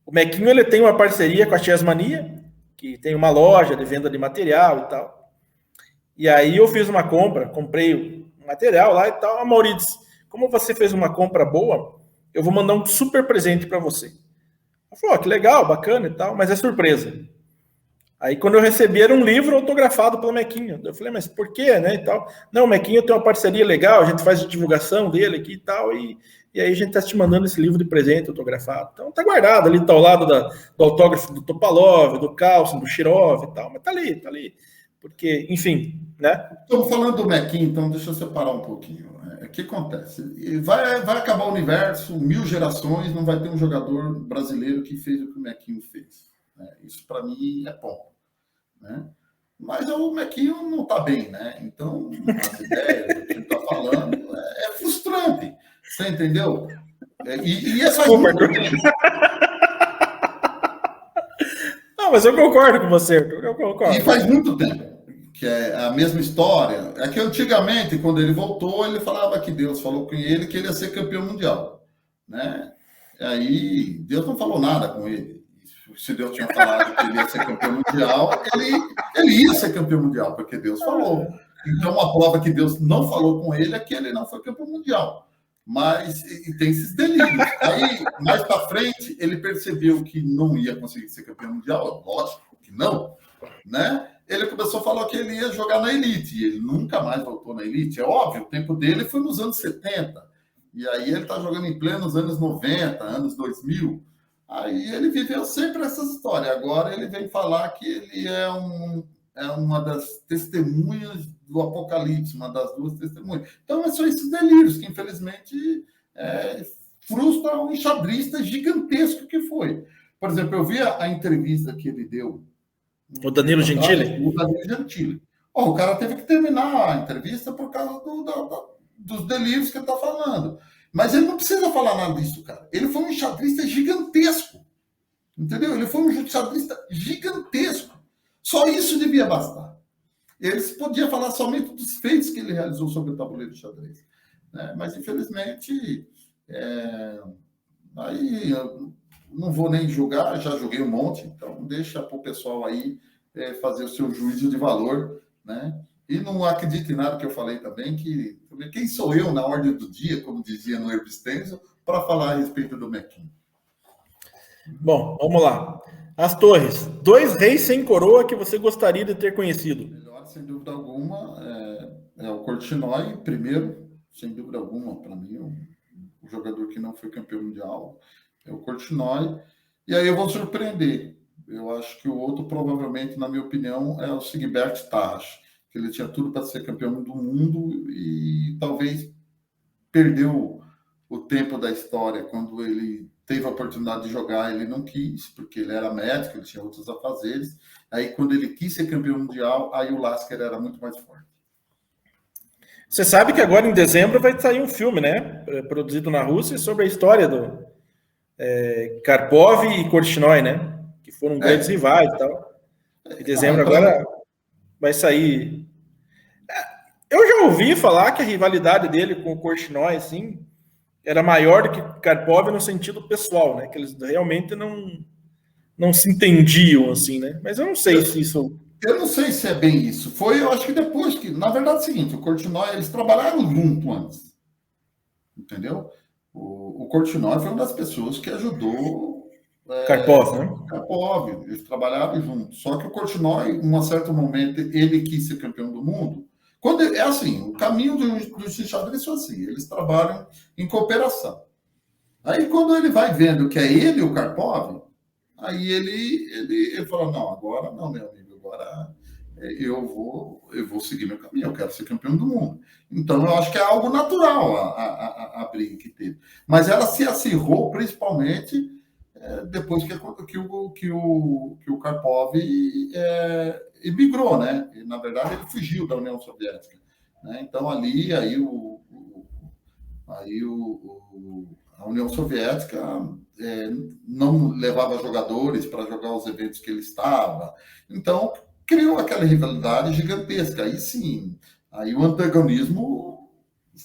O Mequinho ele tem uma parceria com a Chess Mania, que tem uma loja de venda de material e tal. E aí eu fiz uma compra, comprei o material lá e tal. A Mauri disse, como você fez uma compra boa, eu vou mandar um super presente para você. Eu falei, que legal, bacana e tal, mas é surpresa. Aí, quando eu recebi, era um livro autografado pelo Mequinho. Eu falei, mas por quê, né, e tal? Não, o Mequinho tem uma parceria legal, a gente faz a divulgação dele aqui e tal, e aí a gente tá te mandando esse livro de presente autografado. Então, tá guardado ali, tá ao lado do autógrafo do Topalov, do Carlsen, do Shirov e tal, mas tá ali. Porque, enfim, né? Estamos falando do Mequinho, então deixa eu separar um pouquinho. O que acontece? Vai acabar o universo, 1000 gerações, não vai ter um jogador brasileiro que fez o que o Mequinho fez. Isso para mim é bom, né? Mas o Mequinho não está bem, né? Então as ideias do que ele está falando é frustrante, você entendeu? E essa Não, mas eu concordo com você, eu concordo. E faz muito tempo que é a mesma história. É que antigamente, quando ele voltou, ele falava que Deus falou com ele que ele ia ser campeão mundial, né? E aí Deus não falou nada com ele. Se Deus tinha falado que ele ia ser campeão mundial, ele ia ser campeão mundial, porque Deus falou. Então, a prova que Deus não falou com ele é que ele não foi campeão mundial. Mas tem esses delírios. Aí, mais para frente, ele percebeu que não ia conseguir ser campeão mundial. Lógico que não, né? Ele começou a falar que ele ia jogar na elite, e ele nunca mais voltou na elite. É óbvio, o tempo dele foi nos anos 70. E aí ele está jogando em plenos anos 90, anos 2000. Aí ele viveu sempre essa história. Agora ele vem falar que ele é uma das testemunhas do Apocalipse, uma das duas testemunhas. Então, são esses delírios que, infelizmente, frustram um enxadrista gigantesco que foi. Por exemplo, eu vi a entrevista que ele deu. O Danilo Gentili? O Danilo Gentili. O cara teve que terminar a entrevista por causa dos delírios que ele está falando. Mas ele não precisa falar nada disso, cara. Ele foi um enxadrista gigantesco. Entendeu? Ele foi um enxadrista gigantesco. Só isso devia bastar. Ele podia falar somente dos feitos que ele realizou sobre o tabuleiro de xadrez. Né? Mas, infelizmente, aí eu não vou nem julgar, já joguei um monte, então deixa para o pessoal aí fazer o seu juízo de valor, né? E não acredite em nada que eu falei também, que quem sou eu na ordem do dia, como dizia no Herb Stenzel, para falar a respeito do Mequinho. Bom, vamos lá. As torres. 2 reis sem coroa que você gostaria de ter conhecido. O melhor, sem dúvida alguma, é o Korchnoi, primeiro, sem dúvida alguma, para mim, o jogador que não foi campeão mundial é o Korchnoi. E aí eu vou surpreender. Eu acho que o outro, provavelmente, na minha opinião, é o Sigbert Tarrasch. Que ele tinha tudo para ser campeão do mundo e talvez perdeu o tempo da história. Quando ele teve a oportunidade de jogar, ele não quis, porque ele era médico, ele tinha outros afazeres. Aí, quando ele quis ser campeão mundial, aí o Lasker era muito mais forte. Você sabe que agora, em dezembro, vai sair um filme, né? Produzido na Rússia, sobre a história Karpov e Korchnoi, né? Que foram grandes rivais e tal. Em dezembro agora vai sair. Eu já ouvi falar que a rivalidade dele com o Korchnoi, assim, era maior do que Karpov no sentido pessoal, né? Que eles realmente não se entendiam, assim, né? Mas eu não sei se isso... Eu não sei se é bem isso. Foi, eu acho que depois que... Na verdade é o seguinte, o Korchnoi, eles trabalharam junto antes. Entendeu? O Korchnoi foi uma das pessoas que ajudou... Karpov, né? Karpov, eles trabalharam juntos. Só que o Korchnoi, em um certo momento, ele quis ser campeão do mundo. É assim, o caminho do xadrez foi assim, eles trabalham em cooperação. Aí, quando ele vai vendo que é ele o Karpov, aí ele fala, não, agora não, meu amigo, agora eu vou seguir meu caminho, eu quero ser campeão do mundo. Então, eu acho que é algo natural a briga que teve. Mas ela se acirrou, principalmente, depois que o Karpov emigrou, né? E, na verdade, ele fugiu da União Soviética. Né? Então, ali, a União Soviética não levava jogadores para jogar os eventos que ele estava. Então, criou aquela rivalidade gigantesca. Aí sim, aí o antagonismo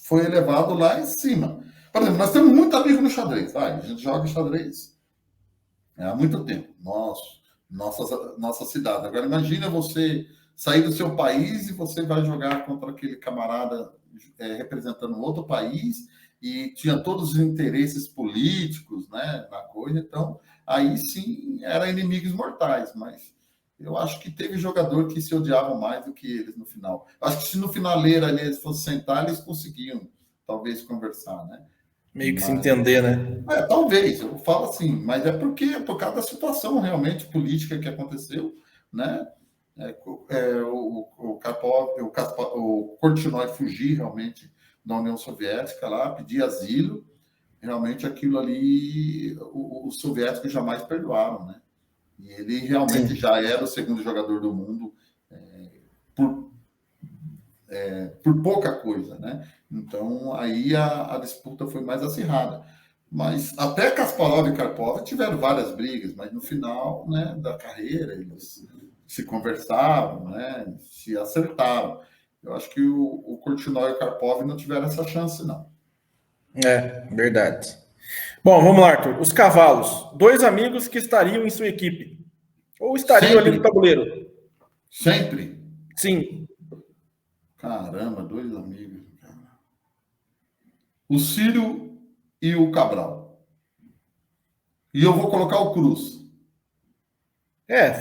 foi elevado lá em cima. Por exemplo, nós temos muito amigo no xadrez. A gente joga xadrez há muito tempo. Nossa cidade. Agora, imagina você sair do seu país e você vai jogar contra aquele camarada representando outro país e tinha todos os interesses políticos, né, na coisa. Então, aí sim, eram inimigos mortais, mas eu acho que teve jogador que se odiavam mais do que eles no final. Acho que se no finaleira ali eles fossem sentar, eles conseguiam, talvez, conversar, né? Meio que se entender, né? Talvez, eu falo assim, mas é por causa da situação realmente política que aconteceu, né? O Korchnoi fugir realmente da União Soviética lá, pedir asilo, realmente aquilo ali os soviéticos jamais perdoaram, né? E ele realmente já era o segundo jogador do mundo por pouca coisa, né? Então, aí a disputa foi mais acirrada. Mas até Kasparov e Karpov tiveram várias brigas, mas no final, né, da carreira eles se conversavam, né, se acertavam. Eu acho que o Korchnoi e o Karpov não tiveram essa chance, não. Verdade. Bom, vamos lá, Arthur. Os cavalos. 2 amigos que estariam em sua equipe. Ou estariam ali no tabuleiro. Sempre? Sim. Caramba, 2 amigos. Cara. O Ciro e o Cabral. E eu vou colocar o Cruz.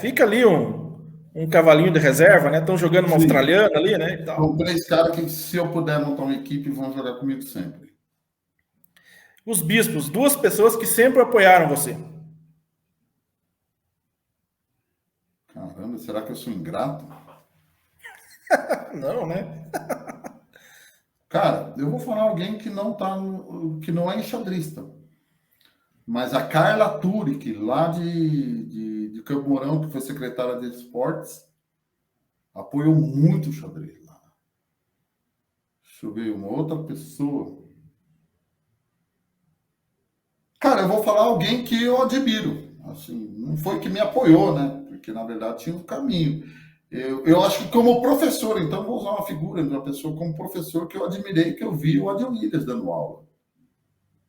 Fica ali um cavalinho de reserva, né? Estão jogando uma australiana ali, né? E tal. São 3 caras que, se eu puder montar uma equipe, vão jogar comigo sempre. Os bispos, 2 pessoas que sempre apoiaram você. Caramba, será que eu sou ingrato? Não, né? Cara, eu vou falar alguém que não é enxadrista. Mas a Carla Turic, lá de Campo Mourão, que foi secretária de esportes, apoiou muito o xadrez lá. Deixa eu ver, uma outra pessoa. Cara, eu vou falar alguém que eu admiro. Assim, não foi que me apoiou, né? Porque, na verdade, tinha um caminho. Eu acho que como professor, então vou usar uma figura de uma pessoa como professor que eu admirei, que eu vi o Adil Williams dando aula.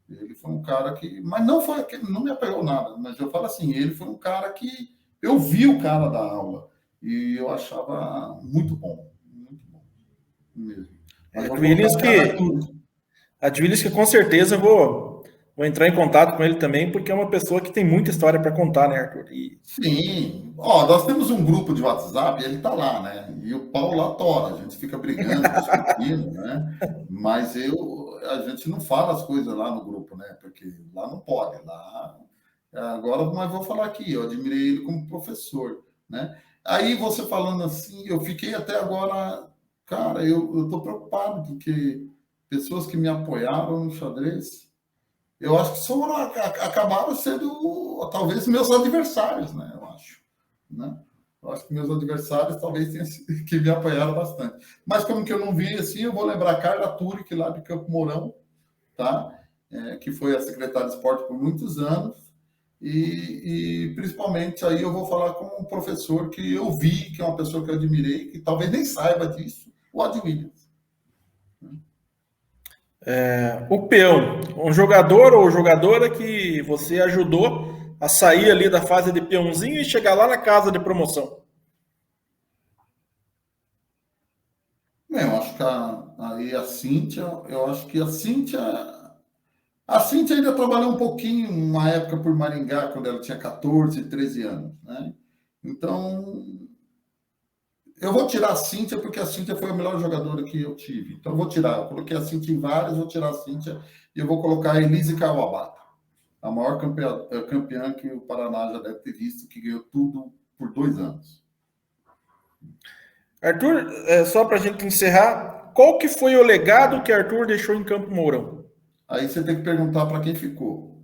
Ele foi um cara que... Mas não me apoiou nada, mas eu falo assim, ele foi um cara que... Eu vi o cara da aula e eu achava muito bom mesmo. Adil Williams que com certeza eu vou entrar em contato com ele também, porque é uma pessoa que tem muita história para contar, né, Arthur? Sim. Nós temos um grupo de WhatsApp, ele tá lá, né? E o pau lá tora, a gente fica brigando, discutindo, né? Mas a gente não fala as coisas lá no grupo, né? Porque lá não pode. Agora, mas vou falar aqui, eu admirei ele como professor, né? Aí você falando assim, eu fiquei até agora, cara, eu tô preocupado, porque pessoas que me apoiaram no xadrez, eu acho que acabaram sendo talvez meus adversários, né? Eu acho, né? Eu acho que meus adversários talvez tenham que me apoiaram bastante. Mas como que eu não vi assim, eu vou lembrar Carla Turic, lá de Campo Mourão, tá? que foi a secretária de esporte por muitos anos, e principalmente aí eu vou falar com um professor que eu vi, que é uma pessoa que eu admirei, que talvez nem saiba disso, o Ad Williams. O peão, um jogador ou jogadora que você ajudou a sair ali da fase de peãozinho e chegar lá na casa de promoção. Eu acho que a Cíntia, a Cíntia ainda trabalhou um pouquinho, uma época por Maringá, quando ela tinha 14, 13 anos, né? Então, eu vou tirar a Cíntia, porque a Cíntia foi a melhor jogadora que eu tive. Então, eu vou tirar. Eu coloquei a Cíntia em várias, vou tirar a Cíntia e eu vou colocar a Elise Kawabata, a maior campeã que o Paraná já deve ter visto, que ganhou tudo por 2 anos. Arthur, só para a gente encerrar, qual que foi o legado que Arthur deixou em Campo Mourão? Aí você tem que perguntar para quem ficou.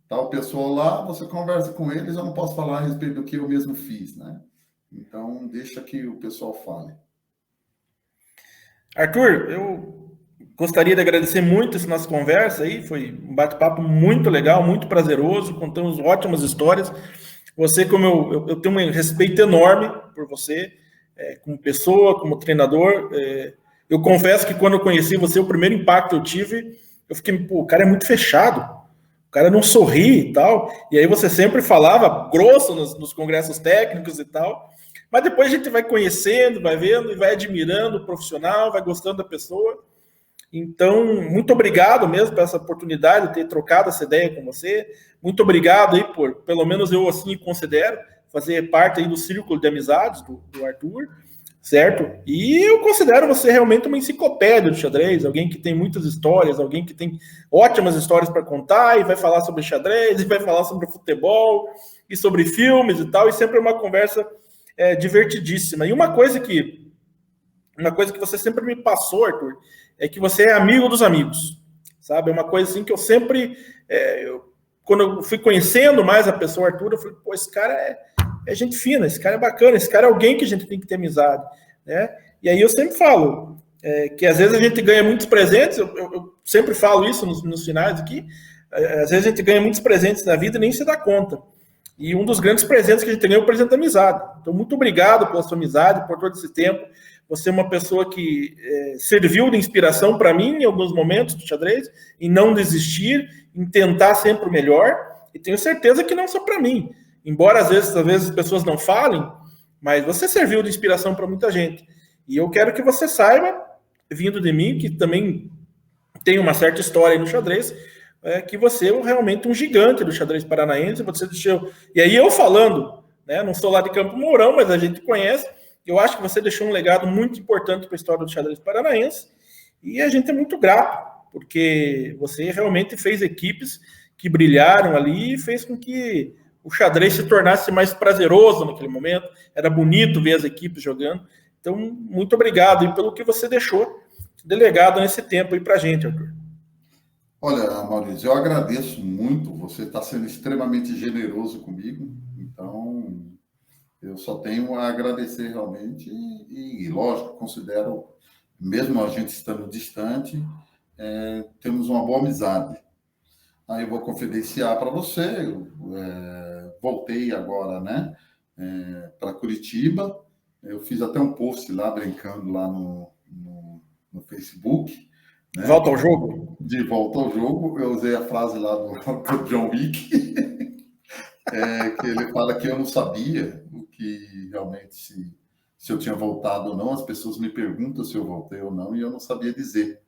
Tá o pessoal lá, você conversa com eles, eu não posso falar a respeito do que eu mesmo fiz, né? Então, deixa que o pessoal fale. Arthur, eu gostaria de agradecer muito essa nossa conversa aí, foi um bate-papo muito legal, muito prazeroso, contamos ótimas histórias. Você, como eu tenho um respeito enorme por você, como pessoa, como treinador. Eu confesso que quando eu conheci você, o primeiro impacto que eu tive, eu fiquei, o cara é muito fechado, o cara não sorri e tal, e aí você sempre falava grosso nos congressos técnicos e tal, mas depois a gente vai conhecendo, vai vendo e vai admirando o profissional, vai gostando da pessoa. Então, muito obrigado mesmo por essa oportunidade de ter trocado essa ideia com você. Muito obrigado aí por, pelo menos eu assim considero, fazer parte aí do círculo de amizades do Arthur, certo? E eu considero você realmente uma enciclopédia do xadrez, alguém que tem muitas histórias, alguém que tem ótimas histórias para contar e vai falar sobre xadrez, e vai falar sobre futebol e sobre filmes e tal, e sempre é uma conversa divertidíssima. E uma coisa que você sempre me passou, Arthur, é que você é amigo dos amigos, sabe? É uma coisa assim que eu sempre, quando eu fui conhecendo mais a pessoa Arthur, eu falei, pô, esse cara é gente fina, esse cara é bacana, esse cara é alguém que a gente tem que ter amizade, né? E aí eu sempre falo que às vezes a gente ganha muitos presentes, eu sempre falo isso nos finais aqui, às vezes a gente ganha muitos presentes na vida e nem se dá conta. E um dos grandes presentes que a gente tem é o presente da amizade. Então, muito obrigado pela sua amizade, por todo esse tempo. Você é uma pessoa que serviu de inspiração para mim em alguns momentos do xadrez, em não desistir, em tentar sempre o melhor. E tenho certeza que não só para mim. Embora às vezes as pessoas não falem, mas você serviu de inspiração para muita gente. E eu quero que você saiba, vindo de mim, que também tem uma certa história aí no xadrez, que você é realmente um gigante do xadrez paranaense. Você deixou... E aí eu falando, né, não sou lá de Campo Mourão, mas a gente conhece. Eu acho que você deixou um legado muito importante para a história do xadrez paranaense. E a gente é muito grato, porque você realmente fez equipes que brilharam ali e fez com que o xadrez se tornasse mais prazeroso naquele momento. Era bonito ver as equipes jogando. Então, muito obrigado aí pelo que você deixou delegado nesse tempo aí para a gente, Arthur. Olha, Maurício, eu agradeço muito. Você está sendo extremamente generoso comigo. Então, eu só tenho a agradecer realmente. E lógico, considero, mesmo a gente estando distante, temos uma boa amizade. Aí eu vou confidenciar para você. Eu voltei agora, né, para Curitiba. Eu fiz até um post lá, brincando lá no Facebook. Né? Volta ao jogo? De volta ao jogo. Eu usei a frase lá do John Wick, que ele fala que eu não sabia o que realmente, se eu tinha voltado ou não. As pessoas me perguntam se eu voltei ou não, e eu não sabia dizer.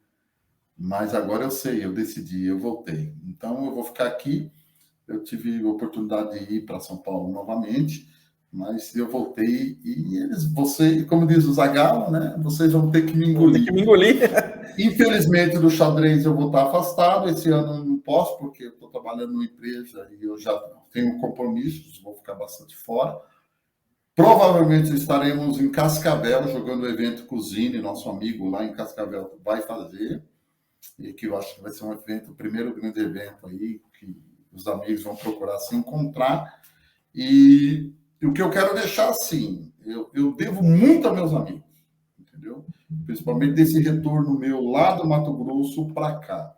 Mas agora eu sei, eu decidi, eu voltei. Então eu vou ficar aqui. Eu tive a oportunidade de ir para São Paulo novamente, mas eu voltei e como diz o Zagallo, né? Vocês vão ter que me engolir. Tem que me engolir. Infelizmente, do xadrez eu vou estar afastado. Esse ano eu não posso, porque eu estou trabalhando numa empresa e eu já tenho compromissos, vou ficar bastante fora. Provavelmente estaremos em Cascavel, jogando o evento Cousine, nosso amigo lá em Cascavel vai fazer, e que eu acho que vai ser um evento, o primeiro grande evento aí, que os amigos vão procurar se encontrar. E o que eu quero deixar assim, eu devo muito a meus amigos, entendeu? principalmente desse retorno meu lá do Mato Grosso para cá.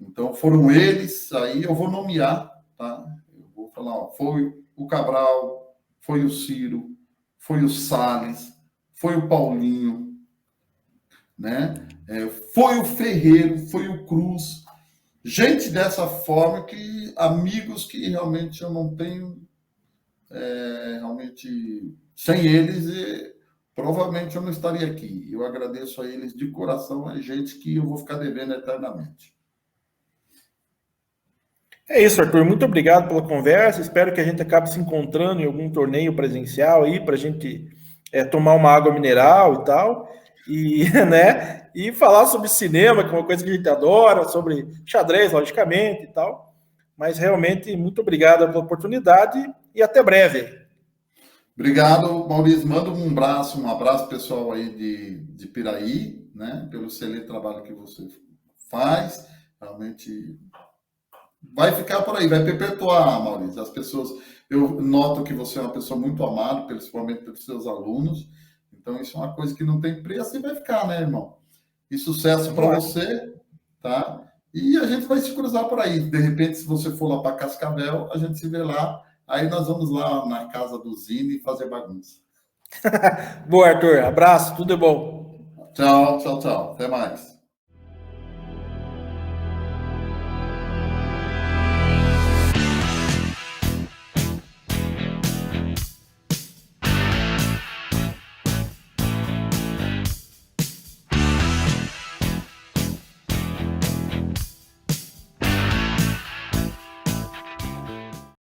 Então, foram eles, aí eu vou nomear, tá? Eu vou falar, ó, foi o Cabral, foi o Ciro, foi o Salles, foi o Paulinho, né? Foi o Ferreiro, foi o Cruz. Gente dessa forma, que amigos que realmente eu não tenho, realmente, sem eles, provavelmente eu não estaria aqui. Eu agradeço a eles de coração, é gente que eu vou ficar devendo eternamente. É isso, Arthur. Muito obrigado pela conversa. Espero que a gente acabe se encontrando em algum torneio presencial aí para a gente tomar uma água mineral e tal. E, né, e falar sobre cinema, que é uma coisa que a gente adora, sobre xadrez, logicamente e tal. Mas realmente, muito obrigado pela oportunidade e até breve. Obrigado, Maurício. Manda um abraço pessoal aí de Piraí, né? Pelo excelente trabalho que você faz. Realmente vai ficar por aí, vai perpetuar, Maurício. As pessoas, eu noto que você é uma pessoa muito amada, principalmente pelos seus alunos. Então, isso é uma coisa que não tem preço e vai ficar, né, irmão? E sucesso para você, tá? E a gente vai se cruzar por aí. De repente, se você for lá para Cascavel, a gente se vê lá. Aí nós vamos lá na casa do Zine fazer bagunça. Boa, Arthur. Abraço, tudo é bom. Tchau, tchau, tchau. Até mais.